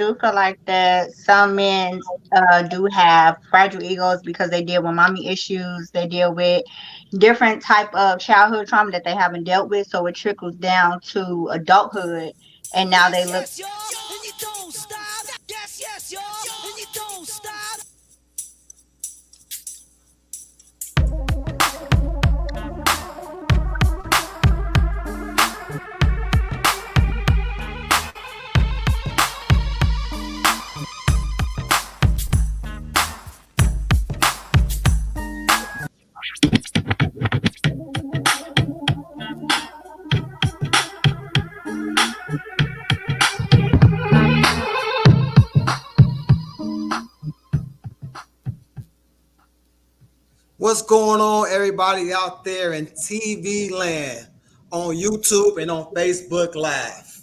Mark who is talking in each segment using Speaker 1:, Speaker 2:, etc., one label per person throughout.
Speaker 1: do feel like that some men do have fragile egos because they deal with mommy issues, they deal with different type of childhood trauma that they haven't dealt with, so it trickles down to adulthood, and now they look.
Speaker 2: What's going on, everybody out there in TV land, on YouTube and on Facebook Live?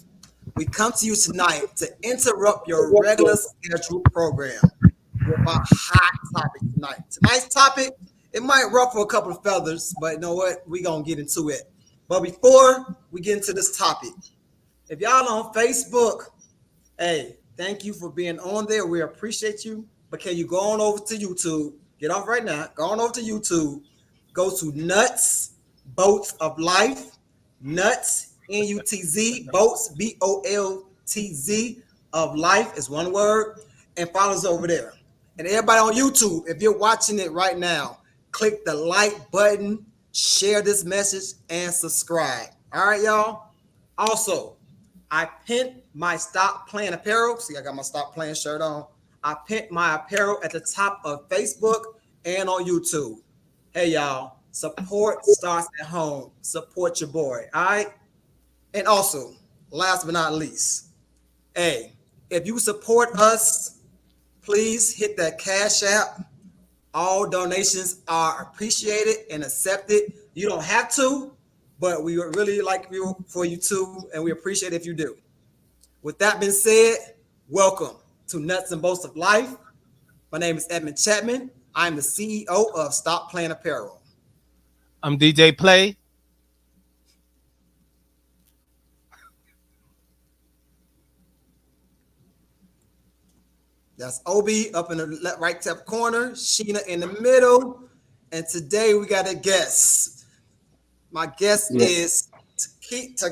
Speaker 2: We come to you tonight to interrupt your regular scheduled program with a hot topic tonight. Tonight's topic, it might ruffle a couple of feathers, but you know what? We're going to get into it. But before we get into this topic, if y'all on Facebook, hey, thank you for being on there. We appreciate you. But can you go on over to YouTube? Get off right now. Go on over to YouTube. Go to Nutz Boltz of Life. Nutz, Nutz, Boltz, Boltz of Life is one word. And follow us over there. And everybody on YouTube, if you're watching it right now, click the like button, share this message, and subscribe. All right, y'all? Also, I pinned my Stop Play'n Apparel. See, I got my Stop Playing shirt on. I pinned my apparel at the top of Facebook and on YouTube. Hey, y'all, support starts at home. Support your boy, all right? And also, last but not least, hey, if you support us, please hit that Cash App. All donations are appreciated and accepted. You don't have to, but we would really like you for you to, and we appreciate it if you do. With that being said, welcome to Nuts and Bolts of Life. My name is Edmund Chapman. I'm the CEO of Stop Play'n Apparel.
Speaker 3: I'm DJ Play.
Speaker 2: That's Obi up in the right top corner, Sheena in the middle, and today we got a guest. My guest is Katika.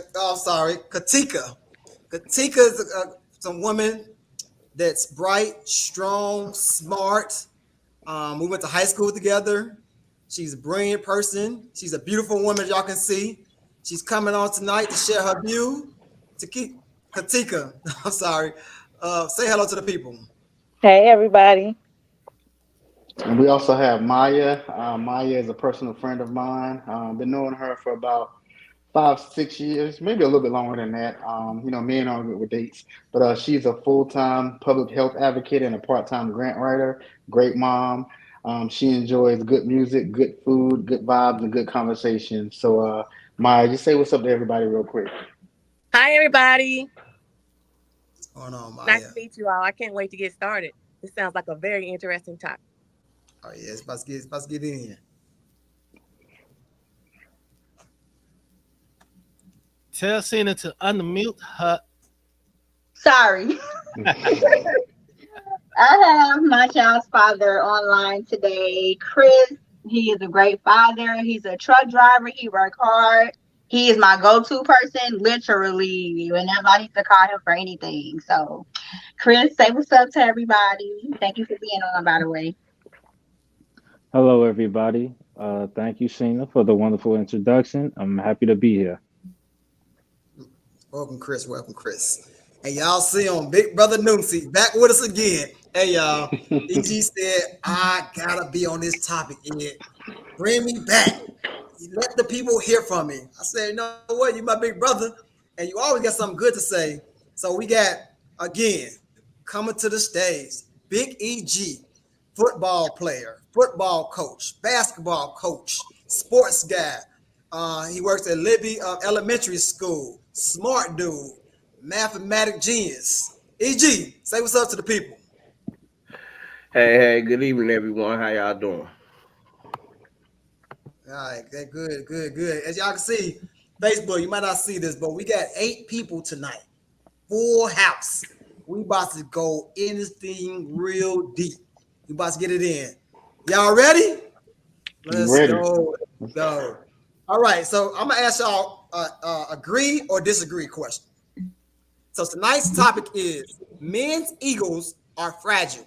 Speaker 2: Katika is some woman that's bright, strong, smart. We went to high school together. She's a brilliant person. She's a beautiful woman, as y'all can see. She's coming on tonight to share her view. Katika, I'm sorry. Say hello to the people.
Speaker 4: Hey, everybody.
Speaker 5: And we also have Maya. Maya is a personal friend of mine. Been knowing her for about 5, 6 years, maybe a little bit longer than that. Me and her with dates, but she's a full-time public health advocate and a part-time grant writer. Great mom. She enjoys good music, good food, good vibes, and good conversation. So, Maya, just say what's up to everybody real quick.
Speaker 4: Hi, everybody.
Speaker 2: What's going on, Maya?
Speaker 4: Nice to meet you all. I can't wait to get started. This sounds like a very interesting topic.
Speaker 2: Oh yeah, it's about to get in here.
Speaker 3: Tell Cena to unmute her.
Speaker 1: Sorry. I have my child's father online today, Chris. He is a great father. He's a truck driver. He works hard. He is my go-to person, literally, whenever I need to call him for anything. So, Chris, say what's up to everybody. Thank you for being on, by the way.
Speaker 6: Hello, everybody. Thank you, Sheena, for the wonderful introduction. I'm happy to be here.
Speaker 2: Welcome, Chris. Welcome, Chris. And y'all see on Big Brother Noomsy back with us again. Hey, y'all. EG said, I gotta be on this topic, Ed. Bring me back. Let the people hear from me. I said, you know what? You my big brother, and you always got something good to say. So we got, again, coming to the stage, Big EG, football player, football coach, basketball coach, sports guy. He works at Libby Elementary School. Smart dude, mathematic genius. EG, say what's up to the people.
Speaker 7: Hey, good evening, everyone. How y'all doing?
Speaker 2: All right, good. As y'all can see, Facebook, you might not see this, but we got 8 people tonight. Full house. we about to go in this thing real deep. We about to get it in. Y'all ready? Let's
Speaker 5: Ready.
Speaker 2: go. Let's go. All right. So I'm gonna ask y'all agree or disagree question. So tonight's topic is men's egos are fragile,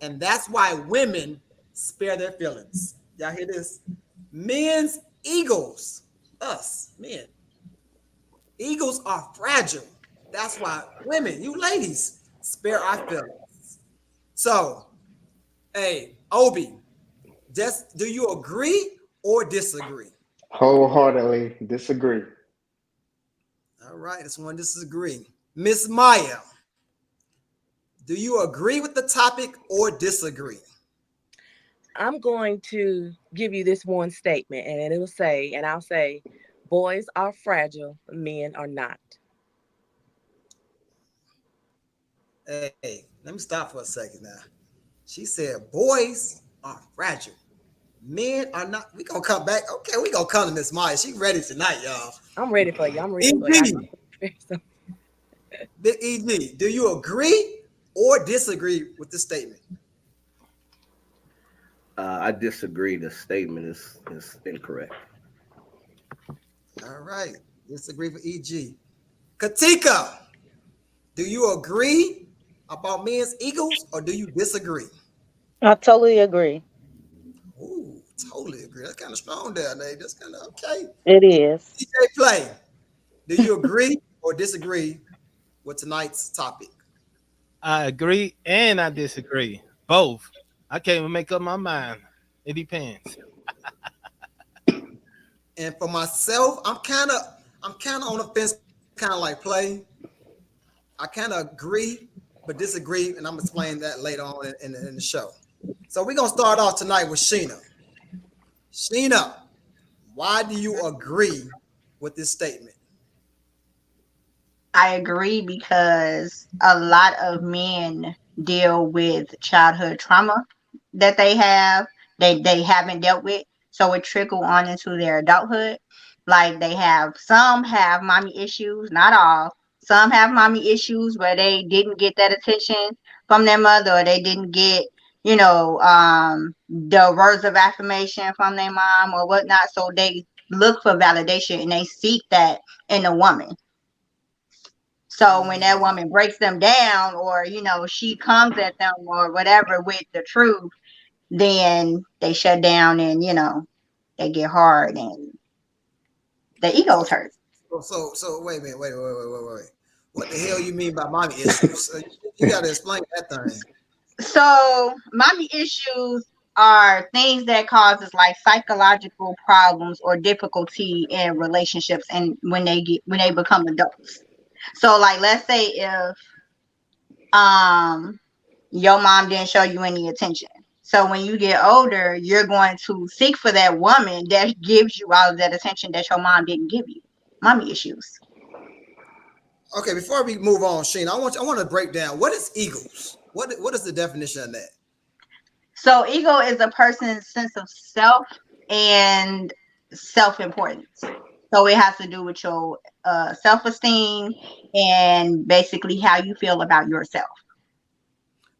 Speaker 2: and that's why women spare their feelings. Y'all hear this? Men's egos, us men, egos are fragile. That's why women, you ladies, spare our feelings. So, hey, Obi, just do you agree or disagree?
Speaker 5: Wholeheartedly disagree.
Speaker 2: All right, this one disagree. Miss Maya, do you agree with the topic or disagree?
Speaker 4: I'm going to give you this one statement, and it will say, and I'll say, boys are fragile, men are not.
Speaker 2: Hey, let me stop for a second now. She said boys are fragile. Men are not. We gonna come back. Okay, we gonna come to Miss Maya. She ready tonight, y'all.
Speaker 4: I'm ready for you. I'm ready for you.
Speaker 2: EG, Big EG, do you agree or disagree with the statement?
Speaker 7: I disagree. The statement is incorrect.
Speaker 2: All right, disagree for EG. Katika, do you agree about men's egos or do you disagree?
Speaker 1: I totally agree.
Speaker 2: Ooh, totally agree. That's kind of strong there, Nate. That's kind of okay.
Speaker 1: It is.
Speaker 2: DJ Play, do you agree or disagree with tonight's topic?
Speaker 3: I agree and I disagree. Both. I can't even make up my mind. It depends.
Speaker 2: And for myself, I'm kind of on the fence, kind of like Play. I kind of agree, but disagree, and I'm gonna explain that later on in the show. So we're gonna start off tonight with Sheena. Sheena, why do you agree with this statement?
Speaker 1: I agree because a lot of men deal with childhood trauma that they haven't dealt with. So it trickle on into their adulthood. Like some have mommy issues, not all. Some have mommy issues where they didn't get that attention from their mother, or they didn't get, the words of affirmation from their mom or whatnot. So they look for validation and they seek that in a woman. So when that woman breaks them down, or she comes at them or whatever with the truth, then they shut down, and they get hard and the
Speaker 2: So,
Speaker 1: egos hurt.
Speaker 2: so wait a minute, wait. What the hell you mean by mommy issues? You got to explain that thing.
Speaker 1: So mommy issues are things that causes like psychological problems or difficulty in relationships, and when they become adults. So like, let's say if um your mom didn't show you any attention. So when you get older, you're going to seek for that woman that gives you all of that attention that your mom didn't give you. Mommy issues.
Speaker 2: Okay, before we move on, Sheen, I want to break down what is egos. What is the definition of that?
Speaker 1: So ego is a person's sense of self and self-importance. So it has to do with your self-esteem and basically how you feel about yourself.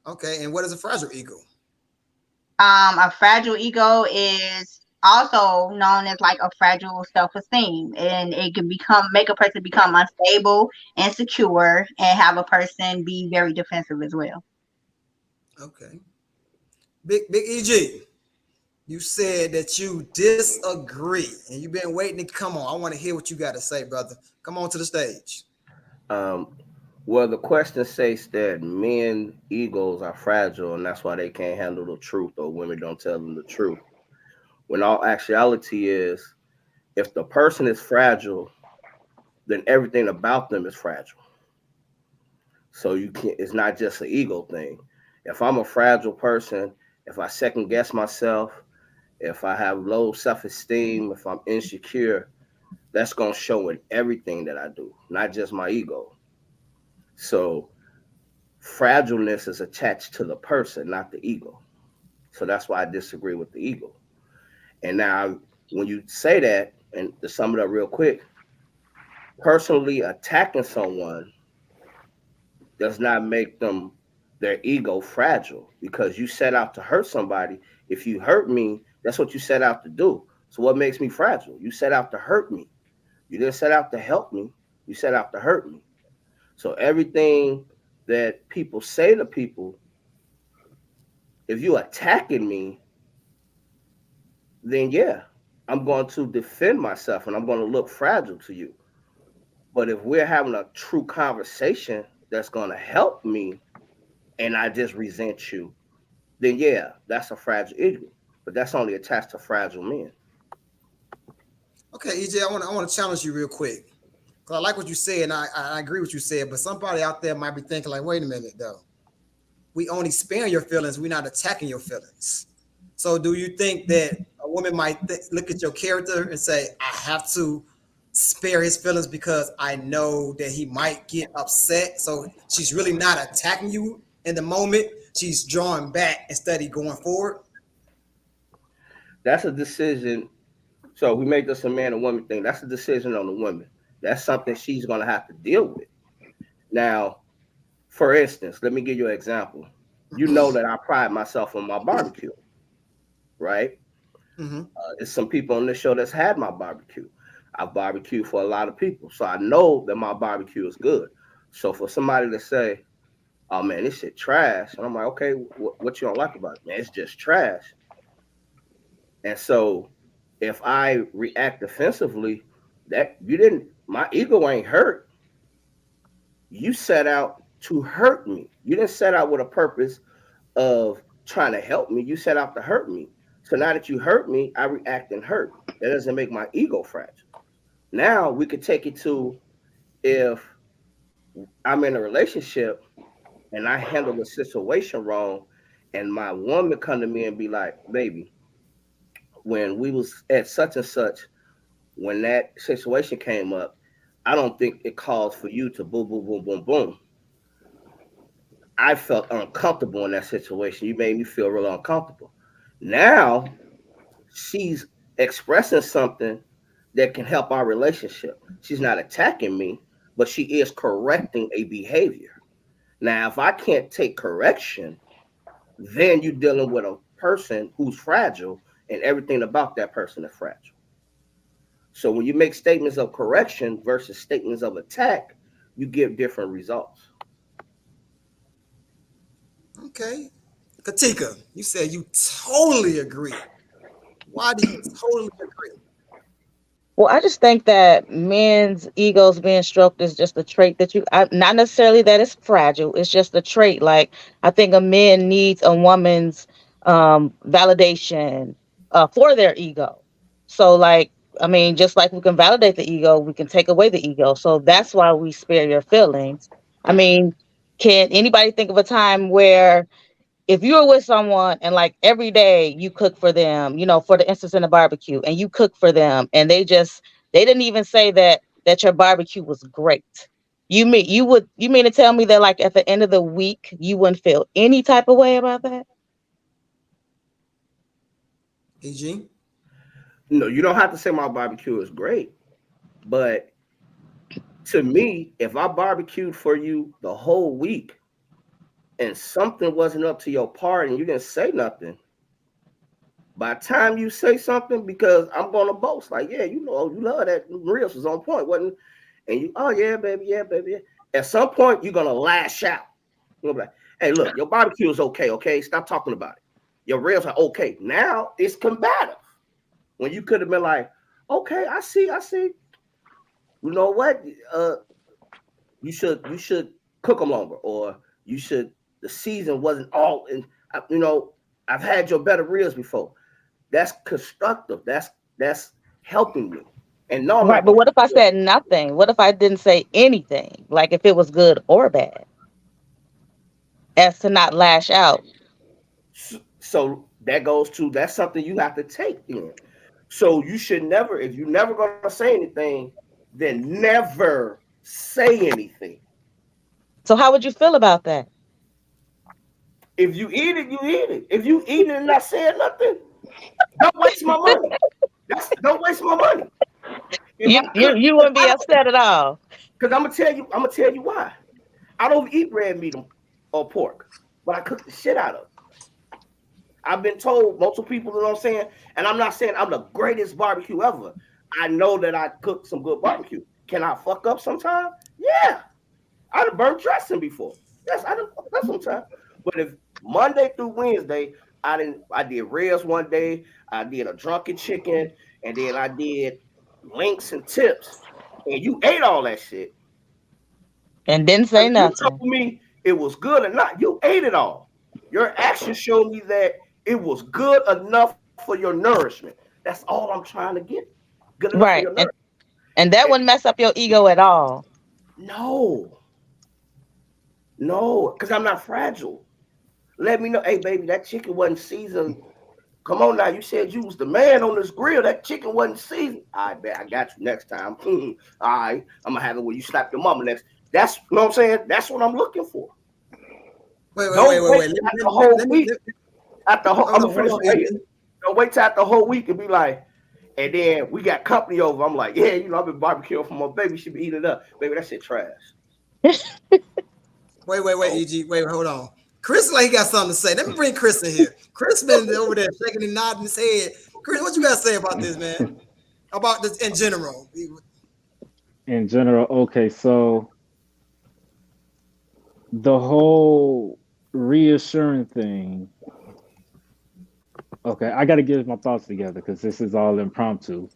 Speaker 2: Okay, and what is a fragile ego?
Speaker 1: A fragile ego is also known as like a fragile self-esteem, and it can make a person become unstable, insecure, and have a person be very defensive as well.
Speaker 2: Okay, Big EG, you said that you disagree, and you've been waiting to come on. I want to hear what you got to say, brother. Come on to the stage.
Speaker 7: Well, the question states that men egos are fragile, and that's why they can't handle the truth, or women don't tell them the truth. When all actuality is, if the person is fragile, then everything about them is fragile. So you can't. It's not just an ego thing. If I'm a fragile person, if I second guess myself, if I have low self-esteem, if I'm insecure, that's gonna show in everything that I do, not just my ego. So fragileness is attached to the person, not the ego. So that's why I disagree with the ego. And now, when you say that, and to sum it up real quick, personally attacking someone does not make them their ego fragile because you set out to hurt somebody. If you hurt me, that's what you set out to do. So what makes me fragile? You set out to hurt me. You didn't set out to help me. You set out to hurt me. So everything that people say to people, if you attacking me, then yeah, I'm going to defend myself and I'm going to look fragile to you. But if we're having a true conversation that's going to help me and I just resent you, then yeah, that's a fragile ego. But that's only attached to fragile men.
Speaker 2: Okay, EJ, I want to challenge you real quick. Because I like what you said, and I agree with what you said, but somebody out there might be thinking, like, wait a minute, though. We only sparing your feelings, we're not attacking your feelings. So do you think that a woman might look at your character and say, I have to spare his feelings because I know that he might get upset? So she's really not attacking you in the moment. She's drawing back instead of going forward.
Speaker 7: That's a decision. So we make this a man and woman thing. That's a decision on the woman. That's something she's going to have to deal with. Now, for instance, let me give you an example. You know that I pride myself on my barbecue, right?
Speaker 2: Mm-hmm.
Speaker 7: There's some people on this show that's had my barbecue. I've barbecued for a lot of people. So I know that my barbecue is good. So for somebody to say, oh man, this shit trash. And I'm like, okay, what you don't like about it? Man, it's just trash. And so if I react defensively, that you didn't, my ego ain't hurt. You set out to hurt me. You didn't set out with a purpose of trying to help me. You set out to hurt me. So now that you hurt me, I react and hurt. That doesn't make my ego fragile. Now we could take it to if I'm in a relationship and I handle the situation wrong and my woman come to me and be like, baby, when we was at such and such, when that situation came up, I don't think it calls for you to boom, boom, boom, boom, boom. I felt uncomfortable in that situation. You made me feel real uncomfortable. Now she's expressing something that can help our relationship. She's not attacking me, but she is correcting a behavior. Now, if I can't take correction, then you're dealing with a person who's fragile and everything about that person is fragile. So when you make statements of correction versus statements of attack, you get different results.
Speaker 2: Okay. Katika, you said you totally agree. Why do you totally agree?
Speaker 1: Well, I just think that men's egos being stroked is just a trait that not necessarily that it's fragile. It's just a trait. Like, I think a man needs a woman's validation for their ego. So, like, I mean, just like we can validate the ego, we can take away the ego. So that's why we spare your feelings. I mean, can anybody think of a time where if you were with someone and like every day you cook for them, for the instance in a barbecue, and you cook for them and they didn't even say that your barbecue was great. You mean to tell me that like at the end of the week you wouldn't feel any type of way about that?
Speaker 2: EG?
Speaker 7: No, you don't have to say my barbecue is great, but to me, if I barbecued for you the whole week and something wasn't up to your part and you didn't say nothing, by the time you say something, because I'm gonna boast, like, yeah, you love that ribs was on point, wasn't it? And you, oh yeah, baby, yeah, baby. Yeah. At some point, you're gonna lash out. You're gonna be like, hey, look, your barbecue is okay, okay? Stop talking about it. Your ribs are okay. Now it's combative. When you could have been like, okay, I see. You know what? You should cook them longer, or the season wasn't all in. I've had your better ribs before. That's constructive. That's helping me. And no,
Speaker 1: Right, but what if I said nothing? What if I didn't say anything? Like if it was good or bad, as to not lash out.
Speaker 7: So that goes to that's something you have to take in. So you should never, if you're never gonna say anything, then never say anything.
Speaker 1: So how would you feel about that?
Speaker 7: If you eat it, you eat it. If you eat it and not saying nothing, don't waste my money. Don't waste my money.
Speaker 1: You wouldn't be upset at all.
Speaker 7: Because I'm gonna tell you why. I don't eat red meat or pork, but I cook the shit out of it. I've been told multiple people, you know what I'm saying? And I'm not saying I'm the greatest barbecue ever. I know that I cook some good barbecue. Can I fuck up sometime? Yeah. I done burnt dressing before. Yes, I done fuck up sometime. But if Monday through Wednesday, I did ribs one day, I did a drunken chicken, and then I did links and tips, and you ate all that shit.
Speaker 1: And didn't
Speaker 7: Whether
Speaker 1: say
Speaker 7: you
Speaker 1: nothing.
Speaker 7: told me it was good or not, you ate it all. Your actions showed me that it was good enough for your nourishment. That's all I'm trying to get. Good enough for your
Speaker 1: Right.
Speaker 7: nourishment.
Speaker 1: And that
Speaker 7: And
Speaker 1: wouldn't mess up your ego at all.
Speaker 7: no, no, because I'm not fragile. Let me know, hey baby, that chicken wasn't seasoned. Come on now, you said you was the man on this grill. That chicken wasn't seasoned. I bet I got you next time. All right, I'm gonna have it when you slap your mama next. That's you know what I'm saying. That's what I'm looking for. Don't wait
Speaker 2: Wait.
Speaker 7: at the whole week. At the whole,
Speaker 2: No,
Speaker 7: I'm
Speaker 2: no,
Speaker 7: gonna finish
Speaker 2: hold on,
Speaker 7: right here.
Speaker 2: AJ.
Speaker 7: Don't wait till after the whole week and be like, and then we got company over. I'm like, yeah, I've been barbecuing for my baby. She be eating it up, baby. That shit trash.
Speaker 2: Wait,
Speaker 7: Oh,
Speaker 2: EG. Wait, hold on. Chris, like he got something to say. Let me bring Chris in here. Chris been over there shaking and nodding his head. Chris, what you got to say about this, man? About this in general?
Speaker 6: In general, okay, so the whole reassuring thing. Okay, I got to get my thoughts together because this is all impromptu.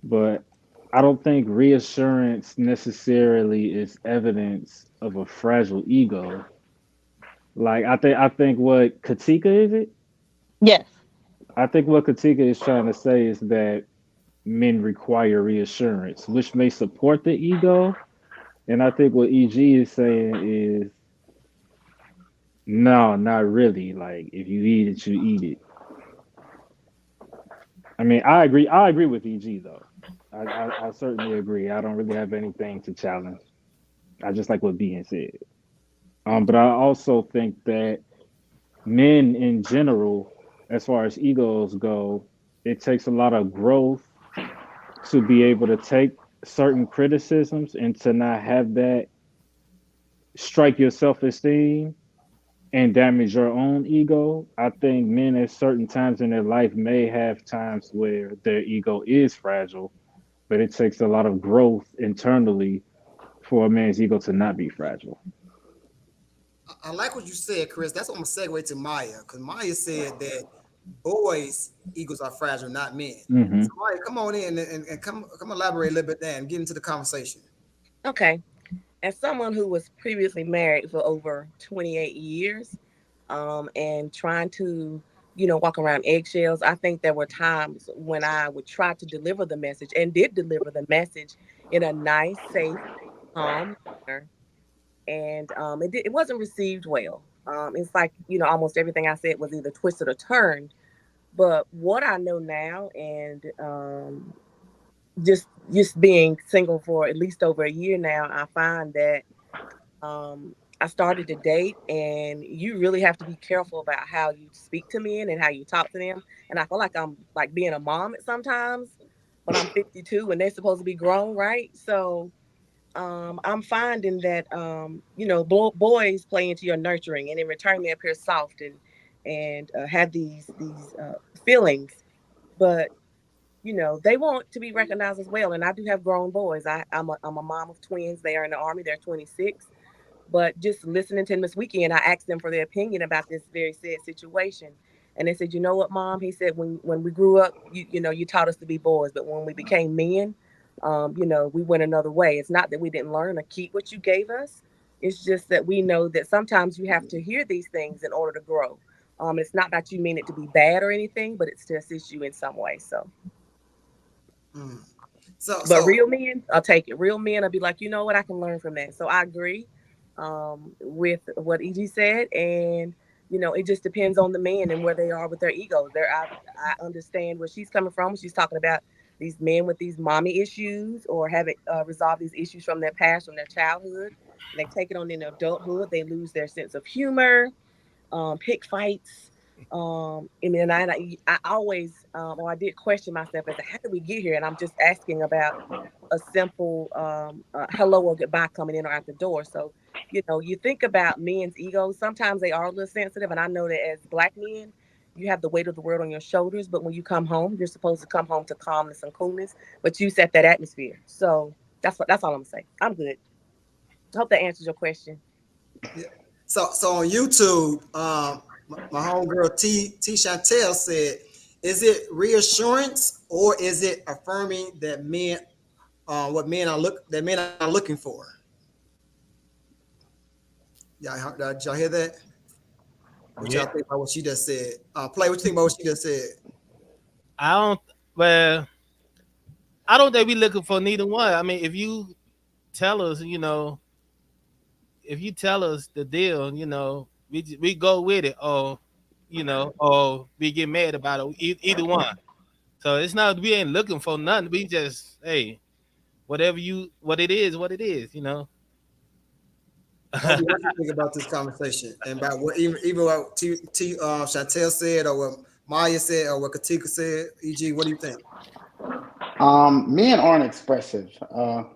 Speaker 6: But I don't think reassurance necessarily is evidence of a fragile ego. Like I think what Katika is it?
Speaker 1: Yes.
Speaker 6: I think what Katika is trying to say is that men require reassurance, which may support the ego. And I think what EG is saying is no, not really. Like if you eat it, you eat it. I mean, I agree. I agree with EG though. I certainly agree. I don't really have anything to challenge. I just like what being said. But I also think that men in general, as far as egos go, it takes a lot of growth to be able to take certain criticisms and to not have that strike your self esteem and damage your own ego. I think men at certain times in their life may have times where their ego is fragile, but it takes a lot of growth internally for a man's ego to not be fragile.
Speaker 2: I like what you said, Chris. That's what I'm gonna segue to Maya, because Maya said that boys' egos are fragile, not men. So
Speaker 6: Hmm.
Speaker 2: Maya, come on in and come elaborate a little bit there and get into the conversation.
Speaker 4: Okay. As someone who was previously married for over 28 years, and trying to, walk around eggshells, I think there were times when I would try to deliver the message and did deliver the message in a nice, safe, calm manner. And it wasn't received well. It's like, almost everything I said was either twisted or turned. But what I know now, and just being single for at least over a year now, I find that I started to date, and you really have to be careful about how you speak to men and how you talk to them. And I feel like I'm like being a mom at sometimes, but I'm 52 and they're supposed to be grown, right? So I'm finding that boys play into your nurturing, and in return they appear soft and have these feelings, but they want to be recognized as well. And I do have grown boys. I'm a mom of twins. They are in the army. They're 26. But just listening to him this weekend, I asked them for their opinion about this very sad situation. And they said, you know what, Mom? He said, when we grew up, you taught us to be boys. But when we became men, we went another way. It's not that we didn't learn or keep what you gave us. It's just that we know that sometimes you have to hear these things in order to grow. It's not that you mean it to be bad or anything, but it's to assist you in some way. So
Speaker 2: Mm. So
Speaker 4: but
Speaker 2: so
Speaker 4: real men, I'll take it. Real men, I'll be like, you know what, I can learn from that. So I agree with what EG said, and it just depends on the man and where they are with their egos. I understand where she's coming from. She's talking about these men with these mommy issues or haven't resolved these issues from their past, from their childhood, and they take it on in adulthood. They lose their sense of humor, pick fights. I always, or I did question myself as to how did we get here? And I'm just asking about a simple hello or goodbye coming in or out the door. So You think about men's egos. Sometimes they are a little sensitive, and I know that as Black men, you have the weight of the world on your shoulders. But when you come home, you're supposed to come home to calmness and coolness. But you set that atmosphere. So that's all I'm gonna say. I'm good. I hope that answers your question.
Speaker 2: Yeah. So on YouTube, my homegirl T Chantel said, "Is it reassurance or is it affirming that what men are looking for?" Did y'all hear that? What
Speaker 3: Yeah.
Speaker 2: y'all think about what she just said? Play. What you think about what she just said?
Speaker 3: I don't. Well, I don't think we looking for neither one. I mean, if you tell us, if you tell us the deal, we go with it, or or we get mad about it. Either one. So it's not we ain't looking for nothing. We just what it is, what it is.
Speaker 2: Obi, what do you think about this conversation and about what even what Chantel said or what Maya said or what Katika said? E.g., what do you think?
Speaker 5: Men aren't expressive.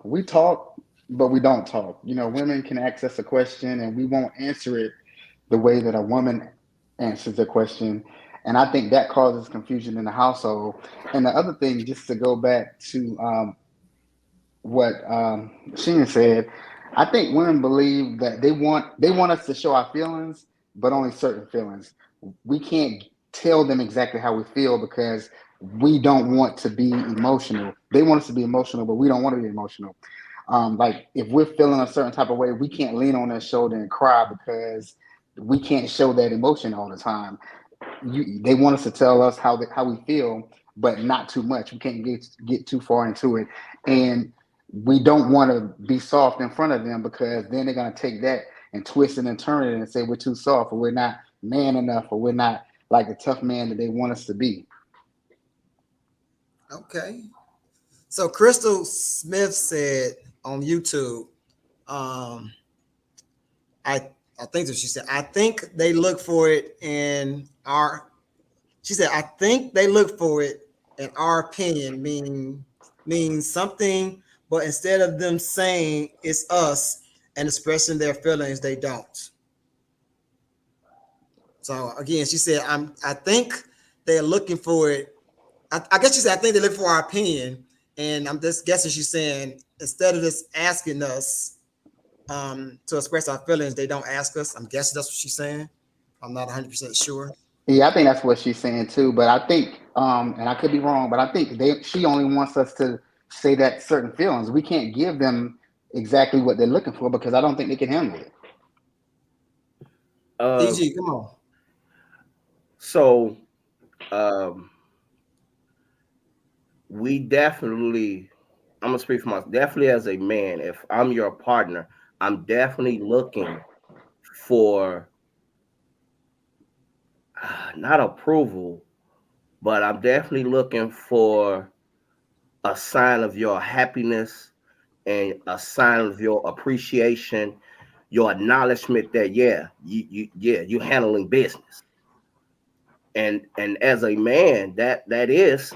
Speaker 5: We talk, but we don't talk. Women can ask us a question and we won't answer it the way that a woman answers the question. And I think that causes confusion in the household. And the other thing, just to go back to what Sheena said, I think women believe that they want us to show our feelings, but only certain feelings. We can't tell them exactly how we feel because we don't want to be emotional. They want us to be emotional, but we don't want to be emotional. Like if we're feeling a certain type of way, we can't lean on their shoulder and cry because we can't show that emotion all the time. They want us to tell us how we feel, but not too much. We can't get too far into it, and we don't want to be soft in front of them because then they're gonna take that and twist it and turn it and say we're too soft or we're not man enough or we're not like the tough man that they want us to be.
Speaker 2: Okay. So Crystal Smith said on YouTube, um, I think that she said, I think they look for it in our she said, I think they look for it in our opinion, means something, but instead of them saying it's us and expressing their feelings, they don't. So again, she said, I think they're looking for it. I guess she said, I think they look for our opinion. And I'm just guessing she's saying instead of just asking us to express our feelings, they don't ask us. I'm guessing that's what she's saying. I'm not 100% sure.
Speaker 5: Yeah, I think that's what she's saying too. But I think, and I could be wrong, but I think she only wants us to say that certain feelings. We can't give them exactly what they're looking for because I don't think they can handle it.
Speaker 7: Uh,
Speaker 2: EG, come on.
Speaker 7: so um, we definitely, I'm gonna speak for myself. Definitely, as a man, if I'm your partner, I'm definitely looking for not approval, but I'm definitely looking for a sign of your happiness and a sign of your appreciation, your acknowledgement that you're handling business. And as a man, that is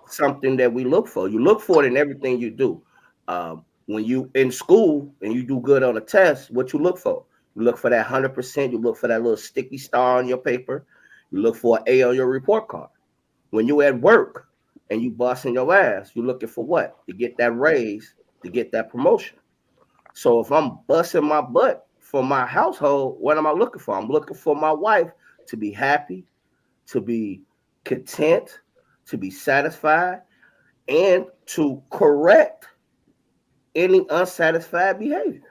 Speaker 7: something that we look for. You look for it in everything you do. When you in school and you do good on a test, what you look for? You look for that 100%. You look for that little sticky star on your paper. You look for an A on your report card. When you at work and you busting your ass, you looking for what? To get that raise, to get that promotion. So if I'm busting my butt for my household, what am I looking for? I'm looking for my wife to be happy, to be content, to be satisfied, and to correct any unsatisfied behaviors.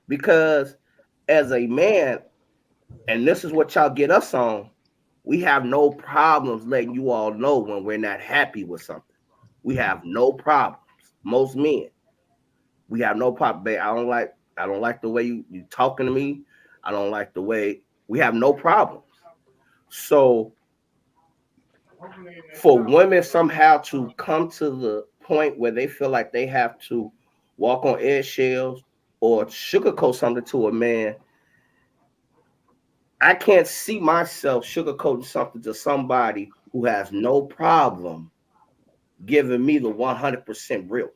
Speaker 7: Because as a man, and this is what y'all get us on, we have no problems letting you all know when we're not happy with something. We have no problems. Most men, we have no problem. Babe, I don't like the way you talking to me. I don't like the way we have no problems. So for women somehow to come to the point where they feel like they have to walk on eggshells or sugarcoat something to a man, I can't see myself sugarcoating something to somebody who has no problem giving me the 100% realness.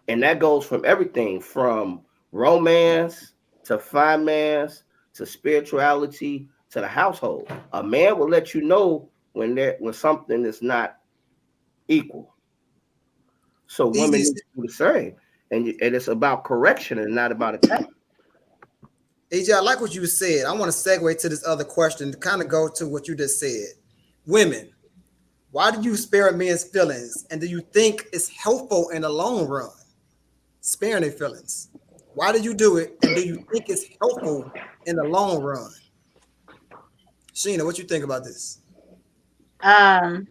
Speaker 7: And that goes from everything from romance to finance to spirituality to the household. A man will let you know when something is not equal. So women need to do the same, and it's about correction and not about attack.
Speaker 2: AJ, I like what you said. I want to segue to this other question to kind of go to what you just said. Women, why do you spare a man's feelings, and do you think it's helpful in the long run? Sparing their feelings. Why do you do it, and do you think it's helpful in the long run? Sheena, what you think about this?
Speaker 1: I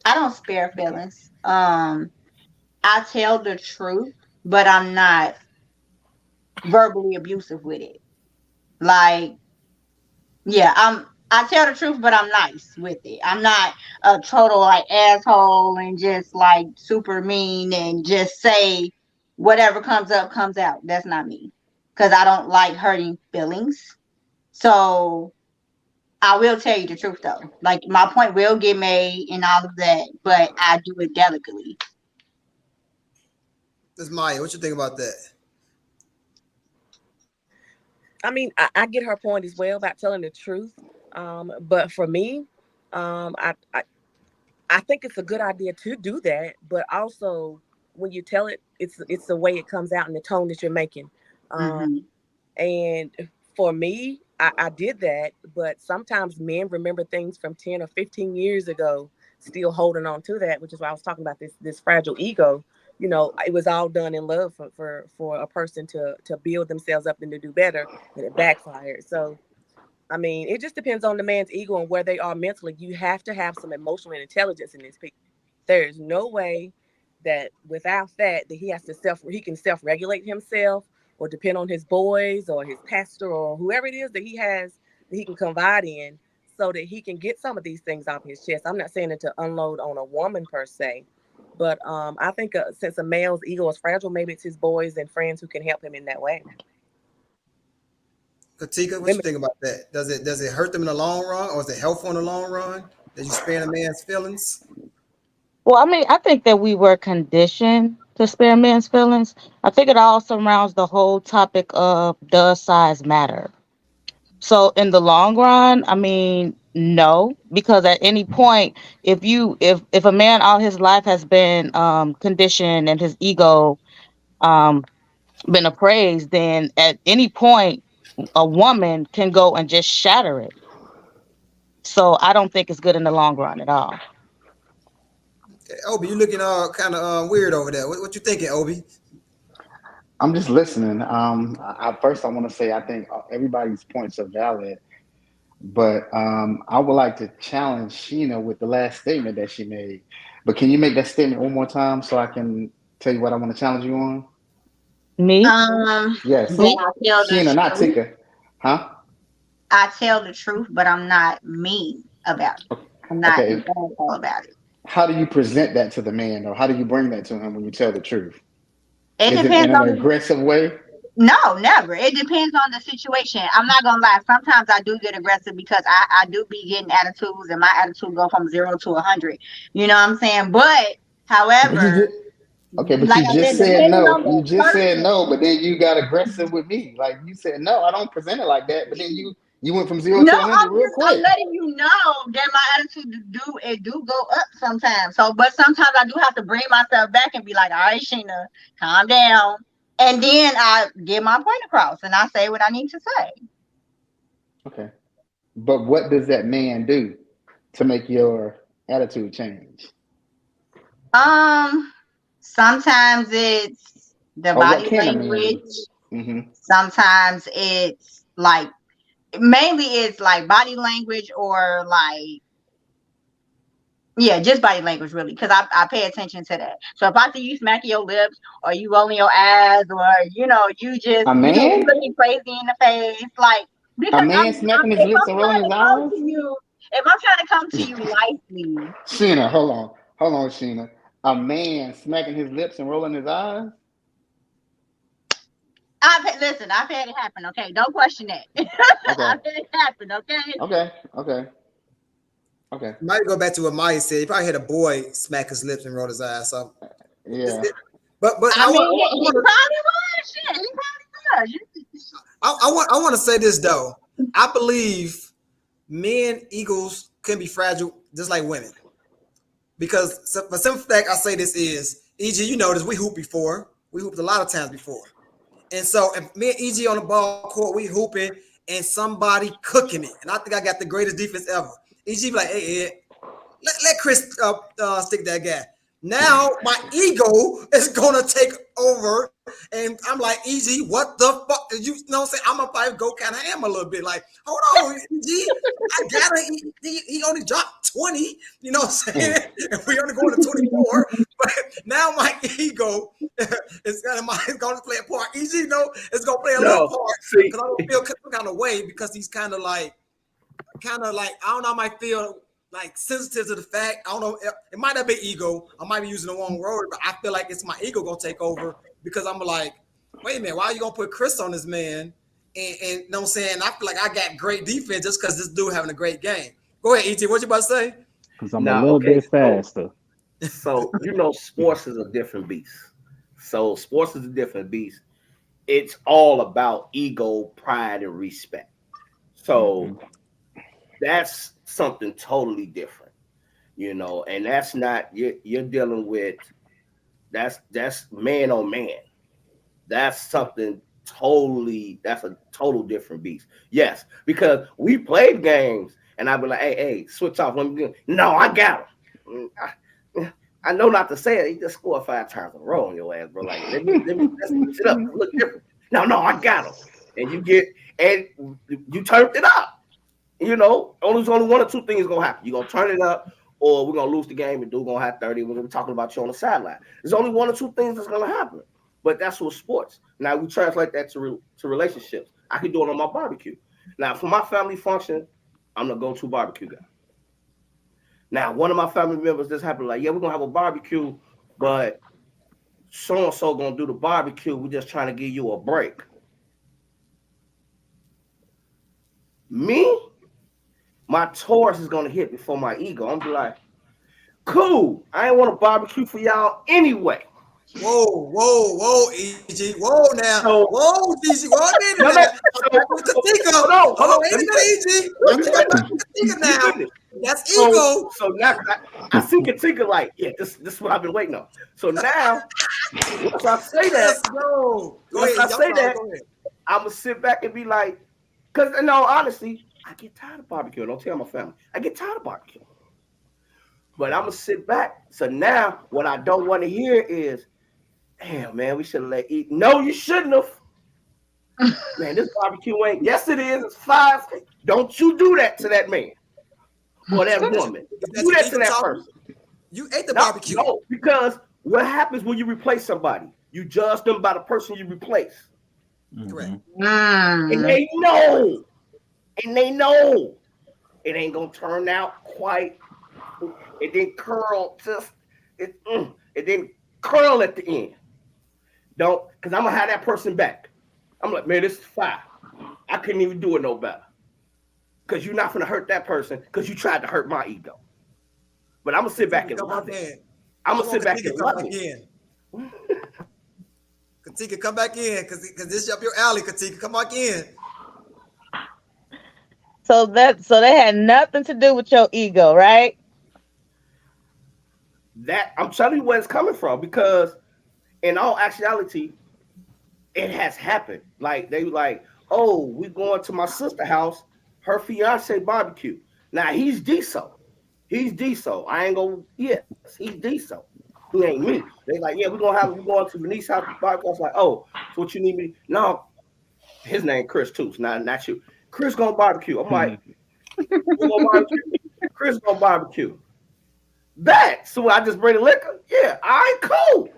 Speaker 1: don't spare feelings. I tell the truth, but I'm not verbally abusive with it. Like, yeah, I tell the truth, but I'm nice with it. I'm not a total like asshole and just like super mean and just say whatever comes up comes out. That's not me. Because I don't like hurting feelings. So I will tell you the truth though. Like my point will get made and all of that, but I do it delicately.
Speaker 2: This Maya, what you think about that?
Speaker 4: I mean, I get her point as well about telling the truth. But for me, I think it's a good idea to do that. But also, when you tell it, it's the way it comes out and the tone that you're making. And for me, I did that. But sometimes men remember things from 10 or 15 years ago, still holding on to that, which is why I was talking about this fragile ego. You know, it was all done in love for a person to build themselves up and to do better, and it backfired. So, I mean, it just depends on the man's ego and where they are mentally. You have to have some emotional intelligence in this people. There's no way that without that he can self-regulate himself or depend on his boys or his pastor or whoever it is that he has that he can confide in so that he can get some of these things off his chest. I'm not saying it to unload on a woman per se. But I think since a male's ego is fragile, maybe it's his boys and friends who can help him in that way.
Speaker 2: Katika, what you think about that? Does it hurt them in the long run, or is it helpful in the long run? That you spare a man's feelings?
Speaker 8: Well, I mean, I think that we were conditioned to spare men's feelings. I think it all surrounds the whole topic of does size matter? So in the long run, I mean, no, because at any point, if a man all his life has been conditioned and his ego um been appraised, then at any point a woman can go and just shatter it. So I don't think it's good in the long run at all.
Speaker 2: Okay, Obi, you looking kind of weird over there. What you thinking, Obi?
Speaker 5: I'm just listening. First, I want to say I think everybody's points are valid, but I would like to challenge Sheena with the last statement that she made. But can you make that statement one more time so I can tell you what I want to challenge you on?
Speaker 8: Me?
Speaker 5: Yes,
Speaker 1: That I tell the
Speaker 5: Sheena, not
Speaker 1: truth.
Speaker 5: Tika, huh?
Speaker 1: I tell the truth, but I'm not mean about it. I'm not
Speaker 5: Okay.
Speaker 1: bad about it.
Speaker 5: How do you present that to the man, or how do you bring that to him when you tell the truth?
Speaker 1: It
Speaker 5: Is it
Speaker 1: depends
Speaker 5: in an
Speaker 1: on the
Speaker 5: aggressive way?
Speaker 1: no, never. It depends on the situation. I'm not gonna lie. Sometimes I do get aggressive because I do be getting attitudes, and my attitude go from 0 to 100. You know what I'm saying? But
Speaker 5: But you
Speaker 1: however,
Speaker 5: just okay, but
Speaker 1: like
Speaker 5: you
Speaker 1: I
Speaker 5: just
Speaker 1: said,
Speaker 5: said
Speaker 1: depending
Speaker 5: no.
Speaker 1: on
Speaker 5: You
Speaker 1: the
Speaker 5: just said
Speaker 1: person.
Speaker 5: no, but then you got aggressive with me. Like you said, no, I don't present it like that. But then you went from zero
Speaker 1: No,
Speaker 5: to 100 real
Speaker 1: I'm
Speaker 5: quick.
Speaker 1: letting you know that my attitude do go up sometimes. So, but sometimes I do have to bring myself back and be like, all right, Sheena, calm down. And then I get my point across and I say what I need to say.
Speaker 5: Okay, but what does that man do to make your attitude change?
Speaker 1: Um, Sometimes it's the
Speaker 5: Or what
Speaker 1: body
Speaker 5: can a man do?
Speaker 1: language.
Speaker 5: Hmm.
Speaker 1: Sometimes it's like mainly it's like body language or like yeah, just body language really, because I pay attention to that. So if I see you smacking your lips or you rolling your eyes or
Speaker 5: A
Speaker 1: you
Speaker 5: man,
Speaker 1: looking crazy in the face, like
Speaker 5: a
Speaker 1: because
Speaker 5: man smacking his
Speaker 1: if
Speaker 5: lips
Speaker 1: I'm
Speaker 5: and rolling
Speaker 1: trying
Speaker 5: his
Speaker 1: to come
Speaker 5: eyes.
Speaker 1: to you, if I'm trying to come to you nicely,
Speaker 5: Sheena, hold on, Sheena. A man smacking his lips and rolling his eyes.
Speaker 1: I've had it happen. Okay, don't question that.
Speaker 5: Okay,
Speaker 1: I've had it happen. Okay.
Speaker 5: okay, okay, okay.
Speaker 2: Might go back to what Maya said. You probably had a boy smack his lips and roll his eyes. So, it's,
Speaker 5: Yeah.
Speaker 2: it, but
Speaker 1: I
Speaker 2: I
Speaker 1: mean,
Speaker 2: want
Speaker 1: he
Speaker 2: to.
Speaker 1: probably was. Shit, he probably
Speaker 2: I want to say this though. I believe men egos can be fragile just like women. Because for some fact, I say this is EG. You know this. We hooped before. We hooped a lot of times before. And so if me and EG on the ball court, we hooping and somebody cooking it. And I think I got the greatest defense ever. EG be like, hey, Ed, let Chris stick that guy. Now my ego is gonna take over, and I'm like, EG, what the fuck? You know what I'm saying? I'm gonna probably go kind of ham a little bit. Like, hold on, EG, I gotta. He only dropped 20. You know what I'm saying? And we only going to 24. But now my ego is gonna play a part. EG, it's gonna play a little part because I don't feel some kind of way because he's kind of like I don't know. I might feel like sensitive to the fact. I don't know. It might not be ego. I might be using the wrong word, but I feel like it's my ego gonna take over because I'm like, wait a minute, why are you gonna put Chris on this man? And you know what I'm saying? I feel like I got great defense just because this dude having a great game. Go ahead, ET. What you about to say?
Speaker 6: Because I'm a little bit faster.
Speaker 7: So sports is a different beast. It's all about ego, pride, and respect. So that's something totally different, and that's not you're dealing with that's man on man. That's something that's a total different beast. Yes, because we played games and I'd be like, hey, switch off. Let me do. No, I got him. I know not to say it. He just scored 5 times in a row on your ass, bro. Like, let me switch it up. Look different. No, I got him. And you turned it up. Only one or two things gonna happen. You're gonna turn it up, or we're gonna lose the game and dude gonna have 30. We're gonna be talking about you on the sideline. There's only one or two things that's gonna happen. But that's what sports. Now we translate that to relationships. I can do it on my barbecue. Now for my family function, I'm the go-to barbecue guy. Now one of my family members just happened like, yeah, we're gonna have a barbecue, but so and so gonna do the barbecue. We're just trying to give you a break. Me. My Taurus is gonna hit before my ego. I'm be like, cool. I ain't want to barbecue for y'all anyway.
Speaker 2: Whoa, EG. Whoa now.
Speaker 7: So,
Speaker 2: whoa, EG. Whoa,
Speaker 7: no,
Speaker 2: hold on. Wait a minute, EG. I'm Katika now. That's ego.
Speaker 7: So now I see Katika like, yeah, this is what I've been waiting on. So now, once I say that, I'm gonna sit back and be like, because in all honesty, I get tired of barbecue. Don't tell my family. I get tired of barbecue. But I'm going to sit back. So now what I don't want to hear is, damn, man, we should have let eat. No, you shouldn't have. Man, this barbecue ain't. Yes, it is. It's 5. Don't you do that to that man or that woman. Do that to that person.
Speaker 2: You ate the barbecue.
Speaker 7: No, because what happens when you replace somebody? You judge them by the person you replace.
Speaker 2: Correct.
Speaker 7: And they know. It ain't gonna turn out quite. It didn't curl. It didn't curl at the end. Don't, because I'm gonna have that person back. I'm like, man, this is 5. I couldn't even do it no better. Because you're not gonna hurt that person because you tried to hurt my ego. But I'm gonna sit back and love it. I'm gonna sit back and love it.
Speaker 2: Katika, come back in, because this is up your alley. Katika, come back in.
Speaker 8: So that had nothing to do with your ego, right?
Speaker 7: That I'm telling you where it's coming from, because in all actuality, it has happened. Like they were like, oh, we going to my sister's house, her fiance barbecue. Now he's diesel. I ain't gonna, yes, he's diesel. He ain't me. They like, yeah, we're going to Venice's house barbecue. I was like, oh, so what you need me? No, his name Chris too. So not you. Chris gonna barbecue. I'm like, we're gonna barbecue. Chris gonna barbecue. That. So I just bring the liquor. Yeah, all right, cool.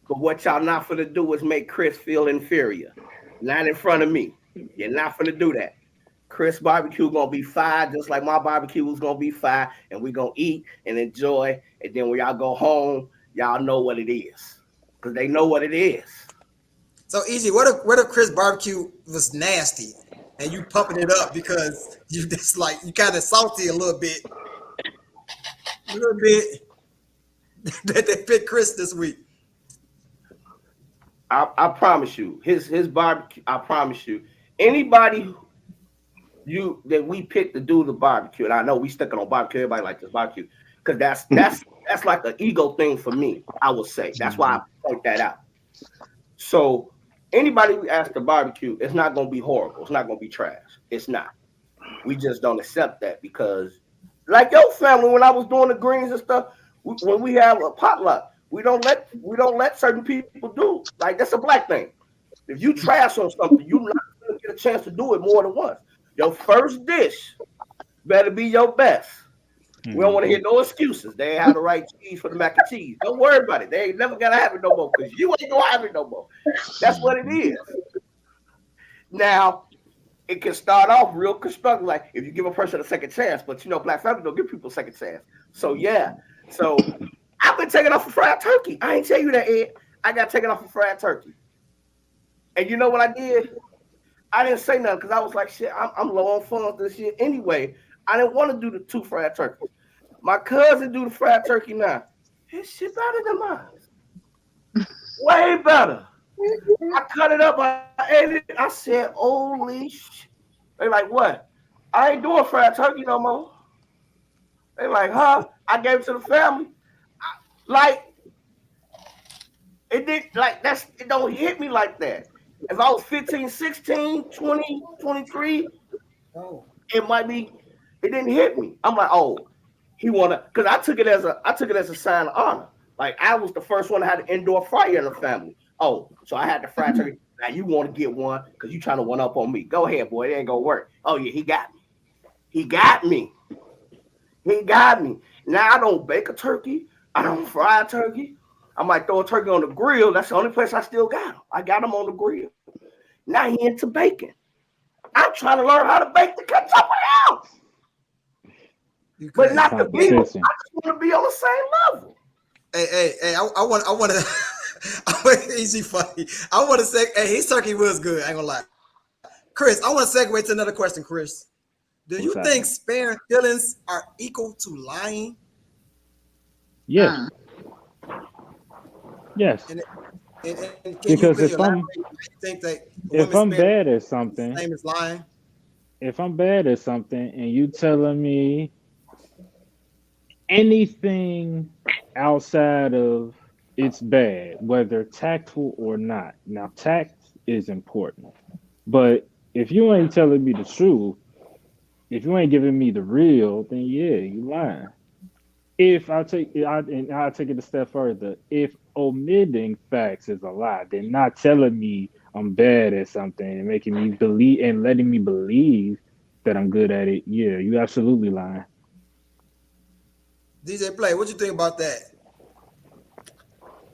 Speaker 7: But what y'all not finna do is make Chris feel inferior. Not in front of me. You're not finna do that. Chris barbecue gonna be fire, just like my barbecue was gonna be fire, and we gonna eat and enjoy. And then when y'all go home, y'all know what it is, because they know what it is.
Speaker 2: So easy. What if Chris barbecue was nasty and you pumping it up because you just like you kind of salty a little bit that they picked Chris this week?
Speaker 7: I promise you, his barbecue. I promise you, anybody you that we picked to do the barbecue, and I know we sticking on barbecue. Everybody like this barbecue because that's like an ego thing for me. I would say that's why I
Speaker 6: Mhm.
Speaker 7: point that out. So anybody we ask to barbecue, it's not gonna be horrible. It's not gonna be trash. It's not. We just don't accept that because, like your family, when I was doing the greens and stuff, when we have a potluck, we don't let certain people do like that's a black thing. If you trash on something, you're not gonna get a chance to do it more than once. Your first dish better be your best. We don't want to hear
Speaker 6: Mhm.
Speaker 7: no excuses. They ain't have the right cheese for the mac and cheese. Don't worry about it. They ain't never gonna have it no more because you ain't gonna have it no more. That's what it
Speaker 6: Mhm.
Speaker 7: is. Now it can start off real constructive, like if you give a person a second chance, but black families don't give people a second chance. So yeah. So I've been taking off for fried turkey. I ain't tell you that, Ed. I got taken off for fried turkey. And you know what I did? I didn't say nothing because I was like, shit, I'm low on funds this year anyway. I didn't want to do the two fried turkeys. My cousin do the fried turkey now. His shit better than mine. Way better. I cut it up. I ate it. I said, holy shit. They like, what? I ain't doing fried turkey no more. They like, huh? I gave it to the family. Like, it did, like, it don't hit me like that. If I was 15, 16, 20, 23,
Speaker 2: Oh,
Speaker 7: it might be, it didn't hit me. I'm like, oh, he wanna, because I took it as a sign of honor. Like I was the first one that had an indoor fryer in the family. Oh, so I had the fried turkey. Now you want to get one because you trying to one up on me. Go ahead, boy. It ain't gonna work. Oh yeah, he got me. He got me. He got me. Now I don't bake a turkey. I don't fry a turkey. I might throw a turkey on the grill. That's the only place I still got him. I got him on the grill. Now he into bacon. I'm trying to learn how to bake to catch up with him.
Speaker 2: you
Speaker 7: But
Speaker 2: crazy.
Speaker 7: not to be, I just
Speaker 6: Competition.
Speaker 7: want to be on the same level.
Speaker 2: Hey, I want to, easy funny. I want to say, hey, his turkey was good. I ain't gonna lie. Chris, I want to segue to another question, Chris. Do you
Speaker 6: What's
Speaker 2: think
Speaker 6: happening?
Speaker 2: sparing feelings are equal to lying?
Speaker 6: Yes.
Speaker 1: Mm.
Speaker 6: Yes.
Speaker 2: And can you
Speaker 6: Because
Speaker 2: elaborate? Why you think that a woman
Speaker 6: if
Speaker 2: sparing
Speaker 6: I'm bad at
Speaker 2: is the
Speaker 6: something,
Speaker 2: same as lying?
Speaker 6: if I'm bad at something and you telling me anything outside of it's bad, whether tactful or not. Now tact is important. But if you ain't telling me the truth, if you ain't giving me the real, then yeah, you lying. If I'll take it a step further. If omitting facts is a lie, then not telling me I'm bad at something and making me believe and letting me believe that I'm good at it, yeah, you absolutely lying.
Speaker 2: DJ Play, what you think about that?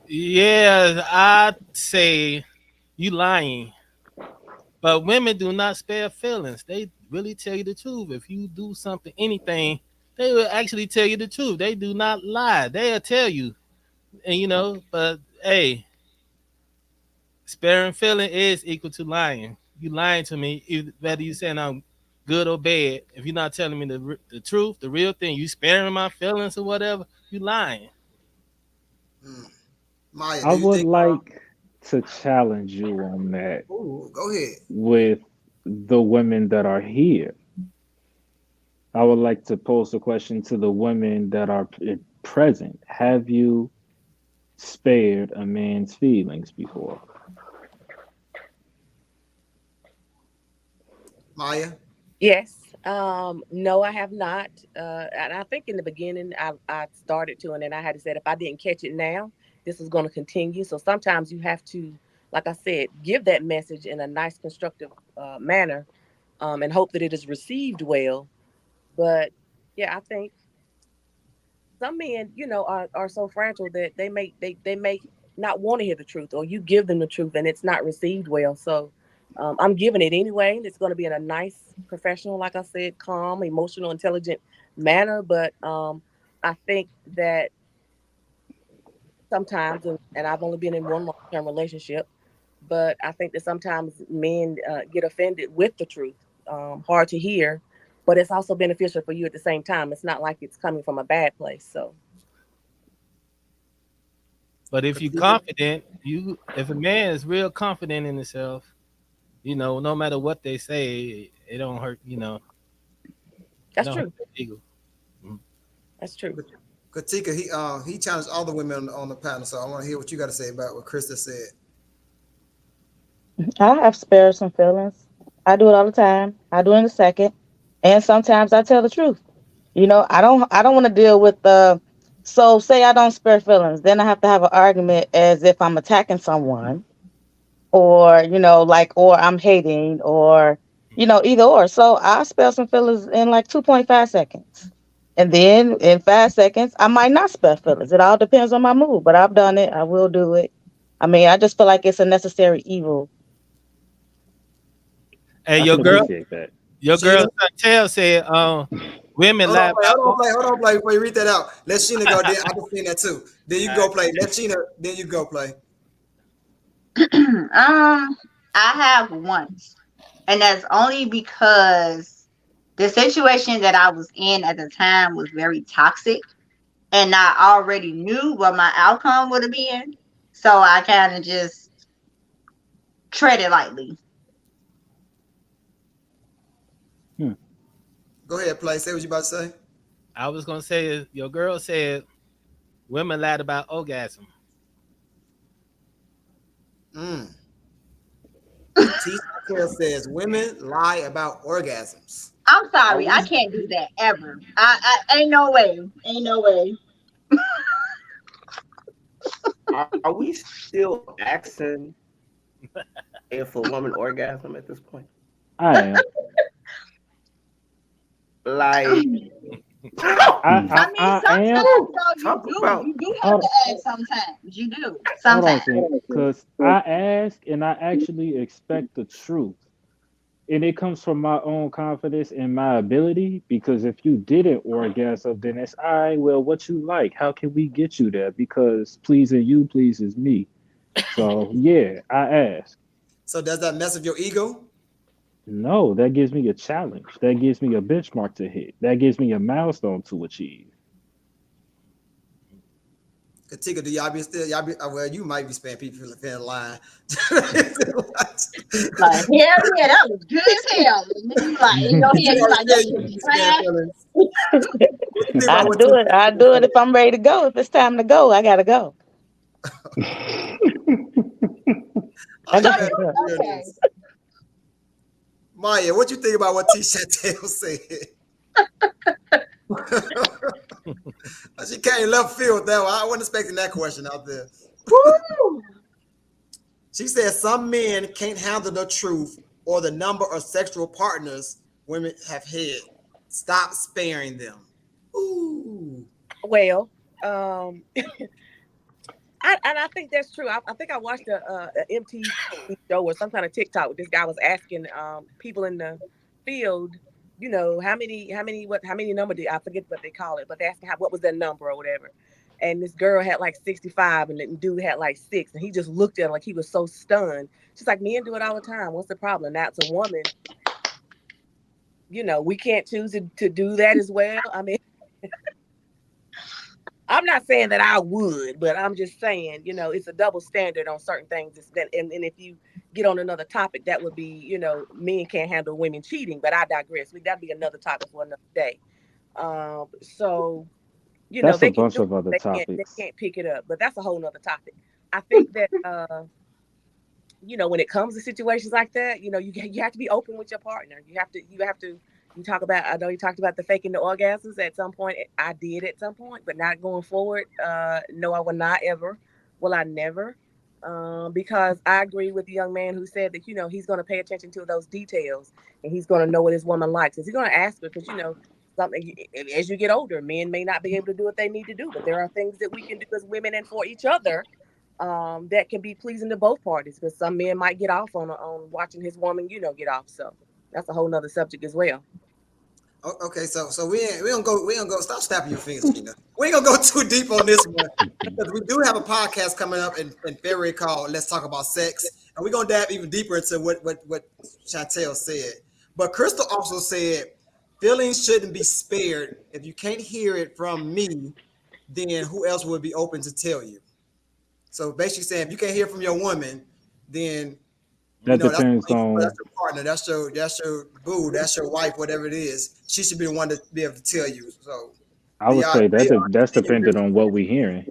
Speaker 3: Yeah, I'd say you lying. But women do not spare feelings. They really tell you the truth. If you do something, anything, they will actually tell you the truth. They do not lie. They'll tell you. And but hey, sparing feeling is equal to lying. You lying to me, whether you saying I'm good or bad. If you're not telling me the truth, the real thing, you sparing my feelings or whatever, you lying.
Speaker 2: Hmm. Maya,
Speaker 6: I
Speaker 2: do you
Speaker 6: would
Speaker 2: think?
Speaker 6: like to challenge you on that
Speaker 2: Oh, go ahead.
Speaker 6: with the women that are here. I would like to pose a question to the women that are present. Have you spared a man's feelings before?
Speaker 2: Maya.
Speaker 4: Yes. No, I have not. And I think in the beginning I started to, and then I had to say if I didn't catch it now, this is going to continue. So sometimes you have to, like I said, give that message in a nice, constructive manner, and hope that it is received well. But yeah, I think some men, are so fragile that they may not want to hear the truth, or you give them the truth and it's not received well. So I'm giving it anyway. It's going to be in a nice, professional, like I said, calm, emotional, intelligent manner. But I think that sometimes, and I've only been in one long-term relationship, but I think that sometimes men get offended with the truth. Hard to hear, but it's also beneficial for you at the same time. It's not like it's coming from a bad place. So
Speaker 3: But if you're
Speaker 2: Katika?
Speaker 3: confident, if a man is real confident in himself, no matter what they say, it don't hurt. It
Speaker 4: That's
Speaker 3: don't hurt
Speaker 4: true.
Speaker 3: their ego. Mhm.
Speaker 4: That's true.
Speaker 2: Katika, he challenged all the women on the panel, so I want to hear what you got to say about what Krista said.
Speaker 8: I have spared some feelings. I do it all the time. I do it in a second. And sometimes I tell the truth. I don't want to deal with the so say I don't spare feelings, then I have to have an argument as if I'm attacking someone or, like or I'm hating or, either or. So I spare some feelings in like 2.5 seconds. And then in 5 seconds, I might not spare feelings. It all depends on my mood, but I've done it. I will do it. I mean, I just feel like it's a necessary evil.
Speaker 3: Hey,
Speaker 6: I
Speaker 3: your
Speaker 6: can
Speaker 3: girl,
Speaker 6: appreciate that.
Speaker 3: your girl
Speaker 2: Sheena?
Speaker 3: Chantel said, women
Speaker 2: Hold
Speaker 3: lie
Speaker 2: on, play.
Speaker 3: about.
Speaker 2: Hold on, play. Before you read that out, let Sheena go. Then I can see that too. Then you go play. Let Sheena. Then you go play.
Speaker 1: I have once, and that's only because the situation that I was in at the time was very toxic, and I already knew what my outcome would have been. So I kind of just tread it lightly.
Speaker 6: Hmm.
Speaker 2: Go ahead, play. Say what you about to say.
Speaker 3: I was gonna say your girl said women lied about orgasm.
Speaker 2: Mm. T. Chantel says women lie about orgasms.
Speaker 1: I'm
Speaker 7: Are
Speaker 1: sorry,
Speaker 7: we
Speaker 1: I can't do that ever. I ain't no way, ain't no way.
Speaker 7: are we still asking if a woman orgasm at this point?
Speaker 6: I am.
Speaker 7: Like,
Speaker 6: I
Speaker 1: I mean,
Speaker 6: I am.
Speaker 1: sometimes though
Speaker 7: talk about
Speaker 1: you do have
Speaker 6: Hold,
Speaker 1: to ask. Sometimes you do.
Speaker 6: hold on,
Speaker 1: Sometimes.
Speaker 6: see, because I ask and I actually expect the truth. And it comes from my own confidence and my ability. Because if you didn't orgasm, then it's all right. Well, what you like? How can we get you there? Because pleasing you pleases me. So yeah, I ask.
Speaker 2: So does that mess with your ego?
Speaker 6: No, that gives me a challenge. That gives me a benchmark to hit. That gives me a milestone to achieve.
Speaker 2: Katika, do y'all be still? Y'all be? Well, you might be spending people feeling line.
Speaker 1: Like hell yeah, that was good as hell. And then you like in your head, you like
Speaker 2: Yeah,
Speaker 1: that
Speaker 2: you
Speaker 1: shit
Speaker 2: be
Speaker 1: was
Speaker 2: spending
Speaker 1: trash.
Speaker 2: feelings. What you think
Speaker 8: I
Speaker 2: about what
Speaker 8: do it. I do it if I'm ready to go. If it's time to go, I gotta go.
Speaker 2: I
Speaker 8: I
Speaker 1: So
Speaker 2: ain't
Speaker 8: gotta
Speaker 2: mad
Speaker 8: go.
Speaker 2: at
Speaker 1: okay.
Speaker 2: this. Maya, what you think about what T. Chantel said? She came left field with that one. I wasn't expecting that question out there.
Speaker 1: Woo!
Speaker 2: She said some men can't handle the truth or the number of sexual partners women have had. Stop sparing them. Ooh.
Speaker 4: Well, um, I think that's true. I think I watched a MTV show or some kind of TikTok where this guy was asking people in the field, how many number did I forget what they call it, but they asking what was their number or whatever. And this girl had like 65 and the dude had like 6. And he just looked at her like he was so stunned. She's like, men do it all the time. What's the problem? Now it's a woman, we can't choose to do that as well. I mean, I'm not saying that I would, but I'm just saying, it's a double standard on certain things. And if you get on another topic, that would be, men can't handle women cheating. But I digress. That'd be another topic for another day. So
Speaker 6: That's a
Speaker 4: they can
Speaker 6: bunch
Speaker 4: do it.
Speaker 6: of other
Speaker 4: They
Speaker 6: topics.
Speaker 4: can't pick it up. But that's a whole nother topic. I think that when it comes to situations like that, you have to be open with your partner. You have to you talk about, I know you talked about the faking the orgasms at some point. I did at some point, but not going forward. No, I will not ever. Will I never? Because I agree with the young man who said that, he's going to pay attention to those details and he's going to know what his woman likes. Is he going to ask her? Because, something as you get older, men may not be able to do what they need to do, but there are things that we can do as women and for each other that can be pleasing to both parties, because some men might get off on watching his woman, get off. So that's a whole nother subject as well.
Speaker 2: Okay, so we don't go. Stop snapping your fingers, Sheena. We ain't gonna go too deep on this one because we do have a podcast coming up in February called "Let's Talk About Sex," and we're gonna dive even deeper into what Chantel said. But Crystal also said feelings shouldn't be spared. If you can't hear it from me, then who else would be open to tell you? So basically saying if you can't hear from your woman, then
Speaker 6: That
Speaker 2: that's
Speaker 6: depends
Speaker 2: that's
Speaker 6: on.
Speaker 2: your partner, that's your boo, that's your wife, whatever it is. She should be the one to be able to tell you. So
Speaker 6: I would say that's dependent on what we're hearing.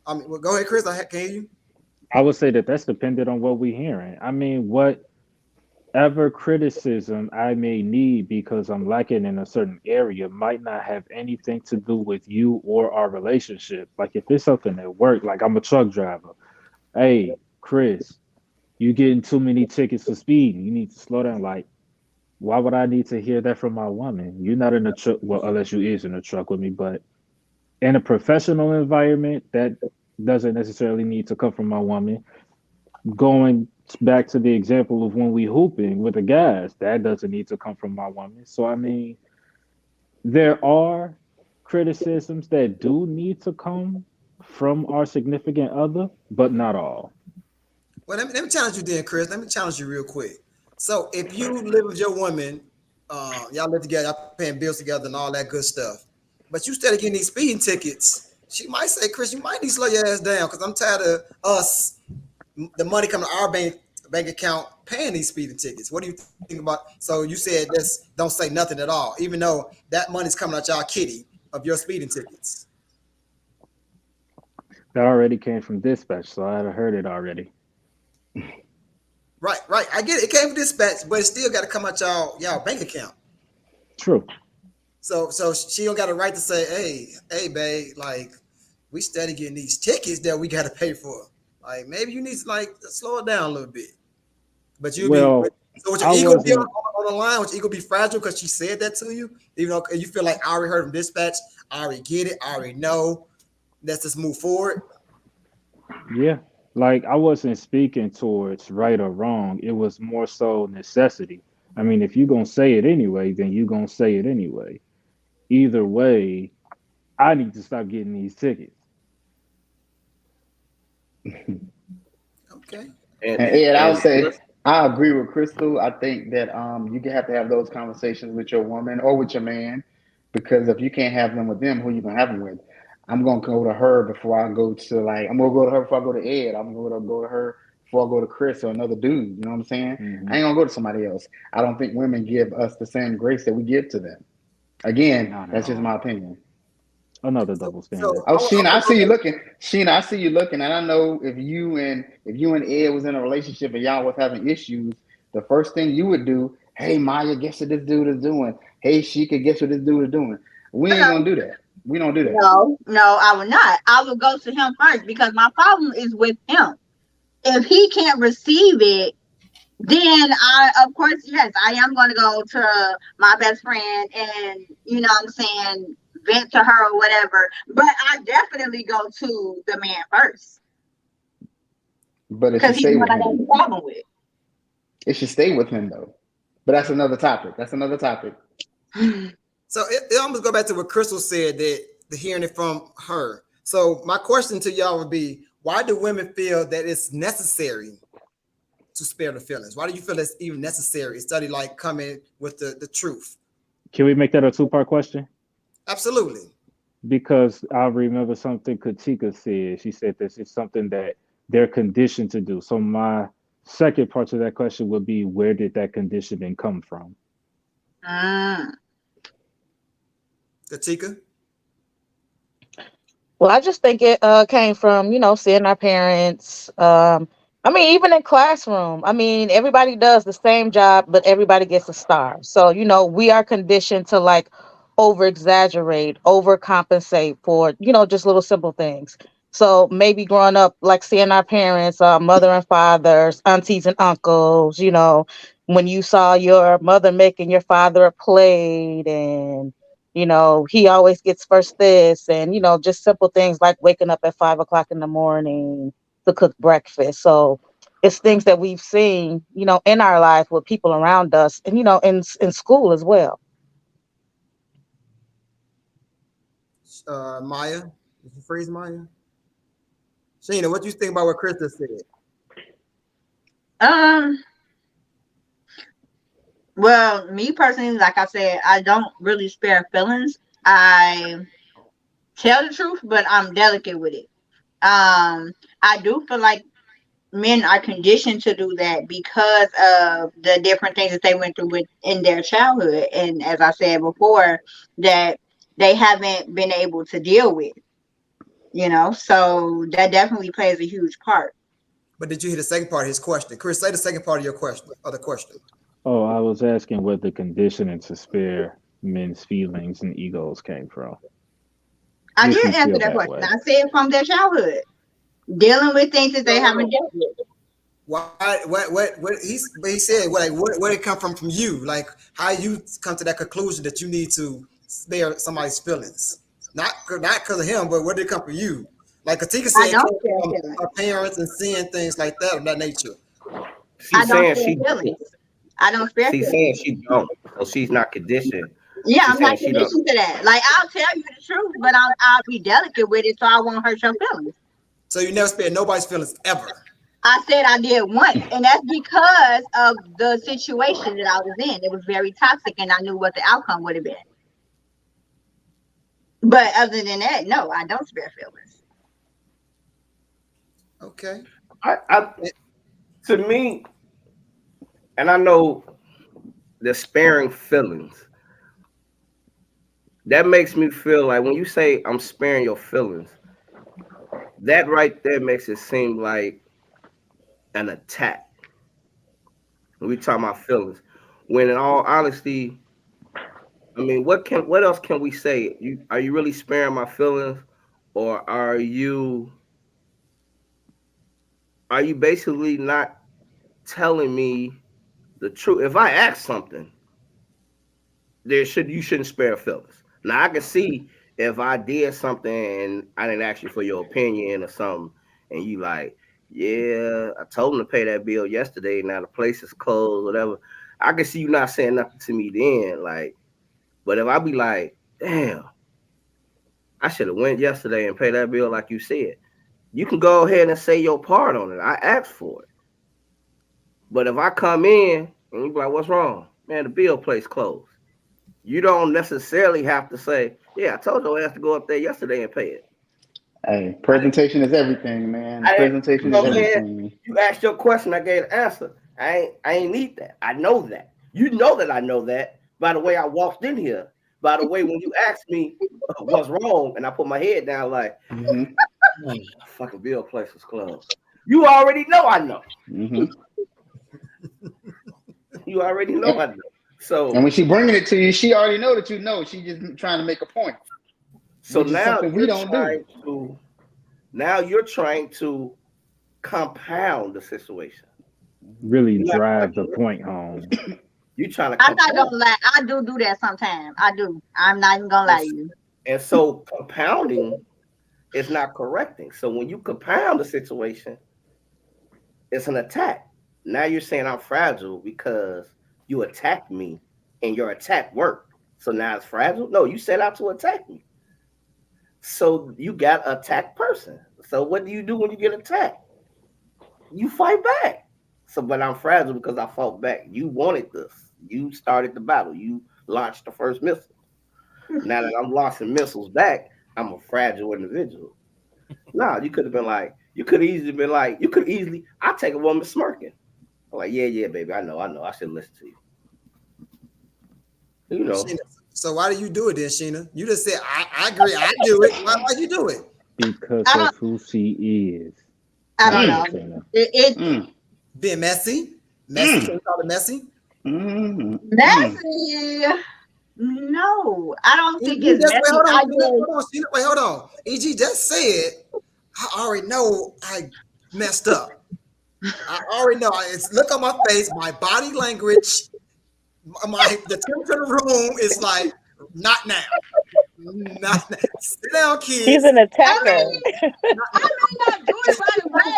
Speaker 2: I mean, well, go ahead, Chris. Can hear you.
Speaker 6: I would say that that's dependent on what we're hearing. I mean, whatever criticism I may need because I'm lacking in a certain area might not have anything to do with you or our relationship. Like if it's something at work, like I'm a truck driver. Hey, Chris, you getting too many tickets for speeding. You need to slow down. Like, why would I need to hear that from my woman? You're not in a truck, well, unless you is in a truck with me, but in a professional environment, that doesn't necessarily need to come from my woman. Going back to the example of when we hooping with the guys, that doesn't need to come from my woman. So I mean, there are criticisms that do need to come from our significant other, but not all.
Speaker 2: Well, let me challenge you then, Chris. Let me challenge you real quick. So if you live with your woman, y'all live together, y'all paying bills together and all that good stuff, but you started getting these speeding tickets, she might say, Chris, you might need to slow your ass down because I'm tired of us, the money coming to our bank account paying these speeding tickets. What do you think about? So you said this, don't say nothing at all, even though that money's coming out y'all kitty of your speeding tickets.
Speaker 6: That already came from dispatch, so I had heard it already.
Speaker 2: Right, right. I get it. It came from dispatch, but it still got to come out y'all bank account.
Speaker 6: True.
Speaker 2: So she don't got a right to say, hey, babe, like we steady getting these tickets that we got to pay for. Like maybe you need to like slow it down a little bit. But you'll be
Speaker 6: Well,
Speaker 2: so would your
Speaker 6: I
Speaker 2: ego be
Speaker 6: wasn't.
Speaker 2: on the line? Would your ego be fragile because she said that to you? Even though you feel like I already heard from dispatch, I already get it, I already know. Let's just move forward.
Speaker 6: Yeah, like I wasn't speaking towards right or wrong. It was more so necessity. I mean, if you're gonna say it anyway, then you're gonna say it anyway. Either way, I need to stop getting these tickets.
Speaker 2: Okay.
Speaker 7: And
Speaker 5: And Ed, I'll
Speaker 7: and
Speaker 5: say I agree with Crystal. I think that you have to have those conversations with your woman or with your man, because if you can't have them with them, who you gonna have them with? I'm gonna go to her before I go to I'm gonna go to her before I go to Ed. I'm gonna go to her before I go to Chris or another dude. You know what I'm saying? I
Speaker 6: Hmm.
Speaker 5: ain't gonna go to somebody else. I don't think women give us the same grace that we give to them. Again,
Speaker 6: Not at
Speaker 5: that's just my
Speaker 6: all.
Speaker 5: opinion.
Speaker 6: Another
Speaker 2: So
Speaker 6: double
Speaker 2: so
Speaker 6: standard.
Speaker 5: Oh,
Speaker 2: I
Speaker 5: Sheena, I
Speaker 2: want to
Speaker 5: see you
Speaker 2: go back.
Speaker 5: looking. Sheena, I see you looking, and I know if you and Ed was in a relationship and y'all was having issues, the first thing you would do, hey Maya, guess what this dude is doing? Hey Sheikah, guess what this dude is doing? We ain't gonna do that. We don't do that.
Speaker 1: No, I would not. I would go to him first because my problem is with him. If he can't receive it, then of course, yes, I am going to go to my best friend and, what I'm saying, vent to her or whatever. But I definitely go to the man first
Speaker 5: But it
Speaker 1: because
Speaker 5: should
Speaker 1: he's
Speaker 5: stay
Speaker 1: the one
Speaker 5: with
Speaker 1: I got
Speaker 5: him.
Speaker 1: the problem with.
Speaker 5: It should stay with him though. But that's another topic. That's another topic.
Speaker 2: So it almost go back to what Crystal said that the hearing it from her. So my question to y'all would be, why do women feel that it's necessary to spare the feelings? Why do you feel it's even necessary? Study like coming with the truth.
Speaker 6: Can we make that a two-part question?
Speaker 2: Absolutely.
Speaker 6: Because I remember something Katika said. She said this is something that they're conditioned to do. So my second part to that question would be, where did that conditioning come from?
Speaker 1: Mm.
Speaker 2: Katika?
Speaker 8: Well, I just think it came from, seeing our parents. I mean, even in classroom, I mean, everybody does the same job, but everybody gets a star. So, we are conditioned to like over exaggerate, overcompensate for, just little simple things. So maybe growing up, like seeing our parents, mother and fathers, aunties and uncles, when you saw your mother making your father a plate and he always gets first this and, just simple things like waking up at 5 o'clock in the morning to cook breakfast. So it's things that we've seen, in our life with people around us and, in school as well.
Speaker 2: Maya? Did you freeze Maya? Sheena, what do you think about what Krista said?
Speaker 1: Um, well, me personally, like I said, I don't really spare feelings. I tell the truth, but I'm delicate with it. Um, I do feel like men are conditioned to do that because of the different things that they went through in their childhood, and as I said before, that they haven't been able to deal with. So that definitely plays a huge part.
Speaker 2: But did you hear the second part of his question? Chris, say the second part of your question, or the question.
Speaker 6: Oh, I was asking where the conditioning to spare men's feelings and egos came from.
Speaker 1: I
Speaker 6: If
Speaker 1: did
Speaker 6: you
Speaker 1: answer
Speaker 6: feel
Speaker 1: that
Speaker 6: that
Speaker 1: question.
Speaker 6: way.
Speaker 1: I said from their childhood, dealing with things that they haven't dealt with.
Speaker 2: Why? What? He said. Where it come from you? Like how you come to that conclusion that you need to spare somebody's feelings? Not because of him, but where did it come from you? Like Katika
Speaker 1: I
Speaker 2: said, it
Speaker 1: don't
Speaker 2: came
Speaker 1: spare
Speaker 2: from
Speaker 1: feelings.
Speaker 2: her parents and seeing things like that of that nature.
Speaker 1: I
Speaker 7: She's
Speaker 1: don't
Speaker 7: saying
Speaker 1: spare
Speaker 7: she don't.
Speaker 1: feelings. I don't spare
Speaker 7: She's
Speaker 1: feelings.
Speaker 7: saying she don't. So she's not conditioned.
Speaker 1: Yeah,
Speaker 7: She's
Speaker 1: I'm not
Speaker 7: saying she don't.
Speaker 1: conditioned to that. Like I'll tell you the truth, but I'll be delicate with it, so I won't hurt your feelings.
Speaker 2: So you never spare nobody's feelings ever.
Speaker 1: I said I did once, and that's because of the situation that I was in. It was very toxic, and I knew what the outcome would have been. But other than that, no, I don't spare feelings.
Speaker 2: Okay.
Speaker 7: I to me, and I know the sparing feelings. That makes me feel like when you say I'm sparing your feelings, that right there makes it seem like an attack. When we talk about feelings, when in all honesty, I mean, what else can we say? Are you really sparing my feelings, or are you basically not telling me the truth? If I ask something, you shouldn't spare feelings. Now I can see if I did something and I didn't ask you for your opinion or something, and you like, yeah, I told him to pay that bill yesterday. Now the place is closed, whatever. I can see you not saying nothing to me then, like. But if I be like, damn, I should have went yesterday and paid that bill like you said, you can go ahead and say your part on it. I asked for it. But if I come in and you be like, what's wrong? Man, the bill place closed. You don't necessarily have to say, yeah, I told your ass to go up there yesterday and pay it.
Speaker 5: Hey, presentation is everything, man.
Speaker 7: I,
Speaker 5: Presentation
Speaker 7: you
Speaker 5: is
Speaker 7: know what I'm saying?
Speaker 5: everything.
Speaker 7: You asked your question, I gave an answer. I ain't need that. I know that. You know that I know that by the way I walked in here. By the way, when you asked me what's wrong, and I put my head down like, fucking bill place was closed. You already know I know.
Speaker 5: Mm-hmm.
Speaker 7: You already know I know.
Speaker 5: And
Speaker 7: So
Speaker 5: when she bringing it to you, she already know that you know. She just trying to make a point,
Speaker 7: so
Speaker 5: which is
Speaker 7: now
Speaker 5: something we don't do.
Speaker 7: you're trying to compound the situation.
Speaker 6: Really
Speaker 7: You're not
Speaker 6: drive the
Speaker 7: trying to,
Speaker 6: point home.
Speaker 7: you're trying to
Speaker 1: I'm not
Speaker 7: compound.
Speaker 1: gonna lie. I do that sometimes. I do. I'm not even gonna lie to you.
Speaker 7: And so compounding is not correcting. So when you compound the situation, it's an attack. Now you're saying I'm fragile because you attacked me and your attack worked. So now it's fragile? No, you set out to attack me. So you got an attacked person. So what do you do when you get attacked? You fight back. So, but I'm fragile because I fought back. You wanted this. You started the battle. You launched the first missile. Now that I'm launching missiles back, I'm a fragile individual. No, you could have been like, you could easily, I take a woman smirking. I'm like, yeah, baby, I know, I should listen to you. You know.
Speaker 2: Sheena, so why do you do it then, Sheena? You just said I agree, I do it. Why you do it?
Speaker 6: Because
Speaker 1: I
Speaker 6: of
Speaker 1: don't.
Speaker 6: who she is.
Speaker 1: I
Speaker 6: Go
Speaker 1: don't
Speaker 6: ahead,
Speaker 1: know.
Speaker 6: Tina.
Speaker 1: It's
Speaker 2: Being messy? Messy? Can you call it messy?
Speaker 1: messy. No, I don't think
Speaker 2: EG
Speaker 1: it's
Speaker 2: just wait,
Speaker 1: messy.
Speaker 2: hold on,
Speaker 1: I
Speaker 2: Sheena,
Speaker 1: just
Speaker 2: hold on, Sheena, wait, hold on. EG just said, I already know I messed up. I already know. Look on my face, my body language, the temperature of the room is like, not now. Not now. Sit down,
Speaker 4: He's
Speaker 2: kids.
Speaker 4: an
Speaker 1: I
Speaker 4: attacker.
Speaker 1: mean, I may not do it right away,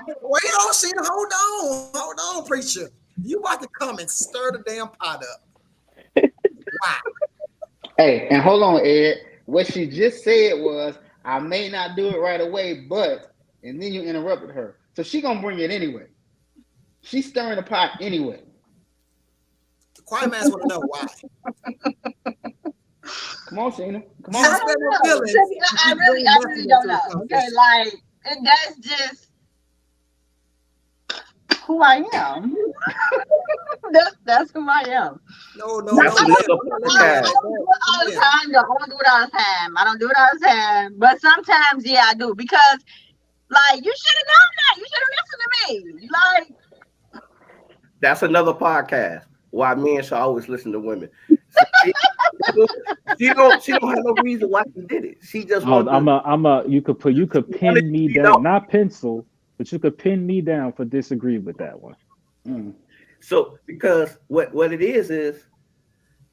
Speaker 1: but
Speaker 2: Wait on, Sheena. Hold on, preacher. You about to come and stir the damn pot up. Wow.
Speaker 5: Hey, and hold on, Ed. What she just said was, I may not do it right away, but, and then you interrupted her. So she gonna bring it anyway. She's stirring the pot anyway.
Speaker 2: The quiet man's want to know why.
Speaker 5: Come on, Sheena. Come
Speaker 2: You
Speaker 1: I
Speaker 2: don't
Speaker 5: on.
Speaker 2: spare
Speaker 1: don't
Speaker 2: no
Speaker 1: know.
Speaker 2: feelings.
Speaker 1: I
Speaker 2: You
Speaker 1: really,
Speaker 2: bring
Speaker 1: I really
Speaker 2: messiness
Speaker 1: don't
Speaker 2: to the
Speaker 1: know. Okay,
Speaker 2: conversation.
Speaker 1: like that's just who I am. That's who I am.
Speaker 2: No, no,
Speaker 7: That's
Speaker 2: no,
Speaker 1: I
Speaker 2: man.
Speaker 7: another podcast.
Speaker 1: don't do it all the time. Though. I don't do it all the time. I don't do it all the time. But sometimes, yeah, I do because, like, you should have known that. You should have listened to me. Like,
Speaker 7: That's another podcast. Why men should always listen to women. So she don't have no reason why she did it. She just
Speaker 6: Oh,
Speaker 7: wanted to,
Speaker 6: you could
Speaker 7: wanted
Speaker 6: pin
Speaker 7: to
Speaker 6: me
Speaker 7: be
Speaker 6: down,
Speaker 7: known.
Speaker 6: not pencil, but you could pin me down for disagree with that one.
Speaker 5: Mm.
Speaker 7: So because what it is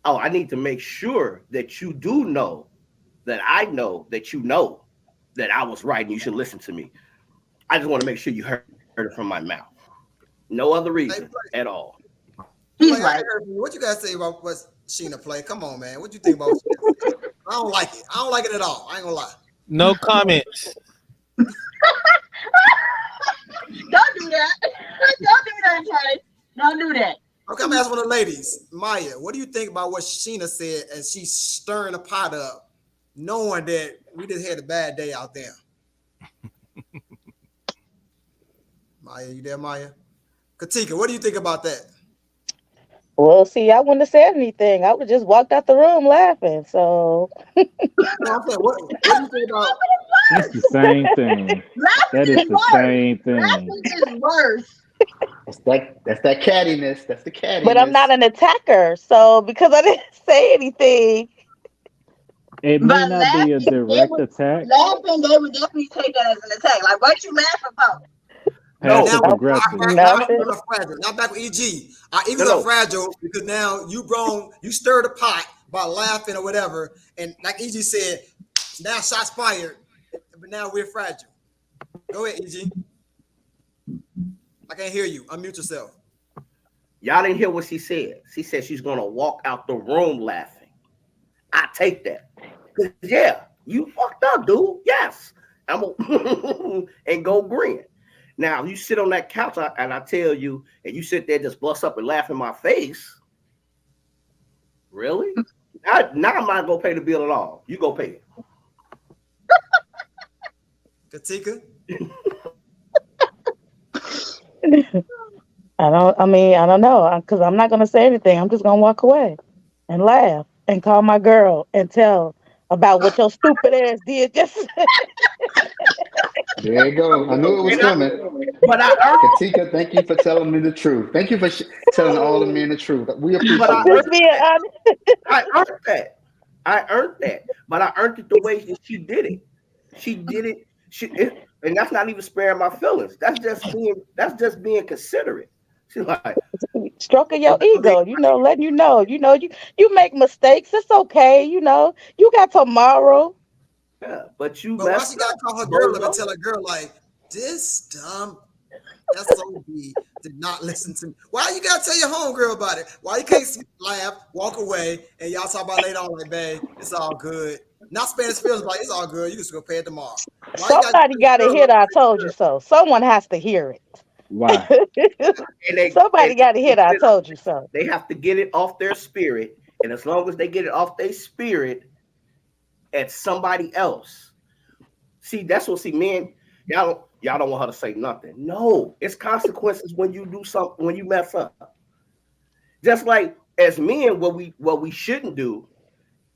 Speaker 7: oh, I need to make sure that you do know that I know that you know that I was right and you should listen to me. I just want to make sure you heard it from my mouth. No other
Speaker 2: Hey,
Speaker 7: reason at all.
Speaker 1: he's
Speaker 2: Play, I
Speaker 1: right.
Speaker 2: ain't heard from you. What you guys say about what Sheena play? Come on, man. What you think about what Sheena said? I don't like it. I don't like it at all. I ain't gonna lie.
Speaker 3: No comments.
Speaker 1: Don't do that. Don't do that, Chase. Don't do that.
Speaker 2: Okay, I'm asking one of the ladies. Maya, what do you think about what Sheena said as she's stirring the pot up, knowing that we just had a bad day out there? Maya, you there, Maya? Katika, what do you think about that?
Speaker 8: Well, see, I wouldn't have said anything. I would have just walked out the room laughing. So
Speaker 2: No, I'm saying, what do you think about?
Speaker 6: That's the same thing. That is the same thing.
Speaker 1: Laughing is worse.
Speaker 5: That's that cattiness. That's the cattiness.
Speaker 8: but I'm not an attacker. So because I didn't say anything.
Speaker 6: It may
Speaker 1: But
Speaker 6: not be a
Speaker 1: laughing,
Speaker 6: direct attack.
Speaker 1: laughing, they would definitely take that as an attack. Like, what you laughing for?
Speaker 7: No,
Speaker 6: Passive
Speaker 2: Now,
Speaker 6: aggressive.
Speaker 2: now
Speaker 8: Nothing.
Speaker 2: Eagles are fragile. Now back with EG. Our Eagles
Speaker 7: No.
Speaker 2: are fragile because now you stir the pot by laughing or whatever. And like EG said, now shots fired, but now we're fragile. Go ahead, EG. I can't hear you. Unmute yourself.
Speaker 7: y'all didn't hear what she said. She said she's gonna walk out the room laughing. I take that. 'Cause, yeah, you fucked up, dude. Yes. I'm a and go grin. Now, if you sit on that couch and I tell you, and you sit there just bust up and laugh in my face, really? Now I'm not gonna pay the bill at all. You go pay it.
Speaker 2: Katika.
Speaker 8: I don't know. Because I'm not going to say anything. I'm just going to walk away and laugh and call my girl and tell about what your stupid ass did just.
Speaker 5: There you go. I knew it was coming.
Speaker 7: But I earned
Speaker 5: Katika, thank you for telling me the truth. Thank you for telling all the men the truth. We appreciate
Speaker 7: But I
Speaker 5: it.
Speaker 8: Just being honest.
Speaker 7: I earned that. I earned that. But I earned it the way that she did it. She did it. And that's not even sparing my feelings. That's just being considerate. She's like,
Speaker 8: Stroking your ego, letting you know, you make mistakes. It's okay, you got tomorrow.
Speaker 7: yeah, but you
Speaker 2: But why
Speaker 7: messed
Speaker 2: she gotta
Speaker 7: up.
Speaker 2: call her girl up and tell her girl like this dumb SOB did not listen to me? Why you gotta tell your homegirl about it? Why you can't laugh, walk away, and y'all talk about it later on like, babe, it's all good. Not Spanish feelings like it's all good. You just go pay it tomorrow. Why you
Speaker 8: Somebody got to hear that I told you so. Someone has to hear it.
Speaker 6: Why?
Speaker 8: Somebody got to hear that I told you so.
Speaker 7: They have to get it off their spirit. And as long as they get it off their spirit at somebody else. See, that's what men, y'all don't want her to say nothing. No, it's consequences when you do something, when you mess up. Just like as men, what we shouldn't do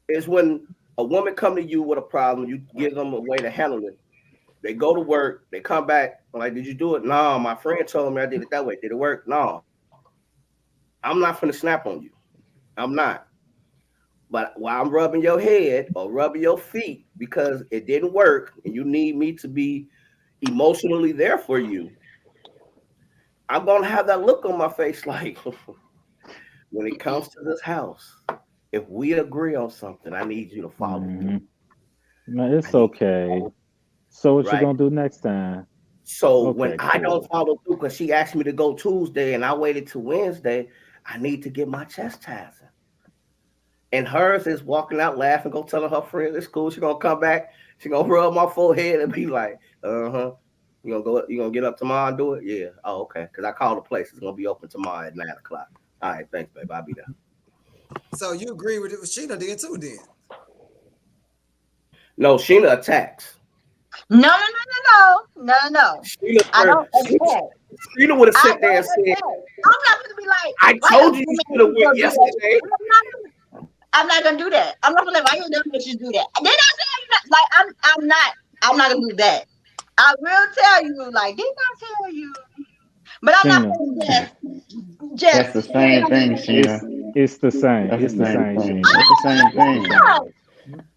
Speaker 7: is when a woman come to you with a problem, you give them a way to handle it. They go to work, they come back, like, did you do it? No, my friend told me I did it that way. Did it work? No. I'm not finna snap on you. I'm not. But while I'm rubbing your head or rubbing your feet because it didn't work and you need me to be emotionally there for you, I'm gonna have that look on my face like, when it comes to this house, if we agree on something, I need you to follow through.
Speaker 6: No, it's okay. So what you gonna do next time?
Speaker 7: So when I don't follow through because she asked me to go Tuesday and I waited till Wednesday, I need to get my chastising. And hers is walking out laughing, go telling her friends at school. She's gonna come back, she gonna rub my forehead and be like, you gonna get up tomorrow and do it? Yeah. Oh, okay. Because I called the place. It's gonna be open tomorrow at 9:00. All right, thanks, babe. I'll be there.
Speaker 2: So you agree with it? Sheena did too, then?
Speaker 7: No, Sheena attacks.
Speaker 1: No.
Speaker 7: Sheena
Speaker 1: I don't attack.
Speaker 7: You know would have
Speaker 1: I
Speaker 7: sat there
Speaker 1: don't
Speaker 7: and said,
Speaker 1: understand. I'm not gonna be like,
Speaker 7: I
Speaker 1: why
Speaker 7: told
Speaker 1: your
Speaker 7: you you
Speaker 1: woman
Speaker 7: should have went
Speaker 1: gonna do that?
Speaker 7: yesterday.
Speaker 1: I'm not gonna do that. I'm not gonna let why your dumb bitches do that. Did I say you not like I'm not gonna do that. I will tell you, like, didn't I tell you? But I'm not
Speaker 6: Sheena,
Speaker 1: gonna
Speaker 5: That's
Speaker 1: just
Speaker 5: the same thing,
Speaker 6: it's
Speaker 5: Sheena.
Speaker 6: it's the same.
Speaker 5: That's the
Speaker 6: It's the
Speaker 5: same
Speaker 6: same,
Speaker 5: thing.
Speaker 6: Sheena.
Speaker 5: It's the same
Speaker 6: It's the
Speaker 5: thing.
Speaker 6: same.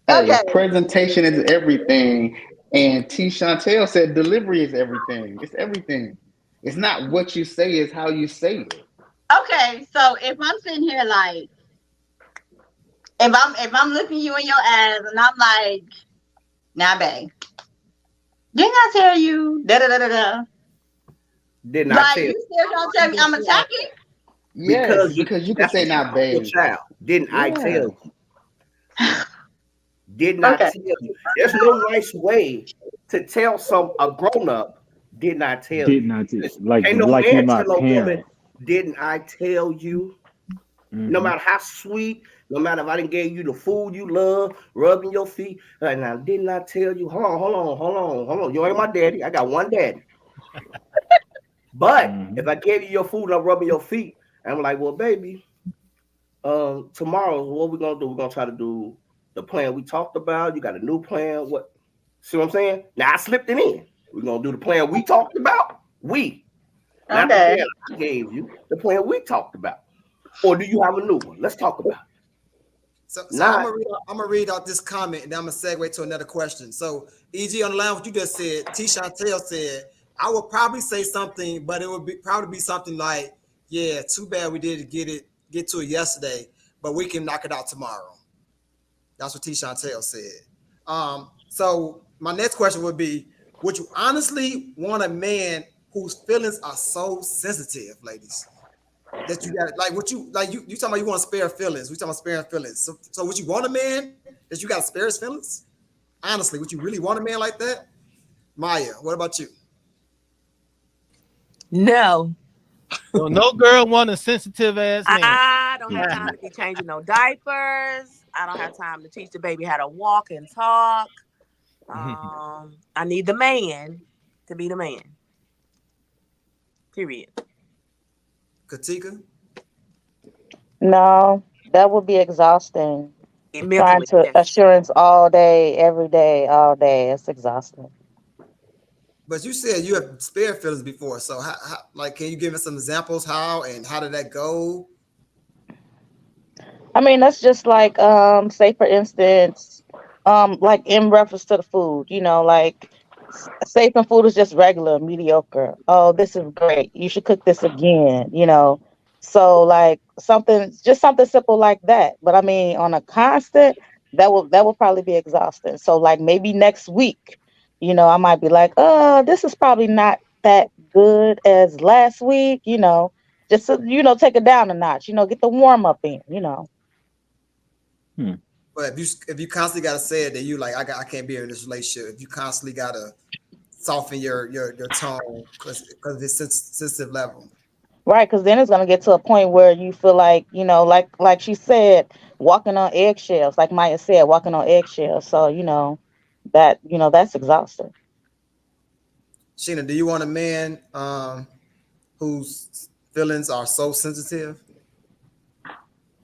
Speaker 5: Hey,
Speaker 1: okay.
Speaker 5: presentation is everything. And T. Chantel said delivery is everything. It's everything. It's not what you say, it's how you say it.
Speaker 1: Okay, so if I'm sitting here like if I'm looking you in your ass and I'm like, nah babe, didn't I tell you da da da da da?
Speaker 7: Didn't I
Speaker 1: Like
Speaker 7: tell you?
Speaker 1: you still gonna tell me I'm attacking?
Speaker 5: Yes,
Speaker 7: Because you
Speaker 5: because you could
Speaker 7: that's
Speaker 5: say
Speaker 7: what you
Speaker 5: not
Speaker 7: tell your
Speaker 5: babe.
Speaker 7: child. Didn't I tell
Speaker 5: Yeah.
Speaker 7: you? Did not
Speaker 1: Okay.
Speaker 7: tell you. There's no nice way to tell some a grown up, did not tell
Speaker 6: Did
Speaker 7: you.
Speaker 6: not
Speaker 7: Listen,
Speaker 6: like
Speaker 7: ain't no
Speaker 6: like you
Speaker 7: man
Speaker 6: my
Speaker 7: tell a woman,
Speaker 6: parent.
Speaker 7: didn't I tell you? No
Speaker 6: Hmm.
Speaker 7: matter how sweet, no matter if I didn't gave you the food you love, rubbing your feet. Like now, didn't I tell you? Hold on, hold on, hold on, hold on. You ain't my daddy. I got one daddy. But
Speaker 6: Hmm.
Speaker 7: if I gave you your food and I'm rubbing your feet, I'm like, well, baby, tomorrow, what we gonna do? We're gonna try to do the plan we talked about. You got a new plan. What see what I'm saying? Now I slipped it in. We're gonna do the plan we talked about. We, not the
Speaker 1: Okay.
Speaker 7: plan I gave you, the plan we talked about. Or do you have a new one? Let's talk about it.
Speaker 2: So
Speaker 7: Not
Speaker 2: I'm gonna read out this comment and then I'm gonna segue to another question. So, EG on the line, what you just said, T. Chantel said, I would probably say something, but it would be probably be something like, "Yeah, too bad we didn't get to it yesterday, but we can knock it out tomorrow." That's what T. Chantel said. So my next question would be, would you honestly want a man whose feelings are so sensitive, ladies? That you got like what you like you talking about you want to spare feelings. We talking about sparing feelings. So would you want a man that you got to spare his feelings? Honestly, would you really want a man like that? Maya, what about you?
Speaker 4: No,
Speaker 3: So no girl want a sensitive ass man.
Speaker 4: I don't have time
Speaker 6: Mm-mm.
Speaker 4: to be changing no diapers. I don't have time to teach the baby how to walk and talk. I need the man to be the man. Period.
Speaker 2: Katika?
Speaker 8: No, that would be exhausting. Trying
Speaker 4: Mentally,
Speaker 8: to
Speaker 4: yes.
Speaker 8: assurance all day, every day, all day. It's exhausting.
Speaker 2: But you said you have spare feelings before. So how like can you give us some examples how and how did that go?
Speaker 8: I mean, that's just like, say for instance, like in reference to the food, like say some food is just regular, mediocre. Oh, this is great. You should cook this again. So like just something simple like that. But I mean, on a constant, that will probably be exhausting. So like maybe next week, I might be like, this is probably not that good as last week. Just to, take it down a notch. Get the warm up in.
Speaker 6: Hmm.
Speaker 2: But if you constantly gotta say it, then you like I can't be in this relationship. If you constantly gotta soften your tone because of this sensitive level.
Speaker 8: Right, because then it's gonna get to a point where you feel like, like she said, walking on eggshells, like Maya said, walking on eggshells. So, that's exhausting.
Speaker 2: Sheena, do you want a man whose feelings are so sensitive?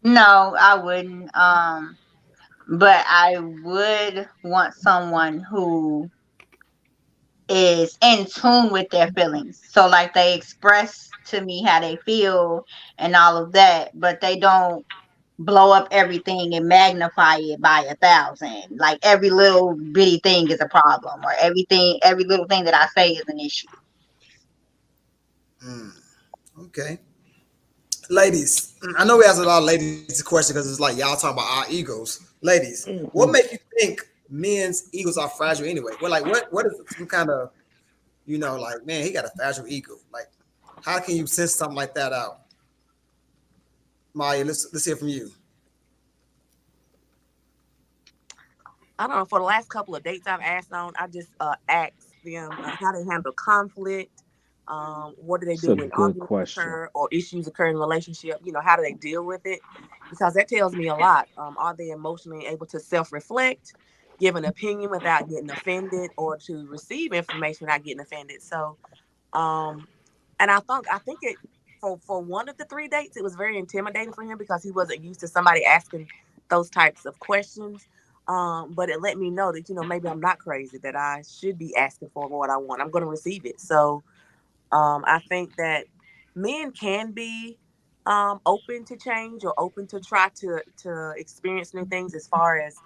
Speaker 1: No, I wouldn't. But I would want someone who is in tune with their feelings. So like they express to me how they feel and all of that, but they don't blow up everything and magnify it by 1,000. Like every little bitty thing is a problem, or every little thing that I say is an issue.
Speaker 2: Hmm. Okay. Ladies, I know we asked a lot of ladies a question because it's like y'all talking about our egos. Ladies, what
Speaker 8: Mm-mm.
Speaker 2: make you think men's egos are fragile anyway? Well, like what is some kind of like man, he got a fragile ego. Like, how can you sense something like that out? Maya, let's hear from you.
Speaker 4: I don't know. For the last couple of dates I've asked on, I just asked them how they handle conflict. What do they
Speaker 6: It's
Speaker 4: do
Speaker 6: a
Speaker 4: when
Speaker 6: good
Speaker 4: arguments
Speaker 6: question.
Speaker 4: occur or issues occur in a relationship? How do they deal with it? Because that tells me a lot. Are they emotionally able to self-reflect, give an opinion without getting offended, or to receive information without getting offended? So, um, And I think it for one of the 3 dates, it was very intimidating for him because he wasn't used to somebody asking those types of questions. But it let me know that maybe I'm not crazy, that I should be asking for what I want. I'm going to receive it. So I think that men can be open to change or open to try to experience new things, as far as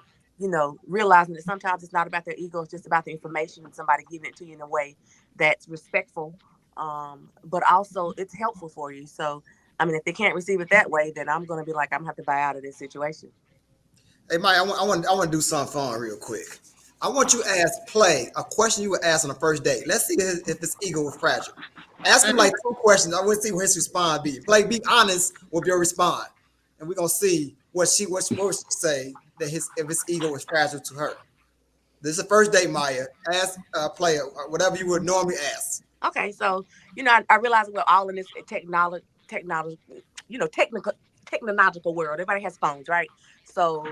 Speaker 4: realizing that sometimes it's not about their ego, it's just about the information and somebody giving it to you in a way that's respectful, but also it's helpful for you. So I mean, if they can't receive it that way, then I'm going to be like, I'm going to have to buy out of this situation.
Speaker 2: Hey, Mike, I want to do something fun real quick. I want you to ask Play a question you would ask on the first date. Let's see if his ego was fragile. Ask him like 2 questions. I want to see what his response be. Play, be honest with your response, and we're gonna see what she say that if his ego is fragile to her. This is the first date, Maya. Ask Play whatever you would normally ask.
Speaker 4: Okay, so I realize we're all in this technology, technical technological world. Everybody has phones, right? So,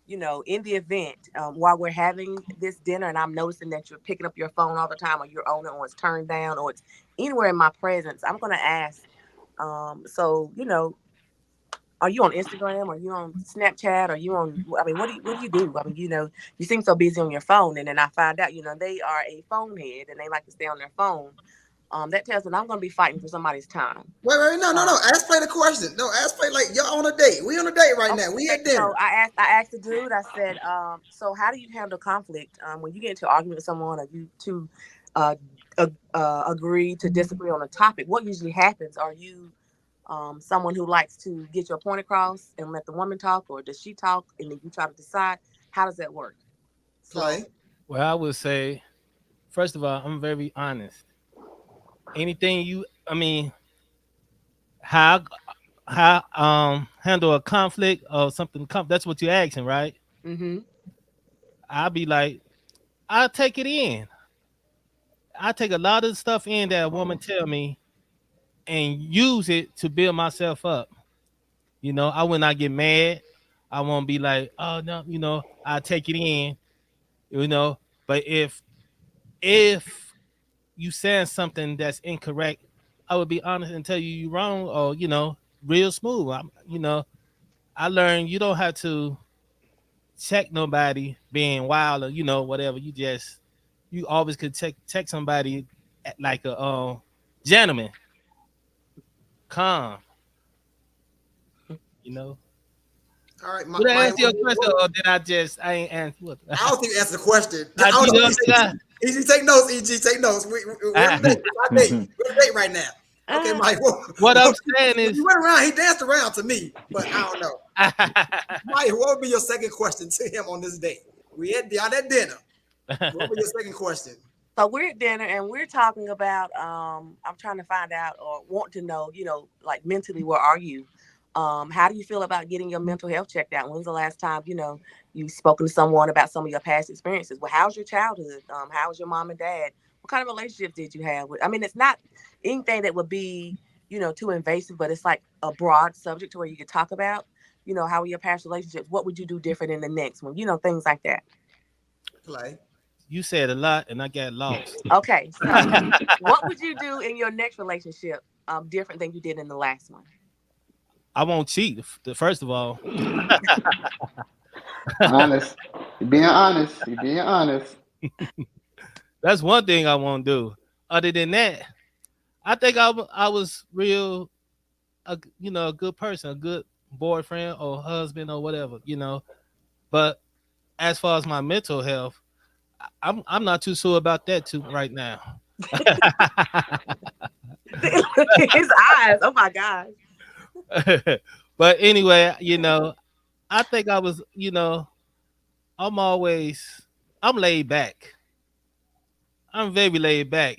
Speaker 4: in the event, while we're having this dinner, and I'm noticing that you're picking up your phone all the time, or you're on it, or it's turned down, or it's anywhere in my presence, I'm gonna ask. So are you on Instagram? Are you on Snapchat? Are you on? I mean, what do you do? I mean, you seem so busy on your phone, and then I find out, they are a phone head and they like to stay on their phone. That tells me I'm going to be fighting for somebody's time.
Speaker 2: Wait, no, no,
Speaker 4: Um,
Speaker 2: no. Ask Play the question. No, ask Play like y'all on a date. We on a date right now. We
Speaker 4: okay,
Speaker 2: at
Speaker 4: so
Speaker 2: dinner.
Speaker 4: I asked the dude. I said, so how do you handle conflict when you get into an argument with someone, or you two uh, agree to disagree on a topic? What usually happens? Are you someone who likes to get your point across and let the woman talk, or does she talk and then you try to decide? How does that work? So,
Speaker 2: Play.
Speaker 3: Well, I would say, first of all, I'm very honest. Anything I mean, how handle a conflict or something? That's what you're asking, right?
Speaker 4: mm-hmm.
Speaker 3: I'll be like, I'll take it in. I take a lot of stuff in that a woman tell me and use it to build myself up. I will not get mad. I won't be like, oh no, I take it in, you know. But if you saying something that's incorrect, I would be honest and tell you you're wrong, or real smooth. I learned you don't have to check nobody being wild, or whatever. You always could check somebody like a gentleman, calm. You know.
Speaker 2: All right,
Speaker 3: Did I
Speaker 2: Maya.
Speaker 3: answer your question, or did I ain't answer? What?
Speaker 2: I don't think you answered the question. I
Speaker 3: I,
Speaker 2: don't
Speaker 3: you
Speaker 2: know.
Speaker 3: don't think I?
Speaker 2: EG, take notes. EG, take notes. We're on a date. We're on a date. We're on a date right now. Okay,
Speaker 4: Uh,
Speaker 2: Mike.
Speaker 3: What I'm saying
Speaker 2: When
Speaker 3: is,
Speaker 2: you went around, he danced around to me, but I don't know. Mike, what would be your second question to him on this date? We had out at dinner. What would be your second question?
Speaker 4: so we're at dinner and we're talking about. I'm trying to find out or want to know. Like mentally, where are you? How do you feel about getting your mental health checked out? When's the last time you've spoken to someone about some of your past experiences? Well, how's your childhood? How was your mom and dad? What kind of relationships did you have? I mean, it's not anything that would be too invasive, but it's like a broad subject to where you could talk about. How were your past relationships? What would you do different in the next one? Things like that.
Speaker 2: Play.
Speaker 3: you said a lot, and I got lost.
Speaker 4: Okay, so what would you do in your next relationship different than you did in the last one?
Speaker 3: I won't cheat. First of all,
Speaker 5: Honest. You're being honest. You're being honest.
Speaker 3: that's one thing I won't do. Other than that, I think I was real, a good person, a good boyfriend or husband or whatever. But as far as my mental health, I'm not too sure about that too right now.
Speaker 4: Look at his eyes. Oh my gosh.
Speaker 3: But anyway, I think I was, I'm laid back. I'm very laid back.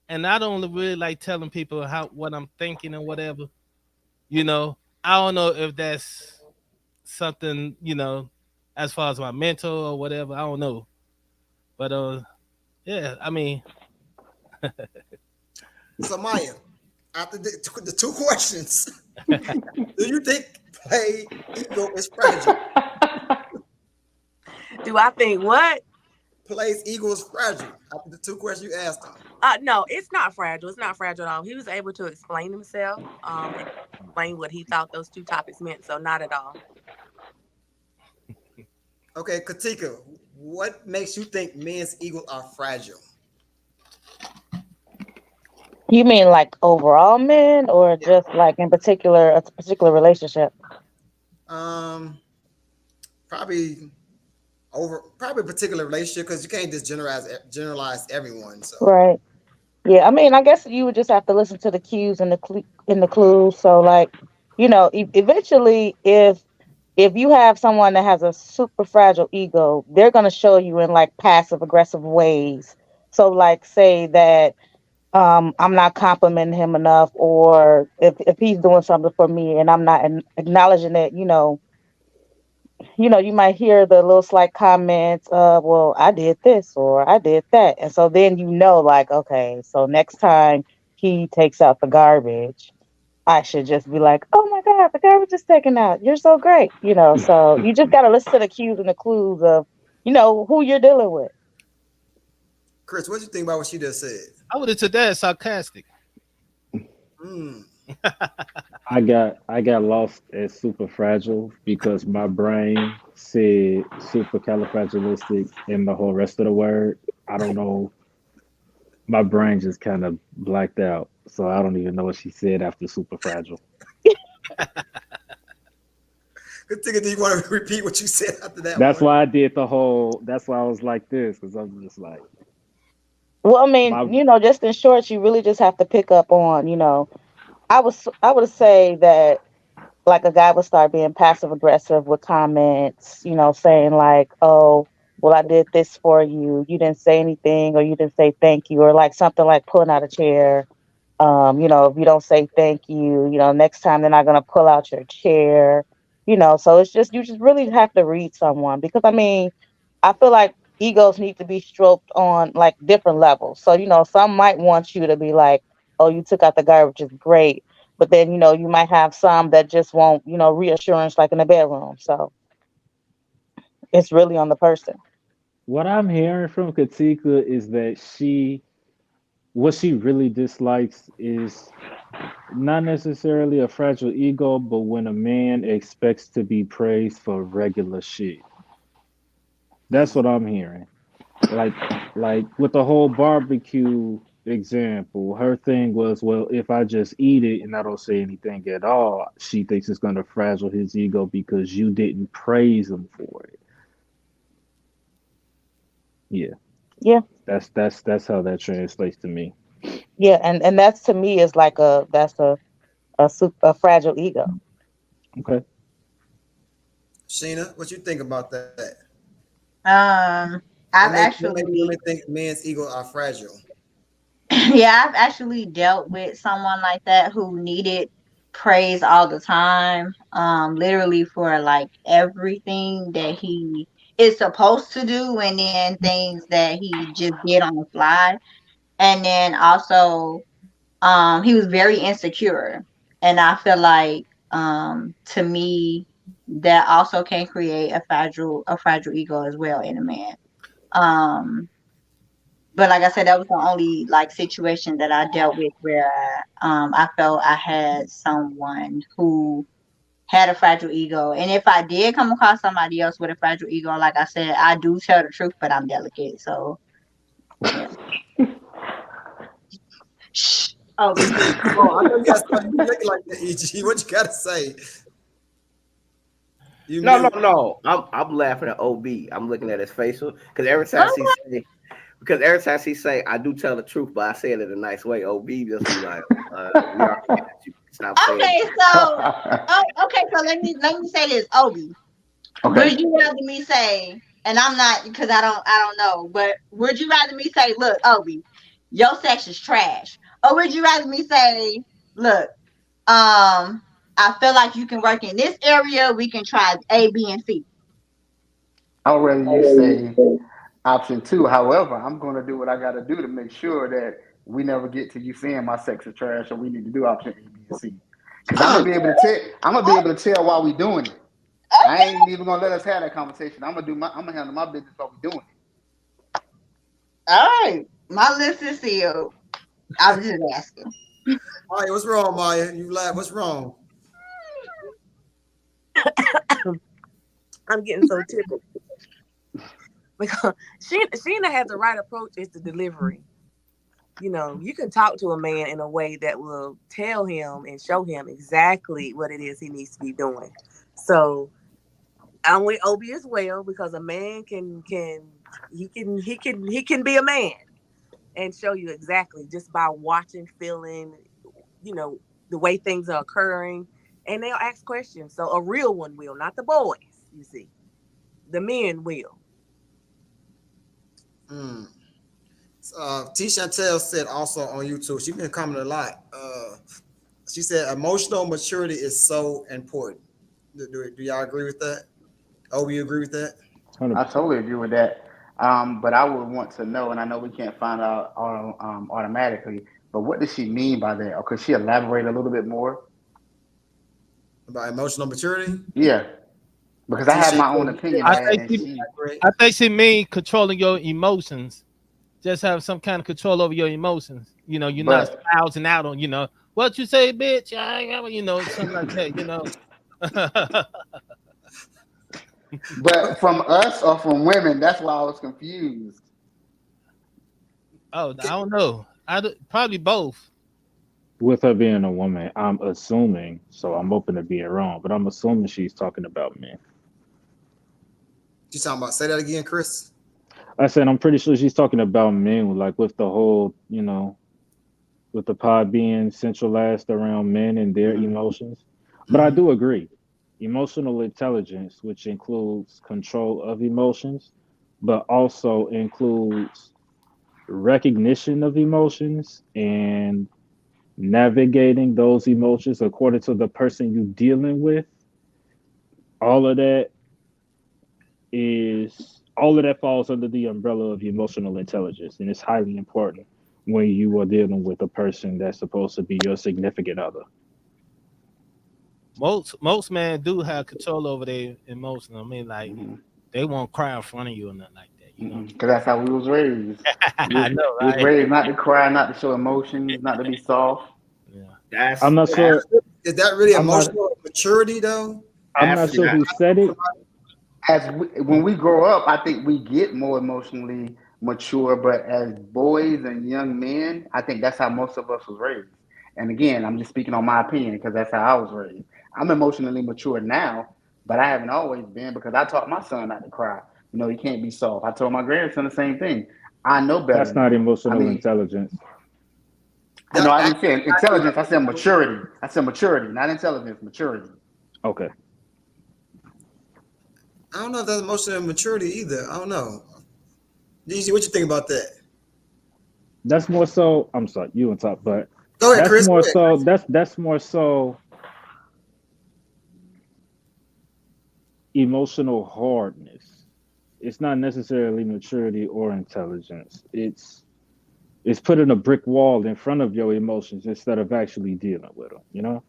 Speaker 3: And I don't really like telling people what I'm thinking and whatever. You know, I don't know if that's something, as far as my mental or whatever. I don't know. But yeah, I mean,
Speaker 2: So Maya, after the two questions, do you think Play ego is fragile?
Speaker 4: Do I think what?
Speaker 2: Play's ego is fragile. After the two questions you asked him.
Speaker 4: No, it's not fragile. It's not fragile at all. He was able to explain himself, and explain what he thought those two topics meant. So not at all.
Speaker 2: Okay, Katika, what makes you think men's egos are fragile?
Speaker 8: You mean like overall men or
Speaker 2: Yeah.
Speaker 8: just like in particular a particular relationship?
Speaker 2: Um, probably probably a particular relationship because you can't just generalize everyone. So
Speaker 8: Right. Yeah, I mean, I guess you would just have to listen to the cues and the clues. So, like, eventually, if you have someone that has a super fragile ego, they're gonna show you in like passive aggressive ways. So, like, say that I'm not complimenting him enough, or if he's doing something for me and I'm not acknowledging it, you might hear the little slight comments of, well, I did this or I did that. And so then like, okay, so next time he takes out the garbage, I should just be like, oh my God, the garbage is taken out. You're so great. So you just got to listen to the cues and the clues of, who you're dealing with.
Speaker 2: Chris, what do you think about what she just said?
Speaker 3: I would have took that as sarcastic.
Speaker 2: Hmm.
Speaker 6: I got lost at super fragile because my brain said supercalifragilistic and the whole rest of the word. I don't know. My brain just kind of blacked out, so I don't even know what she said after super fragile.
Speaker 2: Katika, do you want to repeat what you said after that
Speaker 6: That's
Speaker 2: one?
Speaker 6: why I did the whole. That's why I was like this because I'm just like
Speaker 8: Well, I mean,
Speaker 6: my.
Speaker 8: just in short, you really just have to pick up on, I would say that like a guy would start being passive aggressive with comments, saying like, "Oh, well, I did this for you. You didn't say anything, or you didn't say thank you," or like something like pulling out a chair. If you don't say thank you, next time they're not gonna pull out your chair. So it's just you just really have to read someone because I mean, I feel like egos need to be stroked on like different levels. So, some might want you to be like, oh, you took out the garbage is great. But then, you might have some that just want, reassurance like in the bedroom. So it's really on the person.
Speaker 6: What I'm hearing from Katika is that what she really dislikes is not necessarily a fragile ego, but when a man expects to be praised for regular shit. That's
Speaker 2: Hmm.
Speaker 6: what I'm hearing. Like like with the whole barbecue example, her thing was, well, if I just eat it and I don't say anything at all, she thinks it's gonna fragile his ego because you didn't praise him for it. Yeah,
Speaker 8: Yeah.
Speaker 6: that's how that translates to me.
Speaker 8: Yeah. And that's to me is like that's a fragile ego.
Speaker 6: Okay.
Speaker 2: Sheena, what you think about that?
Speaker 1: Um,
Speaker 2: What
Speaker 1: I've
Speaker 2: make women
Speaker 1: actually,
Speaker 2: think men's egos are fragile?
Speaker 1: yeah, I've actually dealt with someone like that who needed praise all the time. Literally for like everything that he is supposed to do, and then things that he just did on the fly. And then also, he was very insecure, and I feel like, to me, that also can create a fragile ego as well in a man. Um, but like I said, that was the only like situation that I dealt with where I felt I had someone who had a fragile ego. And if I did come across somebody else with a fragile ego, like I said, I do tell the truth, but I'm delicate. So yeah. Shh. Obi, please.
Speaker 2: Oh, I know you got something. You looking like that, EG. What you gotta say? You
Speaker 7: No, no,
Speaker 2: mute.
Speaker 7: no. I'm laughing at OB. I'm looking at his facial
Speaker 1: Oh,
Speaker 7: because every time she say I do tell the truth, but I say it in a nice way. OB just be like, we are mad at you. Stop saying
Speaker 1: okay. So, oh, okay. So let me say this, Obi.
Speaker 5: Okay.
Speaker 1: Would you rather me say, and I'm not because I don't know, but would you rather me say, look, Obi, your sex is trash, or would you rather me say, look, I feel like you can work in this area. We can try A, B, and C.
Speaker 5: I would rather you say option two. However, I'm going to do what I got to do to make sure that we never get to you saying my sex is trash, or we need to do option A, B, and C. Because I'm gonna be able to tell. I'm gonna be able to tell while we doing it. I
Speaker 1: Okay.
Speaker 5: ain't even gonna let us have that conversation. I'm gonna handle my business while we doing it.
Speaker 1: All right. My lips is sealed. I was just asking.
Speaker 2: Maya, what's wrong, Maya? You laugh. What's wrong?
Speaker 4: I'm getting so tickled because Sheena has the right approach. Is the delivery. You can talk to a man in a way that will tell him and show him exactly what it is he needs to be doing. So I'm with Obi as well because a man can be a man and show you exactly just by watching, feeling, you know, the way things are occurring, and they'll ask questions. So a real one will, not the boys. You see, the men will.
Speaker 2: Mm. T. Chantel said also on YouTube, she's been commenting a lot. She said emotional maturity is so important. Do y'all agree with that? Oh, you agree with that?
Speaker 5: I
Speaker 6: 100%.
Speaker 5: totally agree with that. But I would want to know, and I know we can't find out automatically, but what does she mean by that? Or could she elaborate a little bit more?
Speaker 2: About emotional maturity?
Speaker 5: Yeah, because I
Speaker 2: T.
Speaker 5: have my
Speaker 2: Chantel,
Speaker 5: own
Speaker 2: you
Speaker 5: opinion
Speaker 3: I
Speaker 5: on
Speaker 2: said
Speaker 5: it,
Speaker 3: think
Speaker 5: and
Speaker 3: she,
Speaker 5: she,
Speaker 2: elaborate.
Speaker 3: I think she mean controlling your emotions. Just have some kind of control over your emotions. You're not
Speaker 5: but
Speaker 3: spouting out on, what you say, bitch. Something like that.
Speaker 5: but from us or from women, that's why I was confused.
Speaker 3: Oh, I don't know. Probably both.
Speaker 6: With her being a woman, I'm assuming, so I'm open to being wrong, but I'm assuming she's talking about men.
Speaker 2: You talking about? Say that again, Chris.
Speaker 6: I said I'm pretty sure she's talking about men, like with the whole, with the pod being centralized around men and their
Speaker 5: Hmm.
Speaker 6: emotions. But I
Speaker 2: Mm-hmm.
Speaker 6: do agree. Emotional intelligence, which includes control of emotions, but also includes recognition of emotions and navigating those emotions according to the person you're dealing with. All of that all of that falls under the umbrella of emotional intelligence, and it's highly important when you are dealing with a person that's supposed to be your significant other.
Speaker 3: Most men do have control over their emotions. I mean, like
Speaker 5: Hmm.
Speaker 3: they won't cry in front of you or nothing like that.
Speaker 5: Because that's how we was raised.
Speaker 3: I know,
Speaker 5: We was
Speaker 3: right?
Speaker 5: raised not to cry, not to show emotions, not to be soft.
Speaker 3: Yeah.
Speaker 6: I'm
Speaker 7: That's
Speaker 6: not
Speaker 2: Is
Speaker 7: that's
Speaker 6: sure.
Speaker 2: is that really
Speaker 6: I'm not.
Speaker 2: emotional maturity though?
Speaker 6: I'm not
Speaker 7: that's
Speaker 6: sure
Speaker 7: not
Speaker 6: who said it.
Speaker 5: When we grow up, I think we get more emotionally mature. But as boys and young men, I think that's how most of us was raised. And again, I'm just speaking on my opinion because that's how I was raised. I'm emotionally mature now, but I haven't always been because I taught my son not to cry. You can't be soft. I told my grandson the same thing. I know better
Speaker 6: That's not
Speaker 5: now. I
Speaker 6: emotional
Speaker 5: mean,
Speaker 6: intelligence.
Speaker 5: I know
Speaker 2: That
Speaker 5: I
Speaker 2: I,
Speaker 5: didn't say
Speaker 2: I agree with
Speaker 5: intelligence. I said maturity. I said maturity, not intelligence. Maturity.
Speaker 6: Okay,
Speaker 2: I don't know if that's emotional maturity either. I don't know. DG, what you think about that?
Speaker 6: that's more so. I'm sorry, you on top, but
Speaker 2: Go ahead,
Speaker 6: that's
Speaker 2: Chris. Go
Speaker 6: more
Speaker 2: ahead.
Speaker 6: so. That's more so emotional hardness. It's not necessarily maturity or intelligence. It's putting a brick wall in front of your emotions instead of actually dealing with them.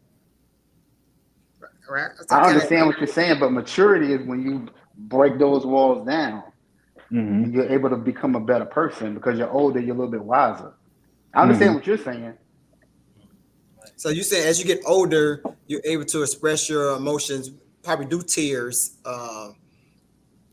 Speaker 2: Right. I
Speaker 5: I
Speaker 2: kind of
Speaker 5: understand what you're saying, but maturity is when you break those walls down
Speaker 6: Hmm.
Speaker 5: and you're able to become a better person because you're older, you're a little bit wiser. I understand
Speaker 6: Hmm.
Speaker 5: what you're saying.
Speaker 2: so you say as you get older, you're able to express your emotions, probably do tears.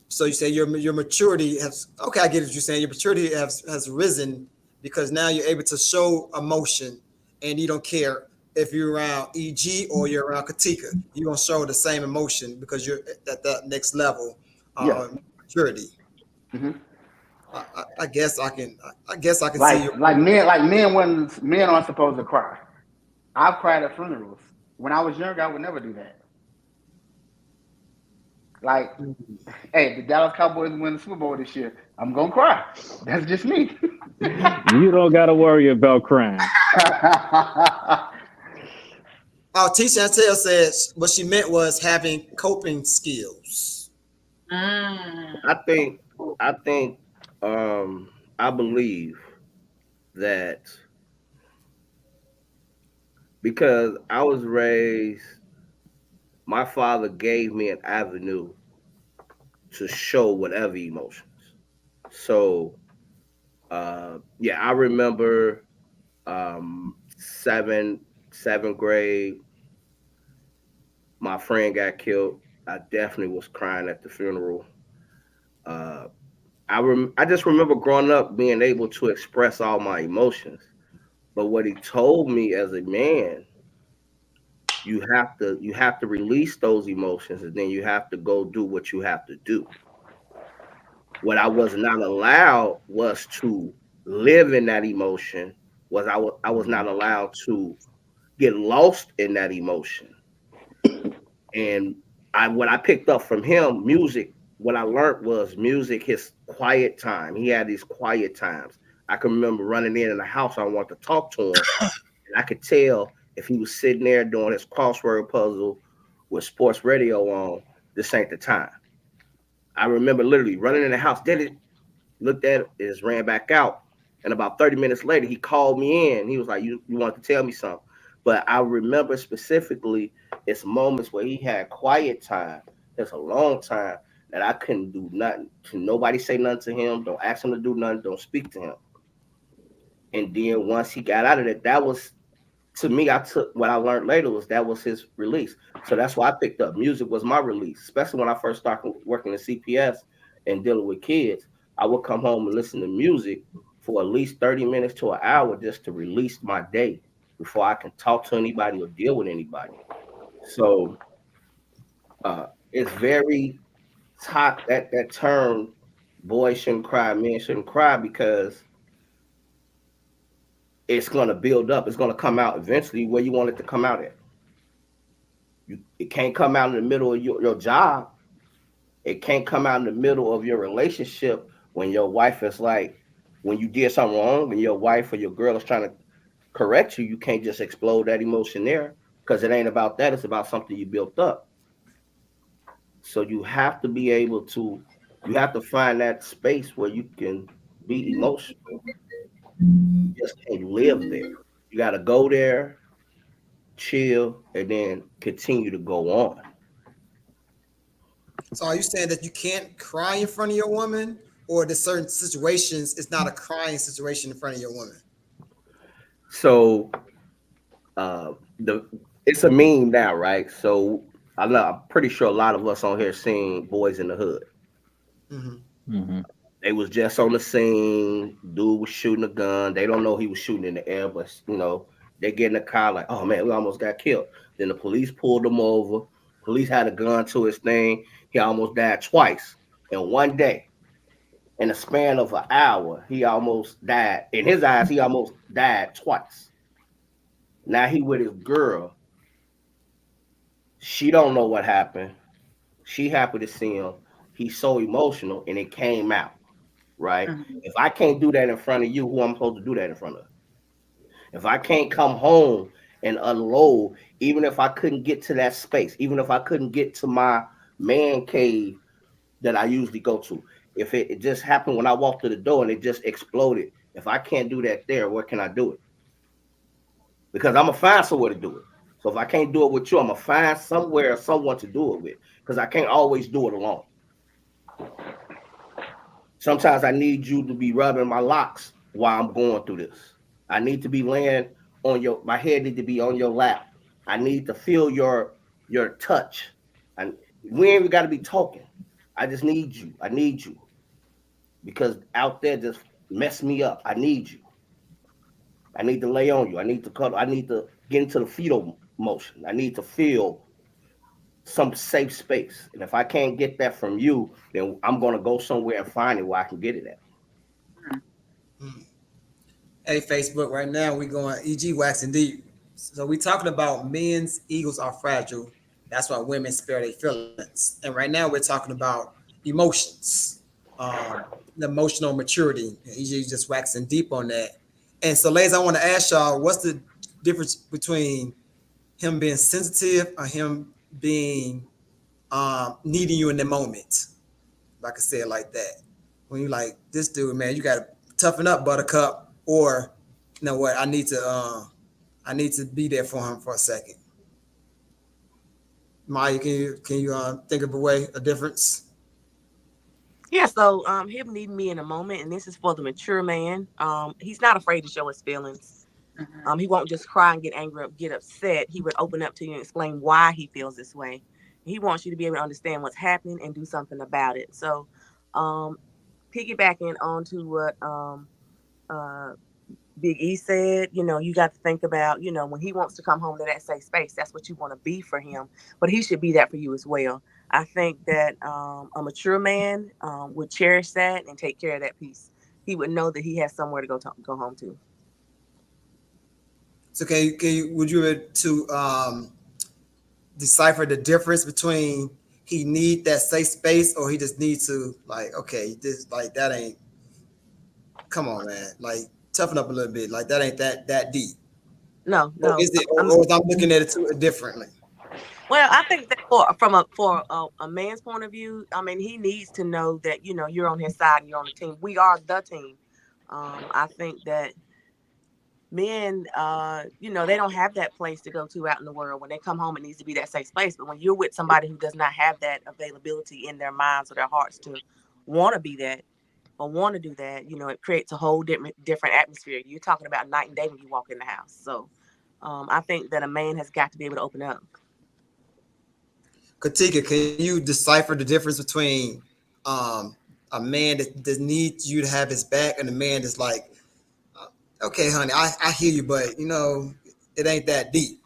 Speaker 2: So you say your maturity has okay, I get what you're saying. Your maturity has risen because now you're able to show emotion and you don't care if you're around EG or you're around Katika. You're gonna show the same emotion because you're at that next level
Speaker 5: Yeah.
Speaker 2: of maturity.
Speaker 5: Hmm.
Speaker 2: I guess I can. I guess I can see your
Speaker 5: Like men when men aren't supposed to cry. I've cried at funerals. When I was younger, I would never do that. Like, hey, the Dallas Cowboys win the Super Bowl this year. I'm gonna cry. That's just me.
Speaker 6: You don't got to worry about crying.
Speaker 2: Oh, T. Chantel says what she meant was having coping skills.
Speaker 1: Mm.
Speaker 7: I think I think I believe that because I was raised, my father gave me an avenue to show whatever emotions. So Yeah, I remember seventh grade. My friend got killed. I definitely was crying at the funeral. Uh, I just remember growing up being able to express all my emotions. But what he told me as a man, you have to release those emotions, and then you have to go do what you have to do. What I was not allowed was to live in that emotion. I was not allowed to get lost in that emotion. And what I picked up from him, music, what I learned was music, his quiet time. He had these quiet times. I can remember running in the house. I wanted to talk to him, and I could tell if he was sitting there doing his crossword puzzle with sports radio on, this ain't the time. I remember literally running in the house, did it, looked at it, just ran back out. And about 30 minutes later, he called me in. He was like, you want to tell me something? But I remember specifically it's moments where he had quiet time. It's a long time that I couldn't do nothing. Nobody say nothing to him. Don't ask him to do nothing. Don't speak to him. And then once he got out of it, that was, to me, I took what I learned later was that was his release. So that's why I picked up music was my release, especially when I first started working in CPS and dealing with kids. I would come home and listen to music for at least 30 minutes to an hour just to release my day before I can talk to anybody or deal with anybody. So it's very top that term, boys shouldn't cry, men shouldn't cry, because it's gonna build up. It's gonna come out eventually where you want it to come out at. It can't come out in the middle of your job. It can't come out in the middle of your relationship when your wife is like, when you did something wrong, when your wife or your girl is trying to correct you, you can't just explode that emotion there because it ain't about that. It's about something you built up. So you have to find that space where you can be emotional. You just can't live there. You got to go there, chill, and then continue to go on.
Speaker 2: So are you saying that you can't cry in front of your woman, or that certain situations it's not a crying situation in front of your woman?
Speaker 7: So the it's a meme now, right? So I'm pretty sure a lot of us on here seen Boys in the Hood.
Speaker 2: Mm-hmm.
Speaker 6: Mm-hmm.
Speaker 7: They was just on the scene. Dude was shooting a gun. They don't know he was shooting in the air, but they get in the car like, oh man, we almost got killed. Then the police pulled him over. Police had a gun to his thing. He almost died twice in one day. In a span of an hour, he almost died. In his eyes, he almost died twice. Now he with his girl. She don't know what happened. She happy to see him. He's so emotional, and it came out right.
Speaker 8: Mhm.
Speaker 7: If I can't do that in front of you, who I'm supposed to do that in front of? If I can't come home and unload, even if I couldn't get to that space, even if I couldn't get to my man cave that I usually go to, if it just happened when I walked to the door and it just exploded, if I can't do that there, where can I do it? Because I'm gonna find somewhere to do it. So if I can't do it with you, I'm gonna find somewhere or someone to do it with. Because I can't always do it alone. Sometimes I need you to be rubbing my locks while I'm going through this. I need to be laying on my head need to be on your lap. I need to feel your touch. And we ain't even got to be talking. I just need you. I need you because out there just mess me up. I need you. I need to lay on you. I need to cuddle. I need to get into the fetal motion. I need to feel some safe space. And if I can't get that from you, then I'm gonna go somewhere and find it where I can get it at.
Speaker 2: Mm. Hey, Facebook, right now we going EG waxing deep. So we talking about men's egos are fragile. That's why women spare their feelings. And right now we're talking about emotions, um, the emotional maturity. And EG just waxing deep on that. And so, ladies, I want to ask y'all, what's the difference between him being sensitive or him being needing you in the moment? If I could say it like that. When you like this dude, man, you gotta toughen up, Buttercup, or you know what? I need to be there for him for a second. Maya, can you think of a way, a difference?
Speaker 4: Yes, So him needing me in a moment, and this is for the mature man. He's not afraid to show his feelings.
Speaker 1: Mhm.
Speaker 4: He won't just cry and get angry or get upset. He would open up to you and explain why he feels this way. He wants you to be able to understand what's happening and do something about it. So, um, piggybacking onto what uh, Big E said, you got to think about, when he wants to come home to that safe space, that's what you want to be for him. But he should be that for you as well. I think that a mature man would cherish that and take care of that piece. He would know that he has somewhere to go home to.
Speaker 2: So would you to decipher the difference between he need that safe space or he just needs to like okay this like that ain't come on man like toughen up a little bit like that ain't that deep
Speaker 4: No,
Speaker 2: or
Speaker 4: no.
Speaker 2: is it
Speaker 4: I'm
Speaker 2: or I'm looking at it too differently.
Speaker 4: Well, I think that for a man's point of view, I mean, he needs to know that you're on his side and you're on the team. We are the team. I think that men, they don't have that place to go to out in the world. When they come home, it needs to be that safe place. But when you're with somebody who does not have that availability in their minds or their hearts to want to be that or want to do that, it creates a whole different atmosphere. You're talking about night and day when you walk in the house. So, I think that a man has got to be able to open up.
Speaker 2: Katika, can you decipher the difference between um a man that needs you to have his back and a man that's like okay honey I hear you but it ain't that deep.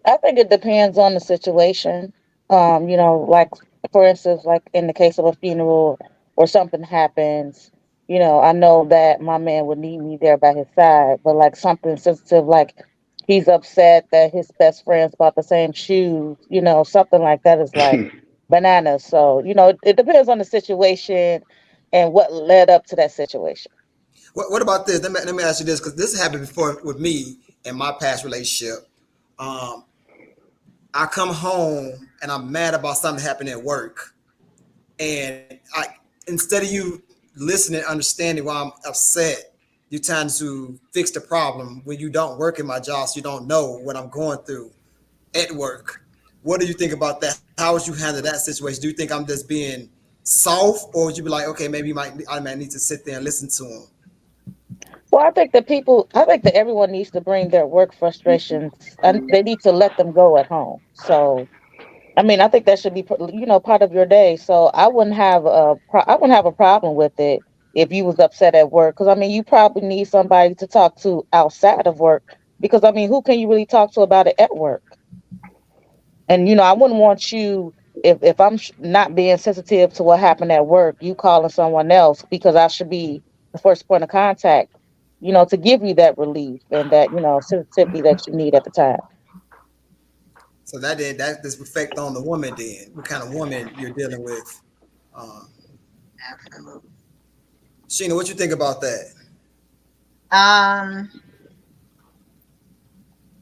Speaker 8: I think it depends on the situation. Like for instance, like in the case of a funeral or something happens, I know that my man would need me there by his side. But like something sensitive, like he's upset that his best friend's bought the same shoes, something like that is like bananas. So, it depends on the situation and what led up to that situation.
Speaker 2: What about this? Let me ask you this because this happened before with me in my past relationship. um I come home and I'm mad about something happening at work, and I instead of you listening, understanding why I'm upset, you're trying to fix the problem when you don't work in my job, so you don't know what I'm going through at work. What do you think about that? How would you handle that situation? Do you think I'm just being soft, or would you be like, okay, maybe I might need to sit there and listen to him?
Speaker 8: Well, I think that everyone needs to bring their work frustrations and they need to let them go at home. So, I mean, I think that should be, part of your day. So I wouldn't have a problem with it if you was upset at work. Cause I mean, you probably need somebody to talk to outside of work because I mean, who can you really talk to about it at work? And, I wouldn't want you, if I'm not being sensitive to what happened at work, you calling someone else because I should be the first point of contact, to give you that relief and that, sensitivity that you need at the time.
Speaker 2: So that does reflect on the woman. Then what kind of woman you're dealing with? um,
Speaker 1: Absolutely.
Speaker 2: Sheena, what you think about that?
Speaker 1: Um,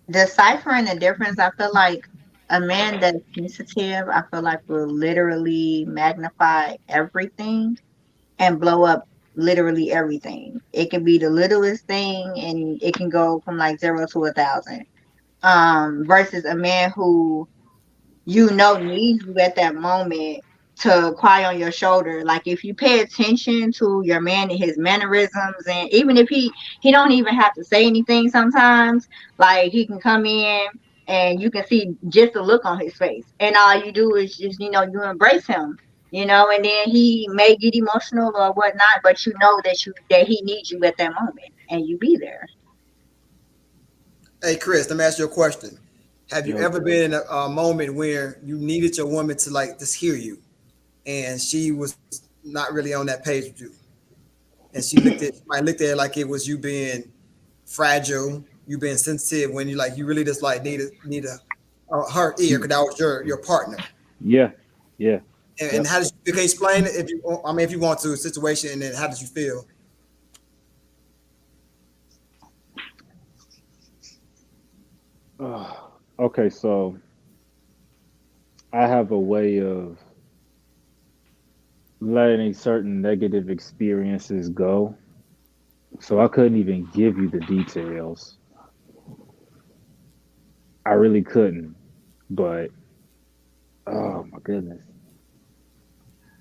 Speaker 1: deciphering the difference, I feel like a man that's sensitive, I feel like will literally magnify everything and blow up literally everything. It can be the littlest thing and it can go from like 0 to 1,000. Versus a man who needs you at that moment to cry on your shoulder. Like if you pay attention to your man and his mannerisms, and even if he don't even have to say anything sometimes, like he can come in and you can see just the look on his face, and all you do is just you embrace him, and then he may get emotional or whatnot, but you know that he needs you at that moment and you be there.
Speaker 2: Hey, Chris, let me ask you a question. Have you
Speaker 6: Yo,
Speaker 2: ever been in a moment where you needed your woman to like just hear you, and she was not really on that page with you, and might looked at it like it was you being fragile, you being sensitive when you really just like need her ear because that was your partner.
Speaker 6: yeah, yeah,
Speaker 2: And
Speaker 6: yep.
Speaker 2: how did you can you explain it if you I mean if you want to a situation and then how did you feel?
Speaker 6: Okay, so I have a way of letting certain negative experiences go. So I couldn't even give you the details. I really couldn't. But oh my goodness.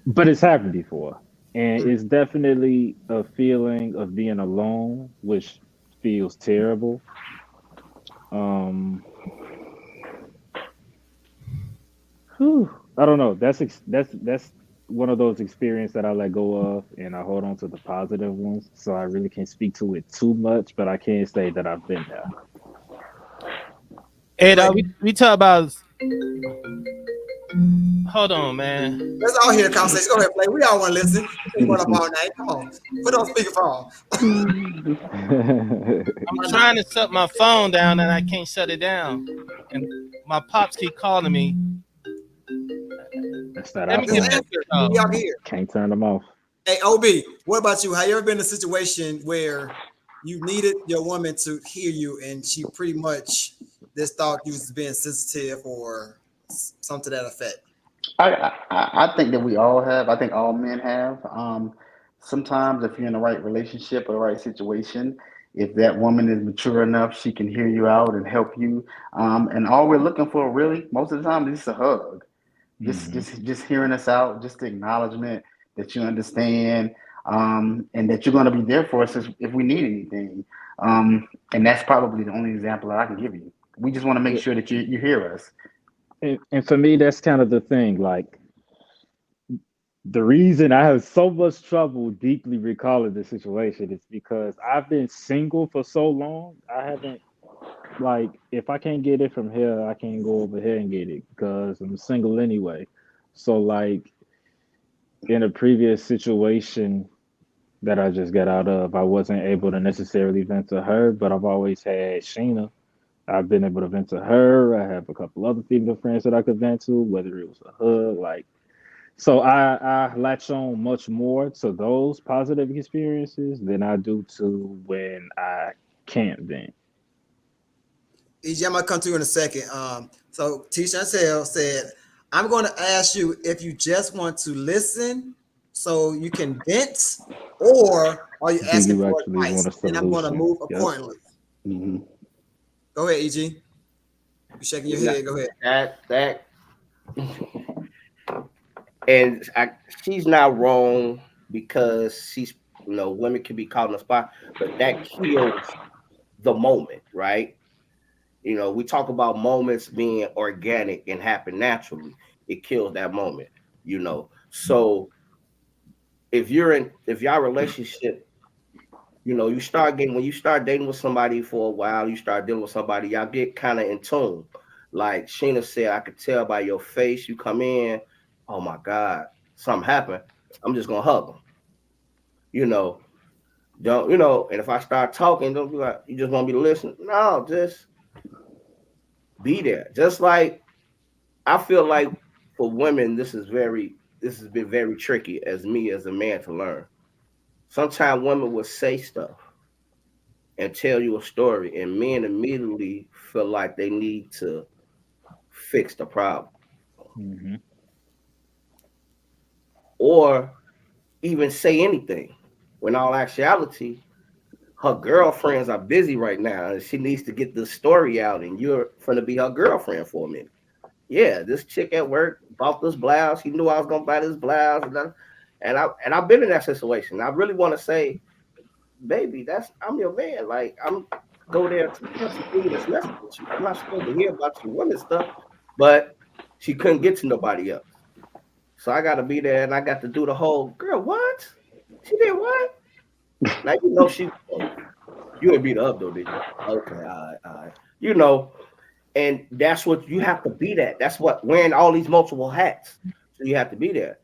Speaker 6: but it's happened before, and it's definitely a feeling of being alone, which feels terrible. Um, whew, I don't know. That's one of those experiences that I let go of, and I hold on to the positive ones. So I really can't speak to it too much, but I can say that I've been there.
Speaker 3: And
Speaker 2: Play.
Speaker 3: we talk about. Hold on, man.
Speaker 2: Let's all hear the conversation. Go ahead, play. We all want to listen. You been going up all night. Come on. Put on speakerphone.
Speaker 3: I'm trying to shut my phone down and I can't shut it down. And my pops keep calling me.
Speaker 6: That's that
Speaker 3: Let me
Speaker 2: Just
Speaker 3: get back
Speaker 6: iPhone.
Speaker 3: to
Speaker 2: answer.
Speaker 3: y'all.
Speaker 2: We all here.
Speaker 6: Can't turn them off.
Speaker 2: Hey, OB, what about you? Have you ever been in a situation where you needed your woman to hear you and she pretty much just thought you was being sensitive or something to that effect?
Speaker 5: I think that we all have. I think all men have. Sometimes, if you're in the right relationship or the right situation, if that woman is mature enough, she can hear you out and help you. And all we're looking for, really, most of the time, is just a hug.
Speaker 6: Hmm.
Speaker 5: Just hearing us out, just the acknowledgement that you understand, and that you're going to be there for us if we need anything. And that's probably the only example that I can give you. We just want to make
Speaker 6: Yeah,
Speaker 5: sure that you hear us.
Speaker 6: and for me, that's kind of the thing. Like the reason I have so much trouble deeply recalling the situation is because I've been single for so long. I haven't like if I can't get it from here, I can't go over here and get it because I'm single anyway. So like in a previous situation that I just got out of, I wasn't able to necessarily vent to her, but I've always had Sheena. I've been able to vent to her. I have a couple other female friends that I could vent to, whether it was a hug, like so I latch on much more to those positive experiences than I do to when I can't vent.
Speaker 2: EJ, I'm gonna come to you in a second. So T. Chantel said, I'm gonna ask you if you just want to listen so you can vent, or are you
Speaker 6: Do
Speaker 2: asking
Speaker 6: you
Speaker 2: for
Speaker 6: actually
Speaker 2: advice?
Speaker 6: want a
Speaker 2: And then I'm gonna
Speaker 6: solution?
Speaker 2: move
Speaker 6: Yep.
Speaker 2: accordingly.
Speaker 5: Hmm.
Speaker 2: Go ahead, EG. You shaking your head. Go ahead.
Speaker 7: That and she's not wrong because she's women can be caught in the spot, but that kills the moment, right? We talk about moments being organic and happen naturally. It kills that moment, So if y'all relationship, you start getting when you start dating with somebody for a while, you start dealing with somebody, y'all get kind of in tune. Like Sheena said, I could tell by your face, you come in, oh my God, something happened. I'm just gonna hug them, you know. Don't and if I start talking, don't be like, you just want me to listen. No, just be there. Just like I feel like for women, this has been very tricky as me as a man to learn. Sometimes women will say stuff and tell you a story, and men immediately feel like they need to fix the problem
Speaker 6: Hmm.
Speaker 7: or even say anything. When all actuality, her girlfriends are busy right now, and she needs to get this story out, and you're going to be her girlfriend for a minute. Yeah, this chick at work bought this blouse. He knew I was gonna buy this blouse, and I've been in that situation. I really want to say, baby, I'm your man. Like I'm go there to continue this message with you. I'm not supposed to hear about your women stuff, but she couldn't get to nobody else, so I got to be there, and I got to do the whole girl. What? She did what? Now she. Oh, you ain't beat her up though, did you? Okay, all right. You know, and that's what you have to be that. That's what wearing all these multiple hats. So you have to be there.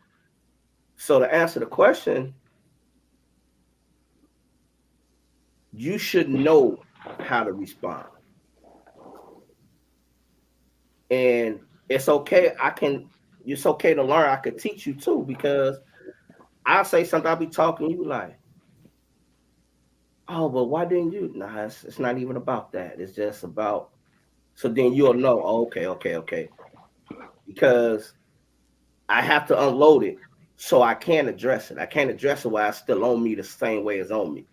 Speaker 7: So to answer the question, you should know how to respond. And it's okay. It's okay to learn. I could teach you too, because I'll say something, I'll be talking, you like, oh, but why didn't you? Nah, it's not even about that. It's just about so then you'll know, oh, okay. Because I have to unload it so I can address it. I can't address it while it's still on me the same way it's on me.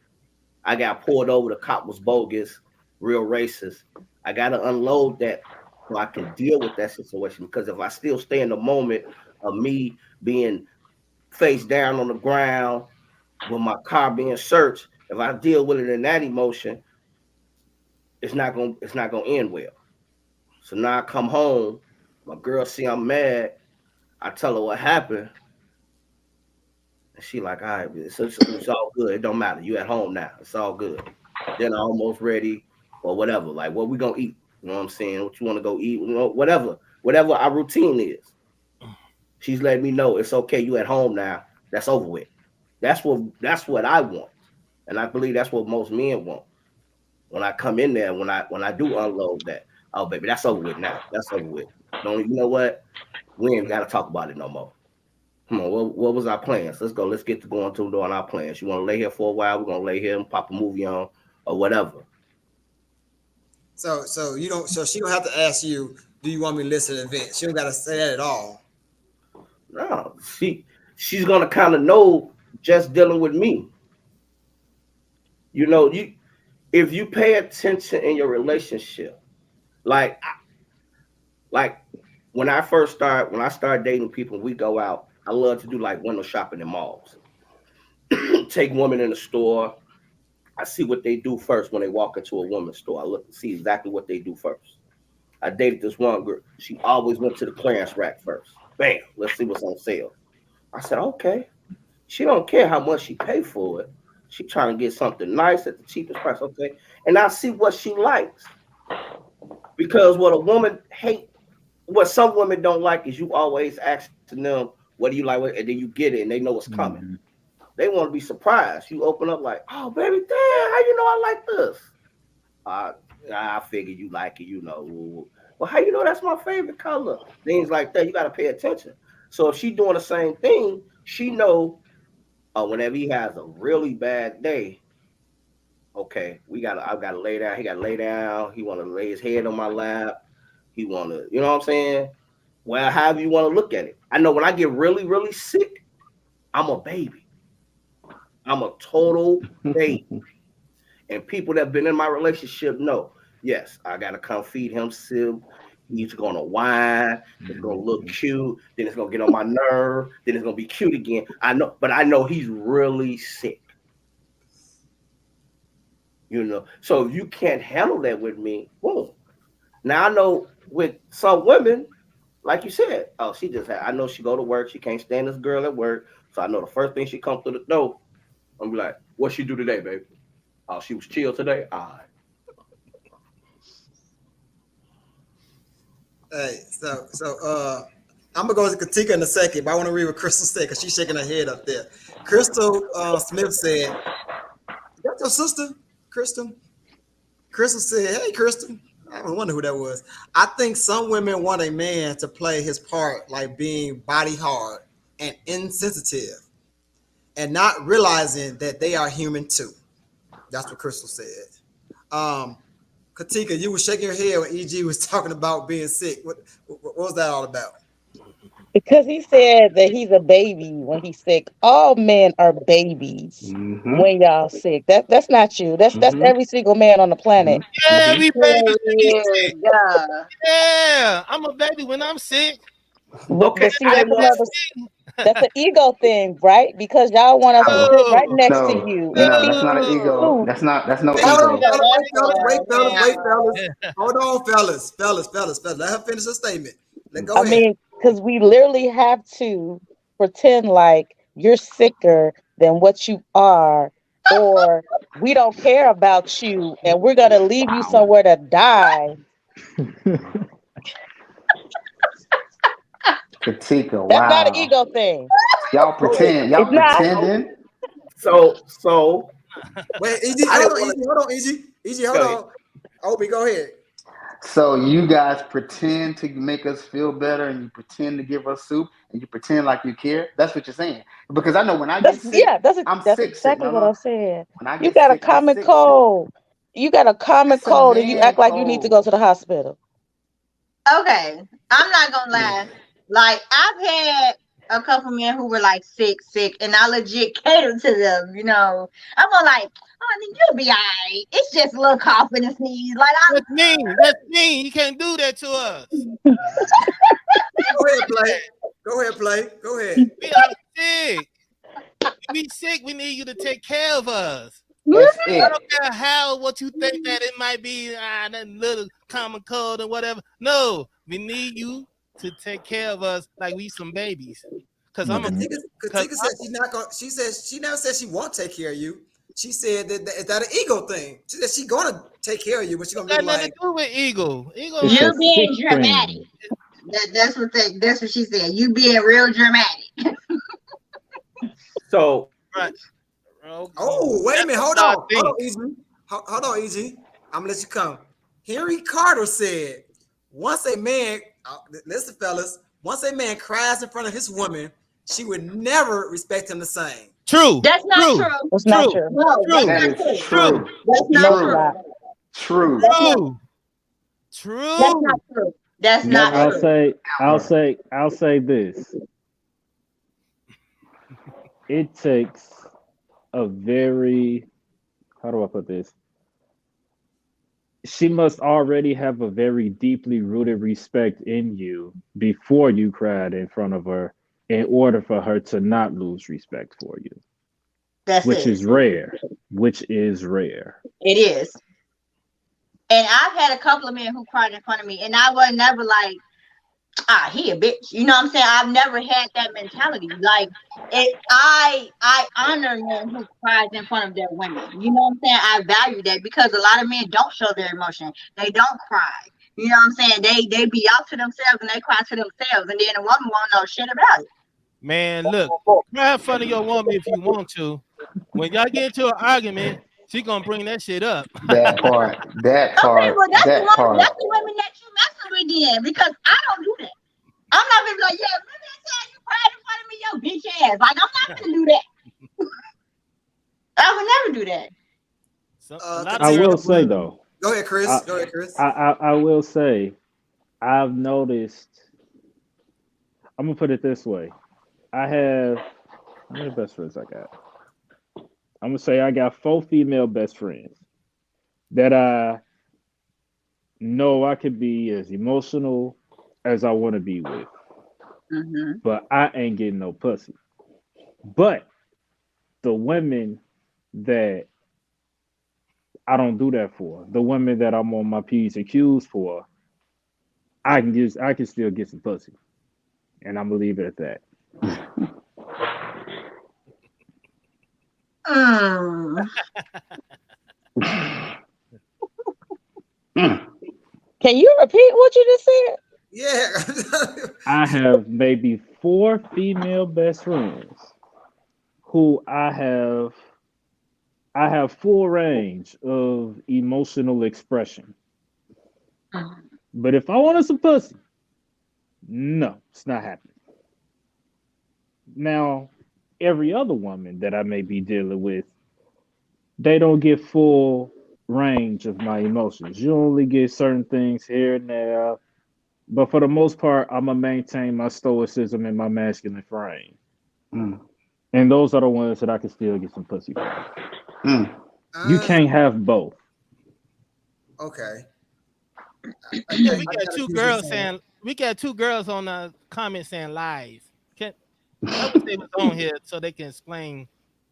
Speaker 7: I got pulled over. The cop was bogus, real racist. I got to unload that so I can deal with that situation. Because if I still stay in the moment of me being face down on the ground with my car being searched. If I deal with it in that emotion, it's not gonna end well. So now I come home, my girl see I'm mad. I tell her what happened, and she like, all right, it's all good. It don't matter. You at home now. It's all good. Dinner almost ready or whatever. Like, what we gonna eat? You know what I'm saying? What you want to go eat? You know, whatever our routine is. She's letting me know it's okay. You at home now. That's over with. That's what I want, and I believe that's what most men want. When I come in there, when I do unload that, oh baby, that's over with now. That's over with. Don't you know what? We ain't got to talk about it no more. Come on, what was our plans? Let's go. Let's get to going to doing our plans. You want to lay here for a while? We're gonna lay here and pop a movie on or whatever.
Speaker 2: So you don't. So she don't have to ask you, do you want me to listen to the event? She don't got to say that at all.
Speaker 7: No, she's gonna kind of know just dealing with me. You know, if you pay attention in your relationship, like when I start dating people, we go out. I love to do like window shopping in malls. Take women in the store. I see what they do first when they walk into a woman's store. I look to see exactly what they do first. I dated this one girl. She always went to the clearance rack first. Bam, let's see what's on sale. I said, okay. She don't care how much she pay for it. She trying to get something nice at the cheapest price. Okay. And I see what she likes. Because what a woman what some women don't like is you always asking them, what do you like? And then you get it and they know what's coming. Mm-hmm. They want to be surprised. You open up like, oh, baby, damn, how you know I like this? I figure you like it, you know. Well, how you know that's my favorite color? Things like that. You got to pay attention. So if she doing the same thing, she know whenever he has a really bad day, okay, I've got to lay down. He got to lay down. He want to lay his head on my lap. He want to, you know what I'm saying? Well, however you want to look at it. I know when I get really, really sick, I'm a baby. I'm a total baby. And people that have been in my relationship know, yes, I got to come feed him soup. He's going to whine. It's going to look cute. Then it's going to get on my nerve. Then it's going to be cute again. I know he's really sick. You know, so if you can't handle that with me, boom. Now I know with some women, like you said, I know she go to work. She can't stand this girl at work. So I know the first thing she comes through the door, I'm be like, what she do today, baby? Oh, she was chill today? All right.
Speaker 2: Hey, so I'm gonna go to Katika in a second, but I want to read what Crystal said because she's shaking her head up there. Crystal Smith said, "That's your sister, Crystal." Crystal said, "Hey, Crystal." I wonder who that was. I think some women want a man to play his part, like being body hard and insensitive, and not realizing that they are human too. That's what Crystal said. Katika, you were shaking your head when EG was talking about being sick. What was that all about?
Speaker 8: Because he said that he's a baby when he's sick. All men are babies when y'all sick. That's not you. That's every single man on the planet.
Speaker 3: Yeah, we babies.
Speaker 1: Yeah,
Speaker 3: I'm a baby when I'm sick.
Speaker 8: Okay, but see, that's an ego thing, right? Because y'all want us to sit right next to you.
Speaker 5: No, that's not an ego. That's no
Speaker 2: Wait,
Speaker 5: ego.
Speaker 2: Wait, fellas. Hold on, fellas. Let her finish her statement. Go ahead.
Speaker 8: Mean, because we literally have to pretend like you're sicker than what you are, or we don't care about you and we're gonna leave you somewhere to die.
Speaker 5: Katika, wow.
Speaker 8: That's not an ego thing.
Speaker 5: Y'all pretend. Y'all pretending.
Speaker 7: So.
Speaker 2: Wait, EG, hold on, EG, hold on. Obi, go ahead.
Speaker 5: So you guys pretend to make us feel better, and you pretend to give us soup, and you pretend like you care. That's what you're saying. Because I know when I get sick, that's exactly
Speaker 8: what I'm saying.
Speaker 5: You got a
Speaker 8: common cold. You got a common cold, and you act like you need to go to the hospital.
Speaker 1: Okay, I'm not gonna lie. Like, I've had a couple men who were like sick, and I legit catered to them. You know, I'm gonna like, oh, you'll be alright. It's just a little cough and a sneeze. Like,
Speaker 3: that's mean. You can't do that to us.
Speaker 2: Go ahead, play. We
Speaker 3: are sick. we sick, we need you to take care of us.
Speaker 7: That's
Speaker 3: I
Speaker 7: it.
Speaker 3: don't care how what you think that it might be, that little common cold or whatever. No, we need you to take care of us like we some babies. Cause I'm a cause
Speaker 2: Katika said she's not gonna. She says she never said she won't take care of you. She said that an ego thing. She said she gonna take care of you, but she gonna
Speaker 3: got
Speaker 2: look
Speaker 3: nothing
Speaker 2: like
Speaker 3: to do with ego. Ego
Speaker 6: It's
Speaker 1: You
Speaker 6: a
Speaker 1: being
Speaker 6: sick
Speaker 1: dramatic.
Speaker 6: thing.
Speaker 1: That's what she said. You being real dramatic.
Speaker 7: So
Speaker 3: right. Okay.
Speaker 2: oh, wait a minute, hold
Speaker 3: That's
Speaker 2: on,
Speaker 3: what I
Speaker 2: hold on,
Speaker 3: think.
Speaker 2: Easy. Hold on, Easy. I'm gonna let you come. Henry Carter said, once a man, listen, fellas, once a man cries in front of his woman, she would never respect him the same.
Speaker 3: True.
Speaker 1: That's not
Speaker 3: True.
Speaker 1: true.
Speaker 8: It's not
Speaker 3: True.
Speaker 8: true.
Speaker 1: No, that's
Speaker 3: True.
Speaker 7: that
Speaker 1: not
Speaker 7: is
Speaker 1: true.
Speaker 7: true.
Speaker 1: That's not
Speaker 8: No, it's
Speaker 1: true.
Speaker 8: not.
Speaker 5: True.
Speaker 1: That's not,
Speaker 3: True.
Speaker 1: that's
Speaker 3: True.
Speaker 1: not true. That's not
Speaker 7: Never.
Speaker 1: true.
Speaker 6: I'll say this. It takes a very, how do I put this? She must already have a very deeply rooted respect in you before you cried in front of her in order for her to not lose respect for you,
Speaker 1: That's
Speaker 6: which
Speaker 1: it.
Speaker 6: is rare. Which is rare.
Speaker 1: It is. And I've had a couple of men who cried in front of me, and I was never like, he a bitch. You know what I'm saying? I've never had that mentality. Like, I honor men who cries in front of their women. You know what I'm saying? I value that because a lot of men don't show their emotion. They don't cry. You know what I'm saying? They be out to themselves and they cry to themselves, and then a woman won't know shit about it.
Speaker 3: Man, look, cry in front of your woman if you want to. When y'all get into an argument, she gonna bring that shit up.
Speaker 5: That part. That
Speaker 1: Okay,
Speaker 5: part.
Speaker 1: well that's
Speaker 5: That part.
Speaker 1: the women that you messing with then, because I don't do that. I'm not gonna be like, yeah, remember that time you cried in front of me, your bitch ass. Like, I'm not gonna do that. I would never do that.
Speaker 3: A lot of
Speaker 6: I will
Speaker 3: girls
Speaker 6: say
Speaker 3: will.
Speaker 6: though,
Speaker 2: Go ahead, Chris.
Speaker 6: I,
Speaker 2: Go ahead, Chris.
Speaker 6: I will say, I've noticed. I'm gonna put it this way. I have how many best friends I got? I'm gonna say I got 4 female best friends that I know I could be as emotional as I want to be with,
Speaker 1: Mm-hmm.
Speaker 6: but I ain't getting no pussy. But the women that I don't do that for, the women that I'm on my P's and Q's for, I can still get some pussy, and I'm gonna leave it at that.
Speaker 1: Mm.
Speaker 8: Can you repeat what you just said?
Speaker 2: Yeah.
Speaker 6: I have maybe 4 female best friends who I have full range of emotional expression. But if I wanted some pussy, no, it's not happening. Now, every other woman that I may be dealing with, they don't get full range of my emotions. You only get certain things here and there. But for the most part, I'm gonna maintain my stoicism and my masculine frame.
Speaker 5: Mm.
Speaker 6: And those are the ones that I can still get some pussy from.
Speaker 5: Mm.
Speaker 6: You can't have both.
Speaker 2: Okay.
Speaker 3: Yeah, we got two girls on the comment saying lies. I wish they was on here so they can explain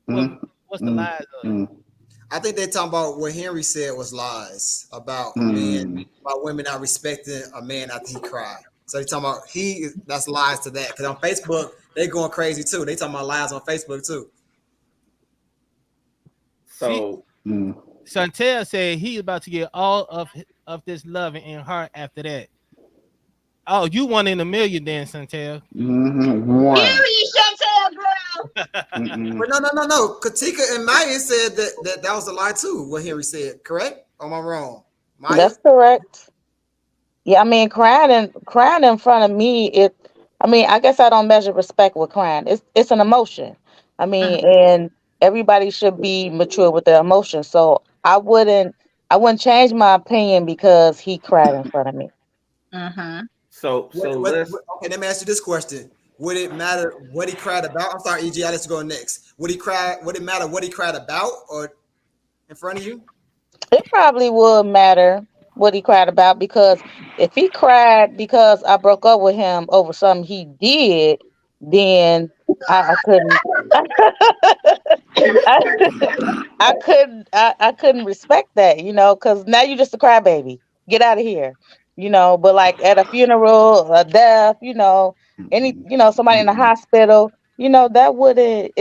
Speaker 3: what's the lies of.
Speaker 2: I think they're talking about what Henry said was lies about about women not respecting a man after he cried. So they talking about that's lies to that. Because on Facebook, they going crazy too. They talking about lies on Facebook too.
Speaker 7: So
Speaker 3: Chantel said he's about to get all of this love and heart after that. Oh, you 1 in a million then, Chantel.
Speaker 5: One.
Speaker 1: Period, Chantel, girl.
Speaker 2: But no. Katika and Maya said that was a lie too. What Henry said, correct? Or am I wrong? Maya?
Speaker 8: That's correct. Yeah, I mean, crying in front of me, I guess I don't measure respect with crying. It's an emotion. I mean, and everybody should be mature with their emotions. So I wouldn't change my opinion because he cried in front of me.
Speaker 1: Mm-hmm.
Speaker 7: So let's.
Speaker 2: Okay, let me ask you this question. Would it matter what he cried about? I'm sorry, EG, I'll let you go next. Would it matter what he cried about or in front of you?
Speaker 8: It probably would matter what he cried about, because if he cried because I broke up with him over something he did, then I couldn't. I couldn't respect that, because now you're just a crybaby. Get out of here, But like at a funeral, a death, somebody in the
Speaker 5: Mm-mm.
Speaker 8: hospital, that wouldn't.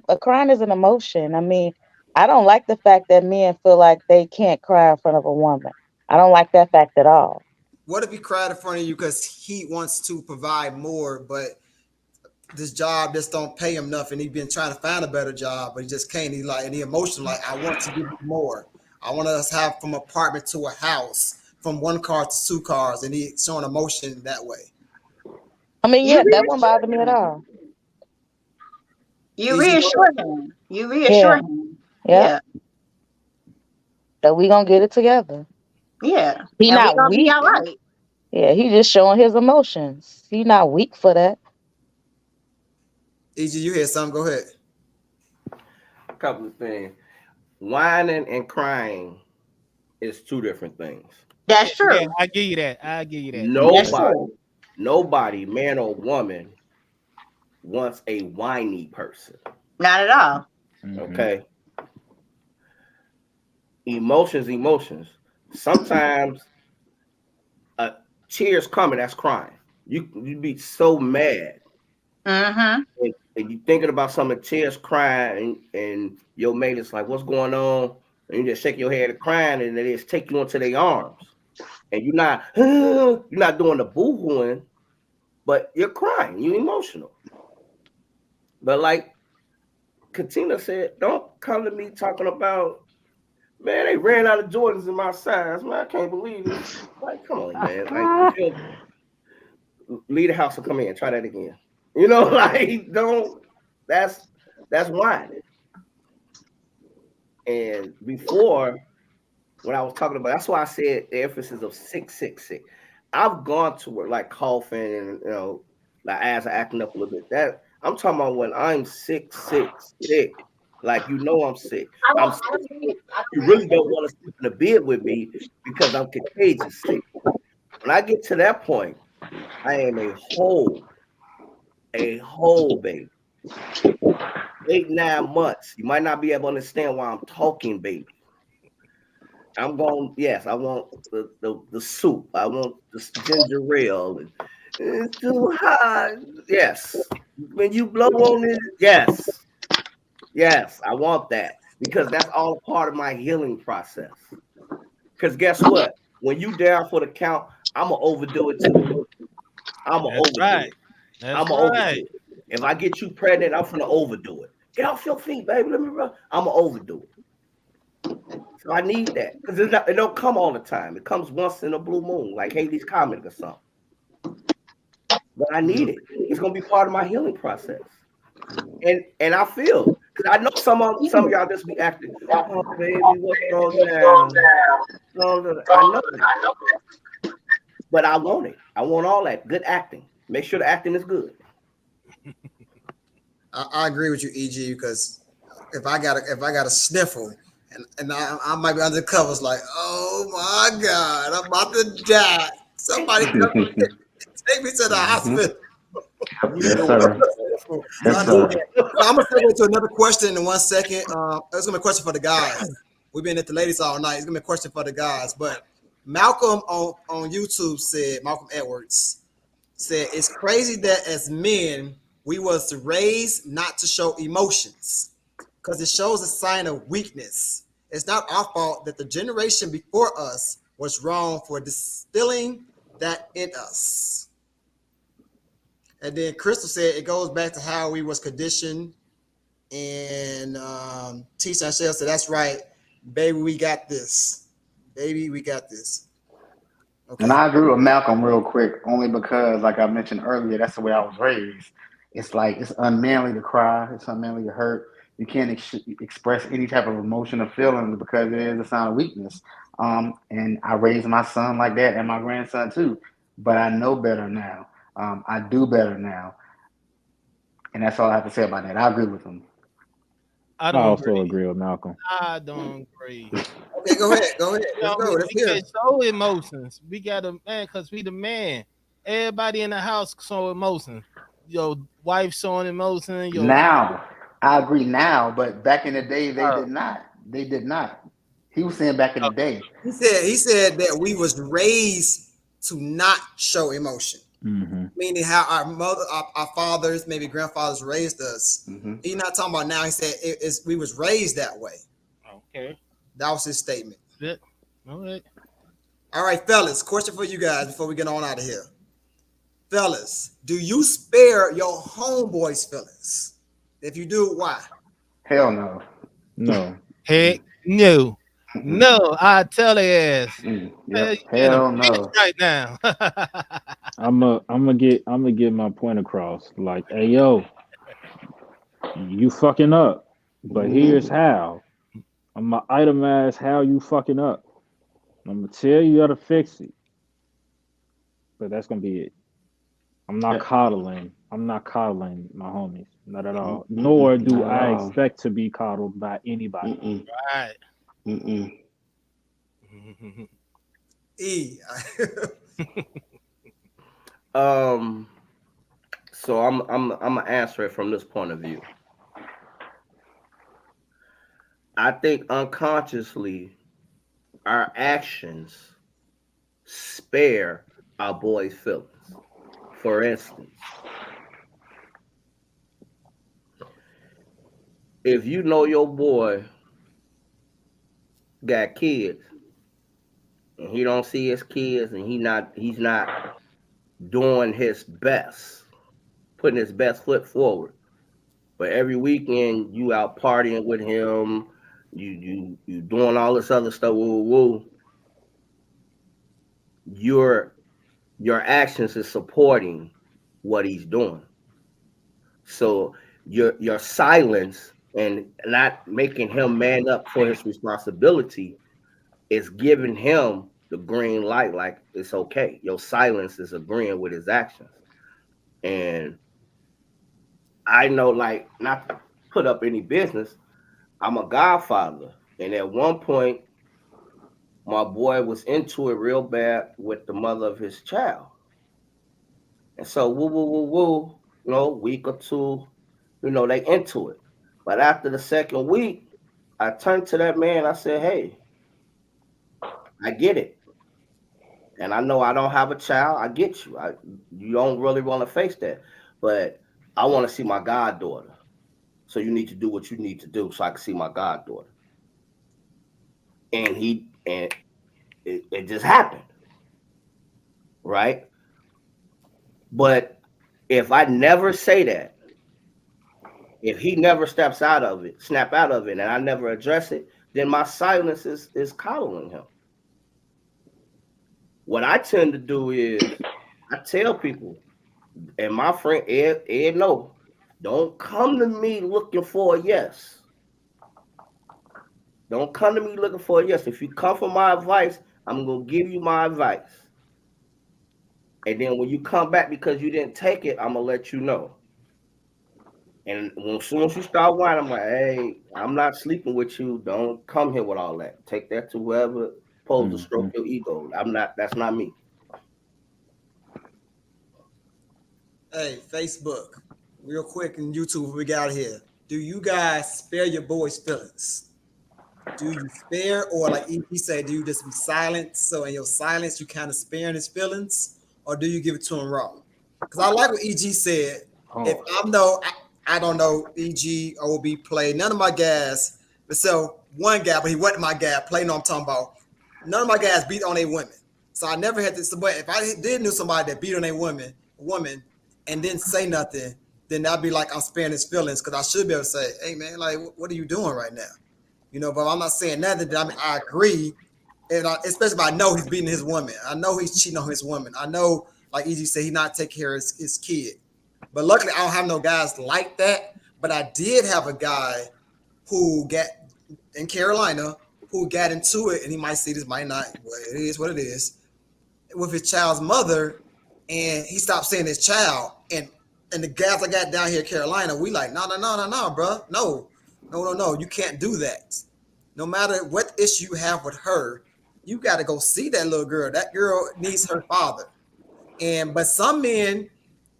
Speaker 8: A crying is an emotion. I mean, I don't like the fact that men feel like they can't cry in front of a woman. I don't like that fact at all.
Speaker 2: What if he cried in front of you because he wants to provide more, but this job just don't pay him enough, and he been trying to find a better job, but he just can't. He like, and he emotional, like, I want to give you more. I want us to have from apartment to a house, from one car to two cars, and he showing emotion that way.
Speaker 8: I mean,
Speaker 1: You
Speaker 8: yeah, that won't
Speaker 1: reassure
Speaker 8: bother me at
Speaker 1: him.
Speaker 8: all.
Speaker 1: You
Speaker 2: Easy, go
Speaker 1: reassure
Speaker 2: ahead.
Speaker 1: him. You
Speaker 8: Yeah,
Speaker 1: reassure him.
Speaker 8: yeah,
Speaker 1: Yeah,
Speaker 8: that we gonna get it together.
Speaker 1: yeah.
Speaker 8: He
Speaker 1: And we
Speaker 8: not
Speaker 1: gonna be
Speaker 8: weak.
Speaker 1: all right.
Speaker 8: Yeah, he just showing his emotions. He not weak for that.
Speaker 2: EG, you hear something? Go ahead.
Speaker 7: A couple of things. Whining and crying is two different things.
Speaker 1: That's
Speaker 3: Yeah,
Speaker 1: true.
Speaker 3: I give you that. I give you that.
Speaker 1: That's
Speaker 7: Nobody,
Speaker 1: true.
Speaker 7: nobody, man or woman, wants a whiny person.
Speaker 1: Not at all.
Speaker 6: Hmm.
Speaker 7: Okay, emotions. Sometimes uh, tears coming. That's crying. You be so mad,
Speaker 1: Mm-hmm.
Speaker 7: and you thinking about something, tears crying, and your mate is like, "What's going on?" And you just shake your head and crying, and they just take you into their arms, and you're not you're not doing the boo-hooing, but you're crying. You're emotional. But like Katina said, don't come to me talking about, man, they ran out of Jordans in my size. Man, I can't believe this. Like, come on, man. Like, leave the house and come in. Try that again. Like, don't. That's whining. And before, when I was talking about, that's why I said the emphasis of 666. I've gone to work like coughing and like eyes are acting up a little bit. That I'm talking about when I'm sick. Like I'm sick. I'm so sick. You really don't want to sleep in the bed with me because I'm contagious sick. When I get to that point, I am a whole baby. 8, 9 months. You might not be able to understand why I'm talking, baby. I'm going. Yes, I want the soup. I want the ginger ale. And it's too hot. Yes, when you blow on it, yes, I want that because that's all a part of my healing process. Because guess what? When you down for the count, I'm gonna overdo it too. I'm gonna
Speaker 3: That's
Speaker 7: overdo
Speaker 3: right.
Speaker 7: it. I'm
Speaker 3: That's
Speaker 7: gonna
Speaker 3: right.
Speaker 7: overdo it. If I get you pregnant, I'm gonna overdo it. Get off your feet, baby. Let me run. I'm gonna overdo it. So I need that because it don't come all the time. It comes once in a blue moon, like Haley's comic or something. But I need it. It's gonna be part of my healing process. And I feel because I know some of y'all just be acting. Oh baby, what's wrong now? No, no, no. I know it, but I want it. I want all that good acting. Make sure the acting is good.
Speaker 2: I agree with you, EG, because if I got a sniffle and I might be under the covers, like, oh my God, I'm about to die. Somebody come take me to the
Speaker 5: Hmm.
Speaker 2: hospital.
Speaker 7: You
Speaker 5: Yes,
Speaker 7: know
Speaker 5: sir.
Speaker 2: So I
Speaker 5: Yes,
Speaker 2: understand.
Speaker 5: sir.
Speaker 2: So I'm gonna segue to another question in 1 second. It's gonna be a question for the guys. We've been at the ladies all night. It's gonna be a question for the guys. But Malcolm on YouTube said, Malcolm Edwards said, it's crazy that as men we was raised not to show emotions because it shows a sign of weakness. It's not our fault that the generation before us was wrong for distilling that in us. And then Crystal said it goes back to how we was conditioned. And Tisha Shell said, that's right, baby, we got this. Baby, we got this.
Speaker 5: And
Speaker 2: Okay.
Speaker 5: I agree with Malcolm real quick, only because, like I mentioned earlier, that's the way I was raised. It's like it's unmanly to cry, it's unmanly to hurt. You can't express any type of emotion or feeling because it is a sign of weakness. And I raised my son like that and my grandson too. But I know better now. I do better now. And that's all I have to say about that. I agree with him.
Speaker 3: I
Speaker 6: I
Speaker 3: don't
Speaker 6: also
Speaker 3: agree.
Speaker 6: agree with Malcolm.
Speaker 3: I don't agree.
Speaker 2: Okay, go ahead. Go ahead. Let's go.
Speaker 3: We,
Speaker 2: Let's
Speaker 3: we
Speaker 2: hear.
Speaker 3: can show emotions. We got to man, cause we the man. Everybody in the house show emotions. Your wife showing emotion. Your
Speaker 5: Now. I agree now, but back in the day, they did not. They did not. He was saying back in the day.
Speaker 2: He said that we was raised to not show emotion,
Speaker 6: Mm-hmm.
Speaker 2: meaning how our mother, our fathers, maybe grandfathers raised us.
Speaker 5: Hmm.
Speaker 2: He's not talking about now. He said we was raised that way.
Speaker 3: Okay.
Speaker 2: That was his statement.
Speaker 3: Good. All right.
Speaker 2: All right, fellas. Question for you guys before we get on out of here. Fellas, do you spare your homeboys' feelings? If you do, why?
Speaker 5: Hell no.
Speaker 6: No.
Speaker 3: Heck no. No, I tell their ass. Man,
Speaker 5: Yep.
Speaker 3: you being a
Speaker 5: Hell
Speaker 3: bitch
Speaker 5: no.
Speaker 3: right now.
Speaker 6: I'm gonna get my point across. Like, hey yo, you fucking up. But here's
Speaker 5: Hmm.
Speaker 6: how. I'm gonna itemize how you fucking up. I'm gonna tell you how to fix it. But that's gonna be it. I'm not coddling my homies. Not at all. Nor do
Speaker 5: Not at
Speaker 6: I
Speaker 5: all.
Speaker 6: expect to be coddled by anybody.
Speaker 5: Mm-mm.
Speaker 3: Right.
Speaker 5: Mm-mm.
Speaker 2: E.
Speaker 7: Um, so I'm gonna answer it from this point of view. I think unconsciously our actions spare our boys' feelings. For instance, if you know your boy got kids and he don't see his kids and he's not doing his best, putting his best foot forward. But every weekend you out partying with him, you doing all this other stuff, woo woo woo. Your your actions is supporting what he's doing. So your silence and not making him man up for his responsibility is giving him the green light, like it's okay. Your silence is agreeing with his actions. And I know, like, not to put up any business, I'm a godfather. And at one point, my boy was into it real bad with the mother of his child. And so, woo, woo, woo, woo, week or two, they into it. But after the second week, I turned to that man. I said, hey, I get it. And I know I don't have a child. I get you. You don't really want to face that. But I want to see my goddaughter. So you need to do what you need to do so I can see my goddaughter. And it just happened, right? But if I never say that, if he never snap out of it, and I never address it, then my silence is coddling him. What I tend to do is I tell people, and my friend Ed no, don't come to me looking for a yes. Don't come to me looking for a yes. If you come for my advice, I'm gonna give you my advice. And then when you come back because you didn't take it, I'm gonna let you know. And as soon as you start whining, I'm like, hey, I'm not sleeping with you. Don't come here with all that. Take that to whoever supposed to
Speaker 6: Mm-hmm.
Speaker 7: stroke your ego. I'm not. That's not me.
Speaker 2: Hey, Facebook, real quick, and YouTube before we get out of here. Do you guys spare your boys' feelings? Do you spare, or like he said, do you just be silent? So in your silence, you kind of sparing his feelings, or do you give it to him raw? Because I like what EG said. If
Speaker 5: Pause.
Speaker 2: I don't know EG, OB, Play, none of my guys. But so one guy, but he wasn't my guy. Play, no, I'm talking about. None of my guys beat on a women. So I never had this. But if I did know somebody that beat on a woman, and didn't say nothing, then I'd be like I'm sparing his feelings because I should be able to say, hey man, like what are you doing right now? But I'm not saying nothing. I agree, and especially if I know he's beating his woman. I know he's cheating on his woman. I know, like EG said, he not taking care of his kid. But luckily, I don't have no guys like that. But I did have a guy who got in Carolina who got into it, and he might see this, might not. Well, it is what it is. With his child's mother, and he stopped seeing his child. And the guys I got down here in Carolina, we like, no, bro. No. You can't do that. No matter what issue you have with her, you got to go see that little girl. That girl needs her father. But some men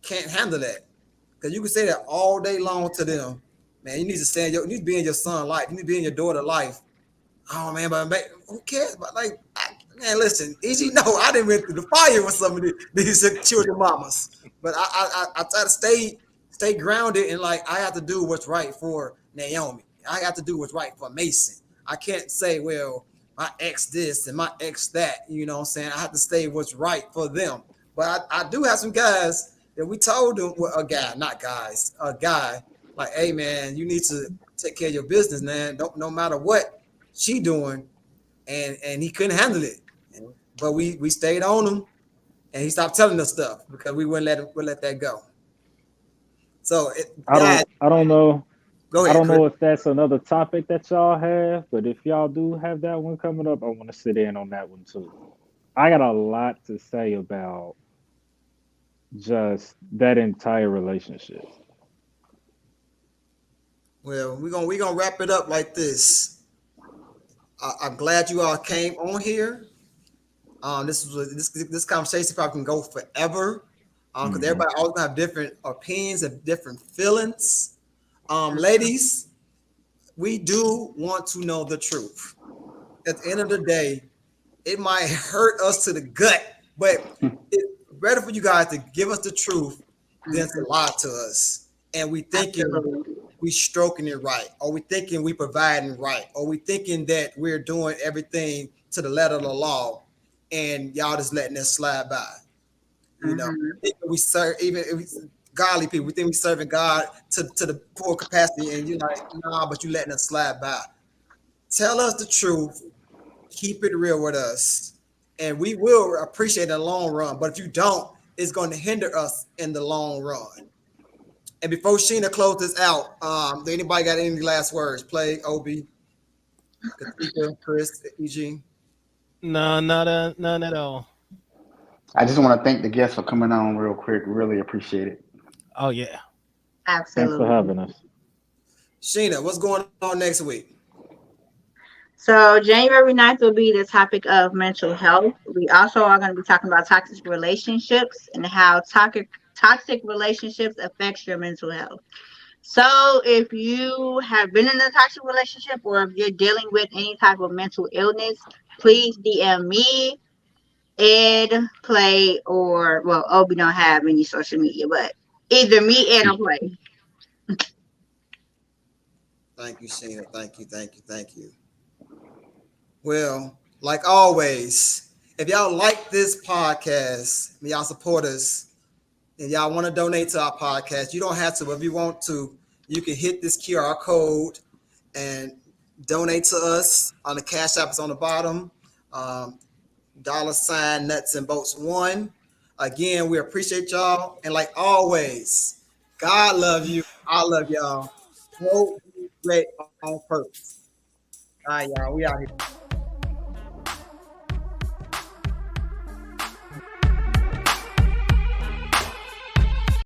Speaker 2: can't handle that because you can say that all day long to them. man, you need to you need to be in your son's life. You need to be in your daughter's life. Oh man, but who cares? But like, man, listen, EG, no, I didn't went through the fire with some of these children mamas. But I try to stay grounded and like I have to do what's right for Naomi. I have to do what's right for Mason. I can't say, well, my ex this and my ex that. You know what I'm saying? I have to stay what's right for them. But I do have some guys that we told them, well, a guy, not guys, a guy, like, hey man, you need to take care of your business, man. Don't no matter what she doing, and he couldn't handle it. But we stayed on him, and he stopped telling us stuff because we wouldn't let that go. So, guys,
Speaker 6: I don't know.
Speaker 2: go
Speaker 6: I
Speaker 2: ahead,
Speaker 6: don't
Speaker 2: Chris.
Speaker 6: know if that's another topic that y'all have, but if y'all do have that one coming up, I want to sit in on that one too. I got a lot to say about just that entire relationship.
Speaker 2: Well, we're gonna wrap it up like this. I'm glad you all came on here. This conversation probably can go forever. Because
Speaker 6: Mhm.
Speaker 2: everybody always gonna have different opinions and different feelings. Ladies, we do want to know the truth. At the end of the day, it might hurt us to the gut, but it's better for you guys to give us the truth than to lie to us. And we thinking
Speaker 1: Absolutely.
Speaker 2: we stroking it right, or we thinking we providing right, or we thinking that we're doing everything to the letter of the law, and y'all just letting it slide by. You know,
Speaker 1: Mm-hmm.
Speaker 2: we serve even if we, godly people. We think we serving God to the full capacity, and you're like, nah, but you letting us slide by. Tell us the truth. Keep it real with us, and we will appreciate it in the long run. But if you don't, it's going to hinder us in the long run. And before Sheena closes out, do anybody got any last words? Play Obi, Katika, Chris, EG.
Speaker 3: No, none at all.
Speaker 5: I just want to thank the guests for coming on real quick. Really appreciate it.
Speaker 3: Oh yeah.
Speaker 6: Thanks for
Speaker 1: Absolutely.
Speaker 6: having us.
Speaker 2: Sheena, what's going on next week?
Speaker 1: So January 9th will be the topic of mental health. We also are going to be talking about toxic relationships and how toxic relationships affects your mental health. So if you have been in a toxic relationship or if you're dealing with any type of mental illness, please DM me, Ed, Play, or well, Obi don't have any social media, but either me, Ed, or Play.
Speaker 2: Thank you, Sheena. Thank you. Well, like always, if y'all like this podcast, y'all support us, and y'all want to donate to our podcast, you don't have to, but if you want to, you can hit this QR code and donate to us on the cash app is on the bottom. Um, $ Nuts and Bolts one. Again, we appreciate y'all, and like always, God love you. I love y'all. Go be great on purpose. All right, y'all. We out here.